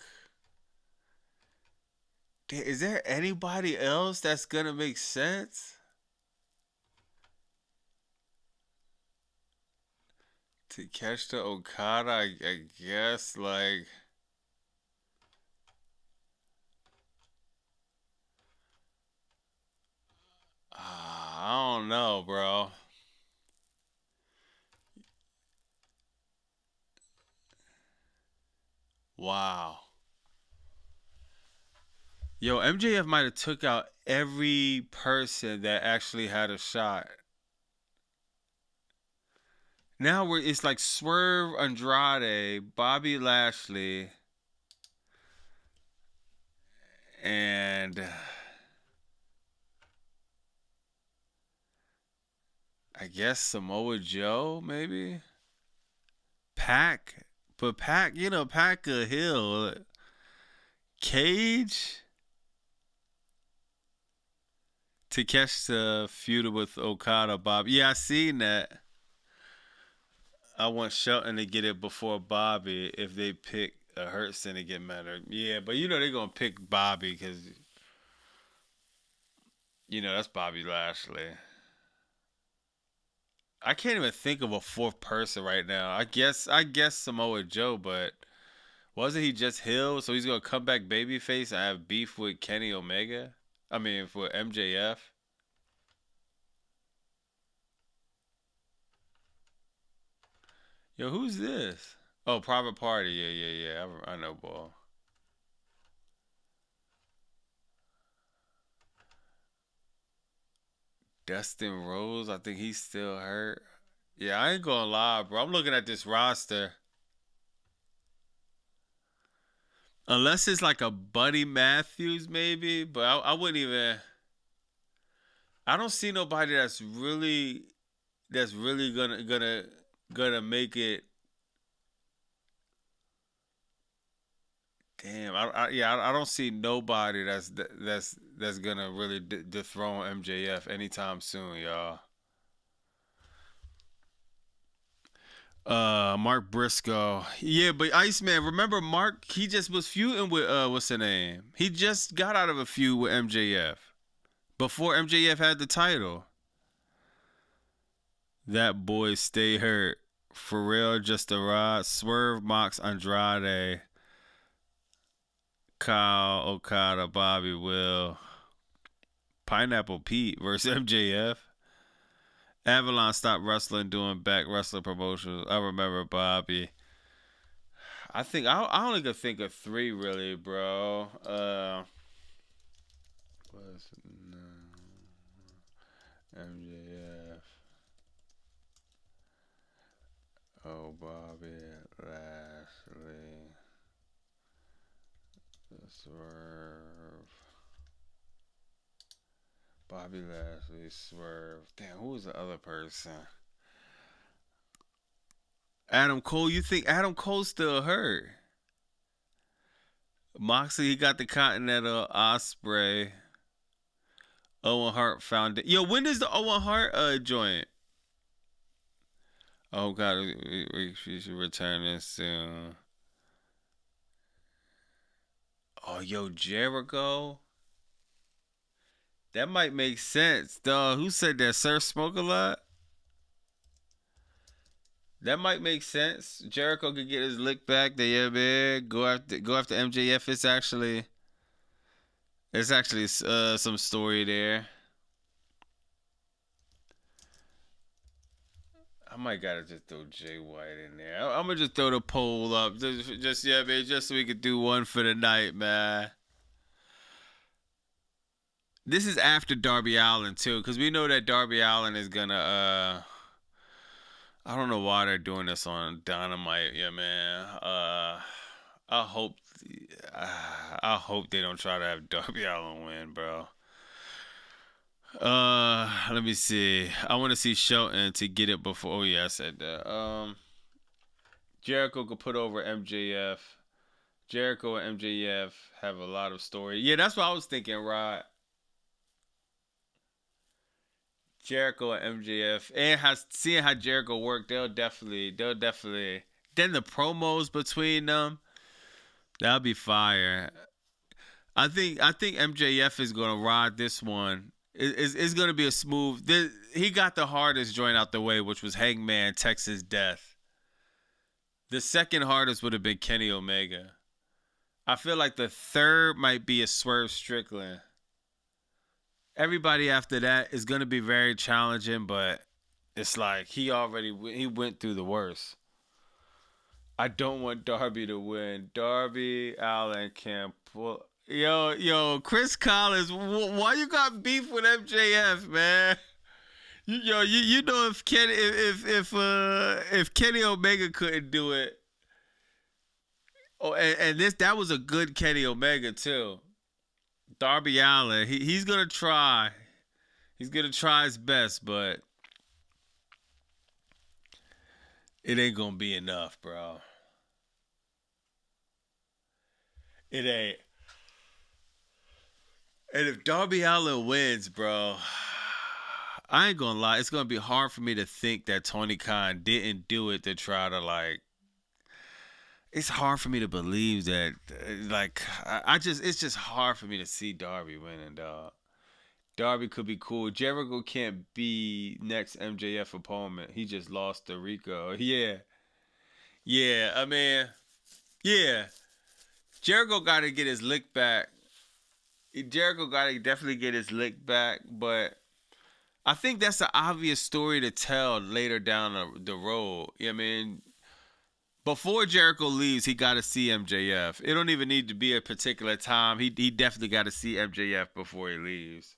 Damn, is there anybody else that's gonna make sense? To catch the Okada, I guess, like. I don't know, bro. Wow. Yo, MJF might have took out every person that actually had a shot. Now it's like Swerve Andrade, Bobby Lashley, and I guess Samoa Joe, maybe? Pac. But Pac, Pac a Hill. Cage? To catch the feud with Okada, Bob. Yeah, I seen that. I want Shelton to get it before Bobby if they pick a Hurtson to get better. Yeah, but they're going to pick Bobby because, that's Bobby Lashley. I can't even think of a fourth person right now. I guess Samoa Joe, but wasn't he just Hill? So he's gonna come back babyface and have beef with Kenny Omega? I mean, for MJF. Yo, Yo, who's this? Oh, Private Party. Yeah. I know, boy. Dustin Rose, I think he's still hurt. Yeah, I ain't gonna lie, bro. I'm looking at this roster. Unless it's like a Buddy Matthews, maybe, but I wouldn't even. I don't see nobody that's really gonna make it. Damn, I don't see nobody that's gonna really dethrone MJF anytime soon, y'all. Mark Briscoe. Yeah, but Iceman, remember Mark? He just was feuding with what's the name? He just got out of a feud with MJF before MJF had the title. That boy stay hurt. For real, just a ride. Swerve, Mox, Andrade, Kyle, Okada, Bobby, Will, Pineapple Pete versus MJF. Avalon stopped wrestling, doing back wrestling promotions. I remember Bobby. I think I only could think of three really, bro. What's no MJF? Oh, Bobby Lashley, Swerve. Bobby Lashley, Swerve. Damn, who was the other person? Adam Cole. You think Adam Cole still hurt? Moxley, he got the Continental Osprey. Owen Hart found it. Yo, when is the Owen Hart joint? Oh God, we should return this soon. Oh, yo, Jericho. That might make sense, dog. Who said that? Sir Smoke a Lot. That might make sense. Jericho could get his lick back. Yeah, man. Go after MJF. It's actually some story there. I might gotta just throw Jay White in there. I'm gonna just throw the poll up, just yeah, man, just so we could do one for the night, man. This is after Darby Allin too, because we know that Darby Allin is gonna. I don't know why they're doing this on Dynamite, yeah, man. I hope, I hope they don't try to have Darby Allin win, bro. Let me see. I want to see Shelton to get it before. Oh yeah, I said that. Jericho could put over MJF. Jericho and MJF have a lot of story. Yeah, that's what I was thinking, Rod. Jericho and MJF, and seeing how Jericho worked, they'll definitely. Then the promos between them, that'll be fire. I think MJF is gonna ride this one. It's gonna be a smooth. He got the hardest joint out the way, which was Hangman Texas Death. The second hardest would have been Kenny Omega. I feel like the third might be a Swerve Strickland. Everybody after that is gonna be very challenging, but it's like he went through the worst. I don't want Darby to win. Darby Allin can't pull. Yo, Chris Collins, why you got beef with MJF, man? You know if Kenny Omega couldn't do it. Oh, and that was a good Kenny Omega too. Darby Allin, he's gonna try. He's gonna try his best, but it ain't gonna be enough, bro. It ain't. And if Darby Allin wins, bro, I ain't gonna lie. It's gonna be hard for me to think that Tony Khan didn't do it to try to like. It's hard for me to believe that. It's just hard for me to see Darby winning, dog. Darby could be cool. Jericho can't be next MJF opponent. He just lost to Rico. Yeah. I mean, yeah. Jericho got to get his lick back. Jericho got to definitely get his lick back, but I think that's an obvious story to tell later down the road. You know what I mean? Before Jericho leaves, he got to see MJF. It don't even need to be a particular time. He definitely got to see MJF before he leaves.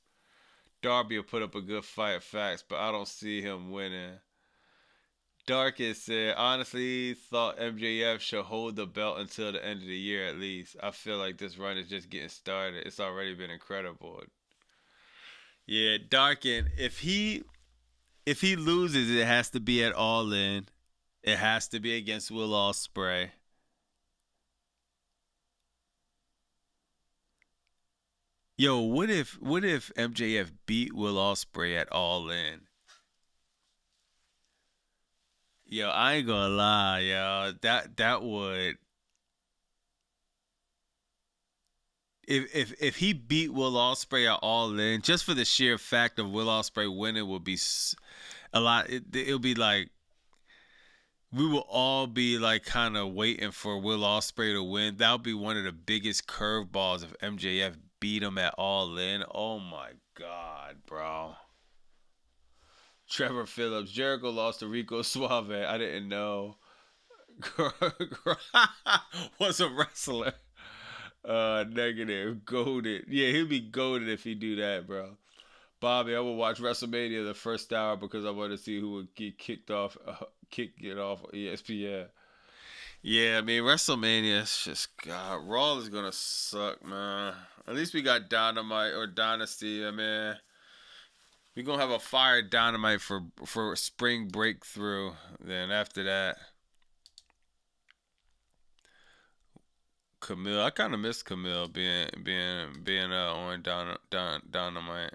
Darby will put up a good fight, facts, but I don't see him winning. Darkest said, honestly, thought MJF should hold the belt until the end of the year at least. I feel like this run is just getting started. It's already been incredible. Yeah, Darkin, if he loses, it has to be at All In. It has to be against Will Ospreay. Yo, what if MJF beat Will Ospreay at All In? Yo, I ain't gonna lie, yo. That would, if he beat Will Ospreay at All In, just for the sheer fact of Will Ospreay winning would be a lot. It'll be like we will all be like kind of waiting for Will Ospreay to win. That would be one of the biggest curveballs if MJF beat him at All In. Oh my God, bro. Trevor Phillips, Jericho lost to Rico Suave. I didn't know. Was a wrestler. Negative. Goated. Yeah, he'd be goated if he do that, bro. Bobby, I will watch WrestleMania the first hour because I want to see who would get kicked off, kick it off ESPN. Yeah, I mean WrestleMania is just God. Raw is gonna suck, man. At least we got Dynamite or Dynasty. I mean, we gonna have a fire Dynamite for spring breakthrough. Then after that, Camille. I kind of miss Camille being on Dynamite.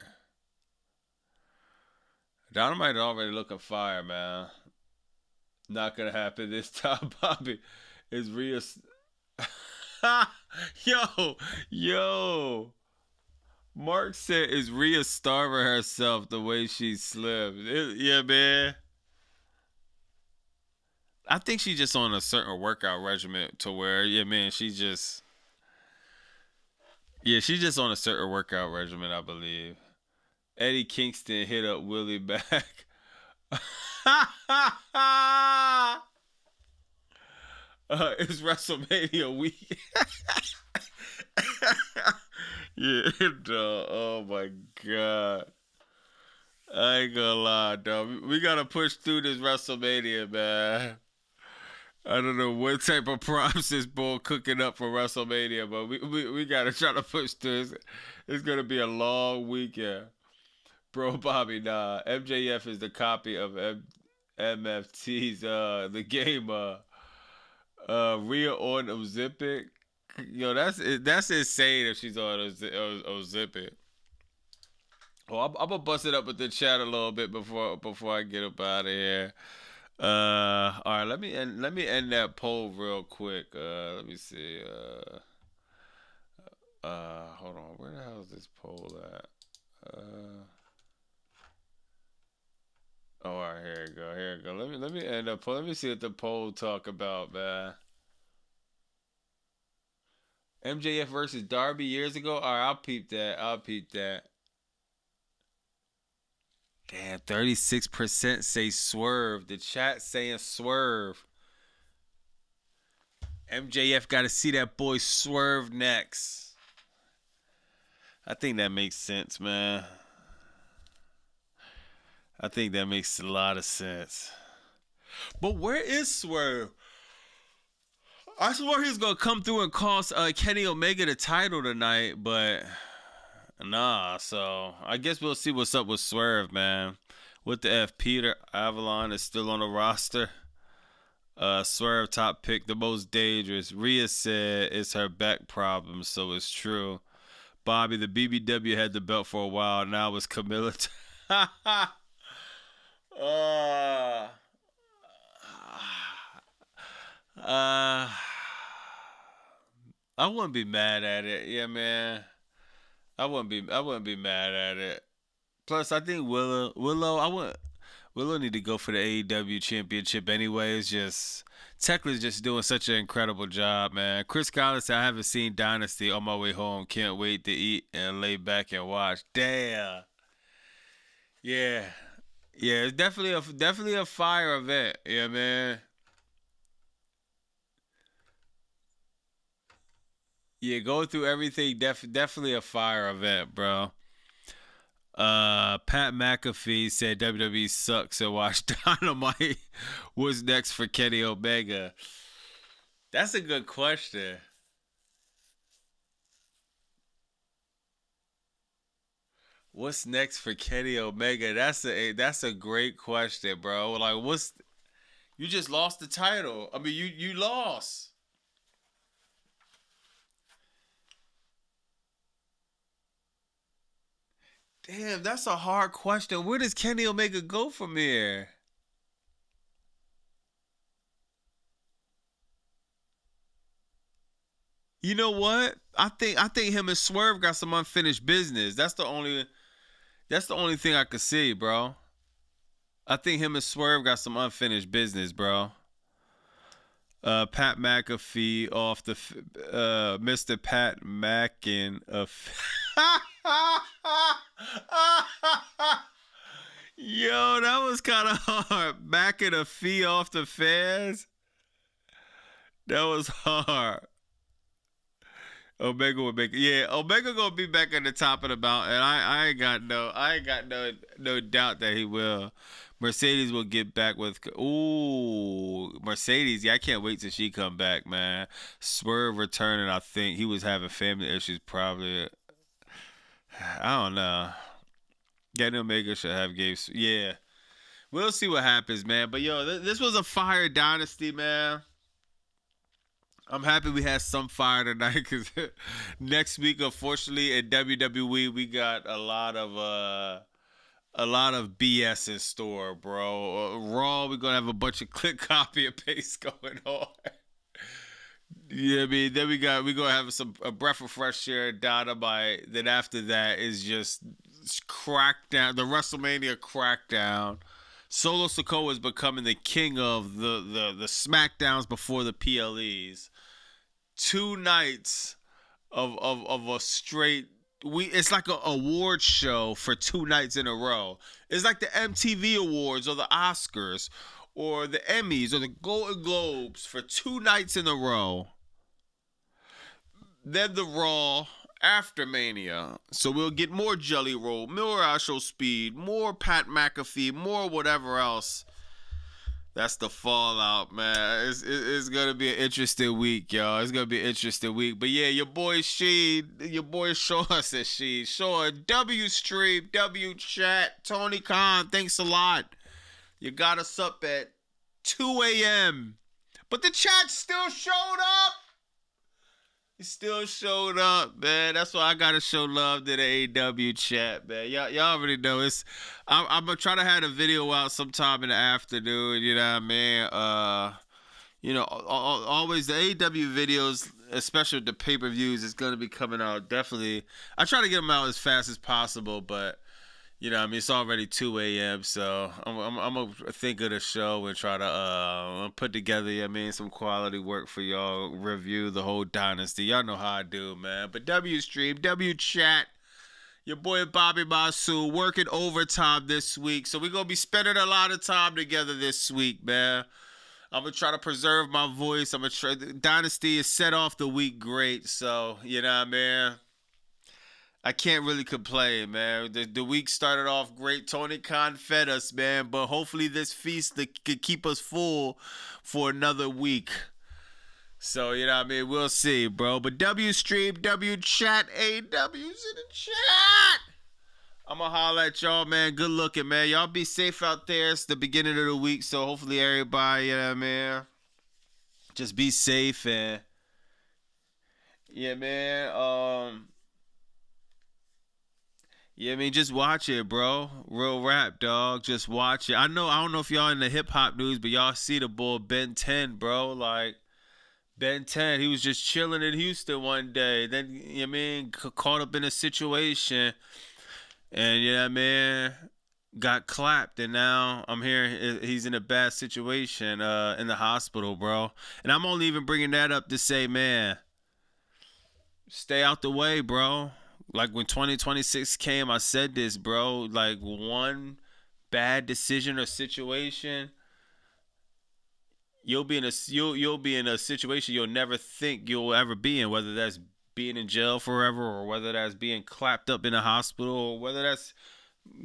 Dynamite already looking fire, man. Not gonna happen this time, Bobby. Is Rhea? yo. Mark said, "Is Rhea starving herself the way she slipped?" Yeah, man. I think she's just on a certain workout regimen to where, yeah, man, she's just on a certain workout regimen, I believe. Eddie Kingston hit up Willie back. It's WrestleMania week. Yeah, oh my God. I ain't gonna lie, dog. We gotta push through this WrestleMania, man. I don't know what type of props this bull cooking up for WrestleMania, but we gotta try to push through. It's gonna be a long weekend. Bro, Bobby, nah. MJF is the copy of MFT's the game Rhea on Ozempic. Yo, that's insane if she's on Ozempic. Well, I'm gonna bust it up with the chat a little bit before I get up out of here. All right, let me end that poll real quick. Let me see. Hold on. Where the hell is this poll at? Oh, all right, here we go. Here we go. Let me end up. Let me see what the poll talk about, man. MJF versus Darby years ago. All right, I'll peep that. Damn, 36% say Swerve. The chat saying Swerve. MJF got to see that boy Swerve next. I think that makes sense, man. I think that makes a lot of sense. But where is Swerve? I swore he was going to come through and cost Kenny Omega the title tonight, but nah. So I guess we'll see what's up with Swerve, man. What the F? Peter Avalon is still on the roster. Swerve top pick, the most dangerous. Rhea said it's her back problem, so it's true. Bobby, the BBW had the belt for a while. Now it's Camilla. I wouldn't be mad at it. Yeah, man. I wouldn't be mad at it. Plus, I think Willow need to go for the AEW championship anyways. Just Tekla's just doing such an incredible job, man. Chris Collins said, I haven't seen Dynasty on my way home. Can't wait to eat and lay back and watch. Damn. Yeah. Yeah, it's definitely a fire event. Yeah, man. Yeah, going through everything, definitely a fire event, bro. Pat McAfee said WWE sucks and watch Dynamite. What's next for Kenny Omega? That's a good question. What's next for Kenny Omega? That's a great question, bro. Like, you just lost the title. I mean, you lost. Damn, that's a hard question. Where does Kenny Omega go from here? You know what? I think him and Swerve got some unfinished business. That's the only thing I could see, bro. I think him and Swerve got some unfinished business, bro. Pat McAfee off the Mr. Pat Mackin of Yo, that was kind of hard. Mackin a fee off the fans. That was hard. Omega will make yeah. Omega gonna be back at the top of the mountain. I ain't got no doubt that he will. Mercedes will get back with Mercedes. Yeah, I can't wait till she come back, man. Swerve returning. I think he was having family issues. Probably. I don't know. Kenny Omega should have games. Yeah, we'll see what happens, man. But yo, this was a fire dynasty, man. I'm happy we had some fire tonight because next week, unfortunately, in WWE, we got a lot of BS in store, bro. Raw, we're gonna have a bunch of click, copy, and paste going on. Yeah, I mean, then we gonna have a breath of fresh air, Dynamite. Then after that is just crackdown, the WrestleMania crackdown. Solo Sikoa is becoming the king of the SmackDowns before the PLEs. 2 nights of a straight it's like an award show for 2 nights in a row. It's like the MTV Awards or the Oscars or the Emmys or the Golden Globes for 2 nights in a row. Then the Raw after Mania. So we'll get more Jelly Roll, more Astro Speed, more Pat McAfee, more whatever else. That's the fallout, man. It's gonna be an interesting week, y'all. It's gonna be an interesting week. But yeah, your boy Sean says Sean, W Stream, W Chat, Tony Khan, thanks a lot. You got us up at 2 a.m. But the chat still showed up. He still showed up, man. That's why I gotta show love to the AW chat, man. Y'all already know it's. I'm gonna try to have a video out sometime in the afternoon. You know what I mean? Always the AW videos, especially the pay-per-views, is gonna be coming out. Definitely, I try to get them out as fast as possible, but it's already 2 a.m. So I'm gonna think of the show and try to put together, some quality work for y'all. Review the whole dynasty. Y'all know how I do, man. But W Stream, W Chat, your boy Bobby Masu working overtime this week. So we're gonna be spending a lot of time together this week, man. I'm gonna try to preserve my voice. I'm gonna try. Dynasty is set off the week great, so you know what I mean. I can't really complain, man. The week started off great. Tony Khan fed us, man. But hopefully this feast could keep us full for another week. So, we'll see, bro. But W Stream, W Chat, AW's in the chat. I'm going to holler at y'all, man. Good looking, man. Y'all be safe out there. It's the beginning of the week. So hopefully everybody, just be safe. And, yeah, man. Yeah, just watch it, bro. Real rap, dog. Just watch it. I don't know if y'all in the hip hop news, but y'all see the bull Ben 10, bro. Like Ben 10, he was just chilling in Houston one day. Then, caught up in a situation, and got clapped, and now I'm hearing he's in a bad situation in the hospital, bro. And I'm only even bringing that up to say, man, stay out the way, bro. Like when 2026 came, I said this, bro. Like one bad decision or situation, you'll be in a situation you'll never think you'll ever be in. Whether that's being in jail forever, or whether that's being clapped up in a hospital, or whether that's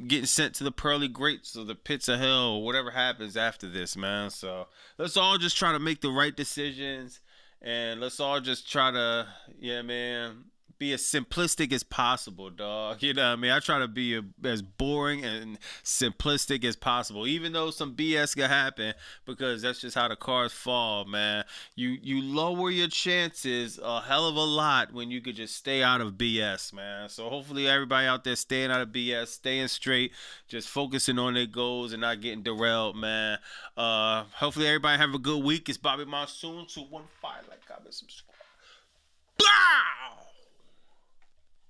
getting sent to the pearly gates or the pits of hell, or whatever happens after this, man. So let's all just try to make the right decisions, and let's all just try to, yeah, man, be as simplistic as possible, dog. You know what I mean? I try to be as boring and simplistic as possible, even though some BS can happen, because that's just how the cards fall, man. You lower your chances a hell of a lot when you could just stay out of BS, man. So hopefully everybody out there staying out of BS, staying straight, just focusing on their goals and not getting derailed, man. Hopefully everybody have a good week. It's Bobby Monsoon. 215, like, comment, subscribe. Blah!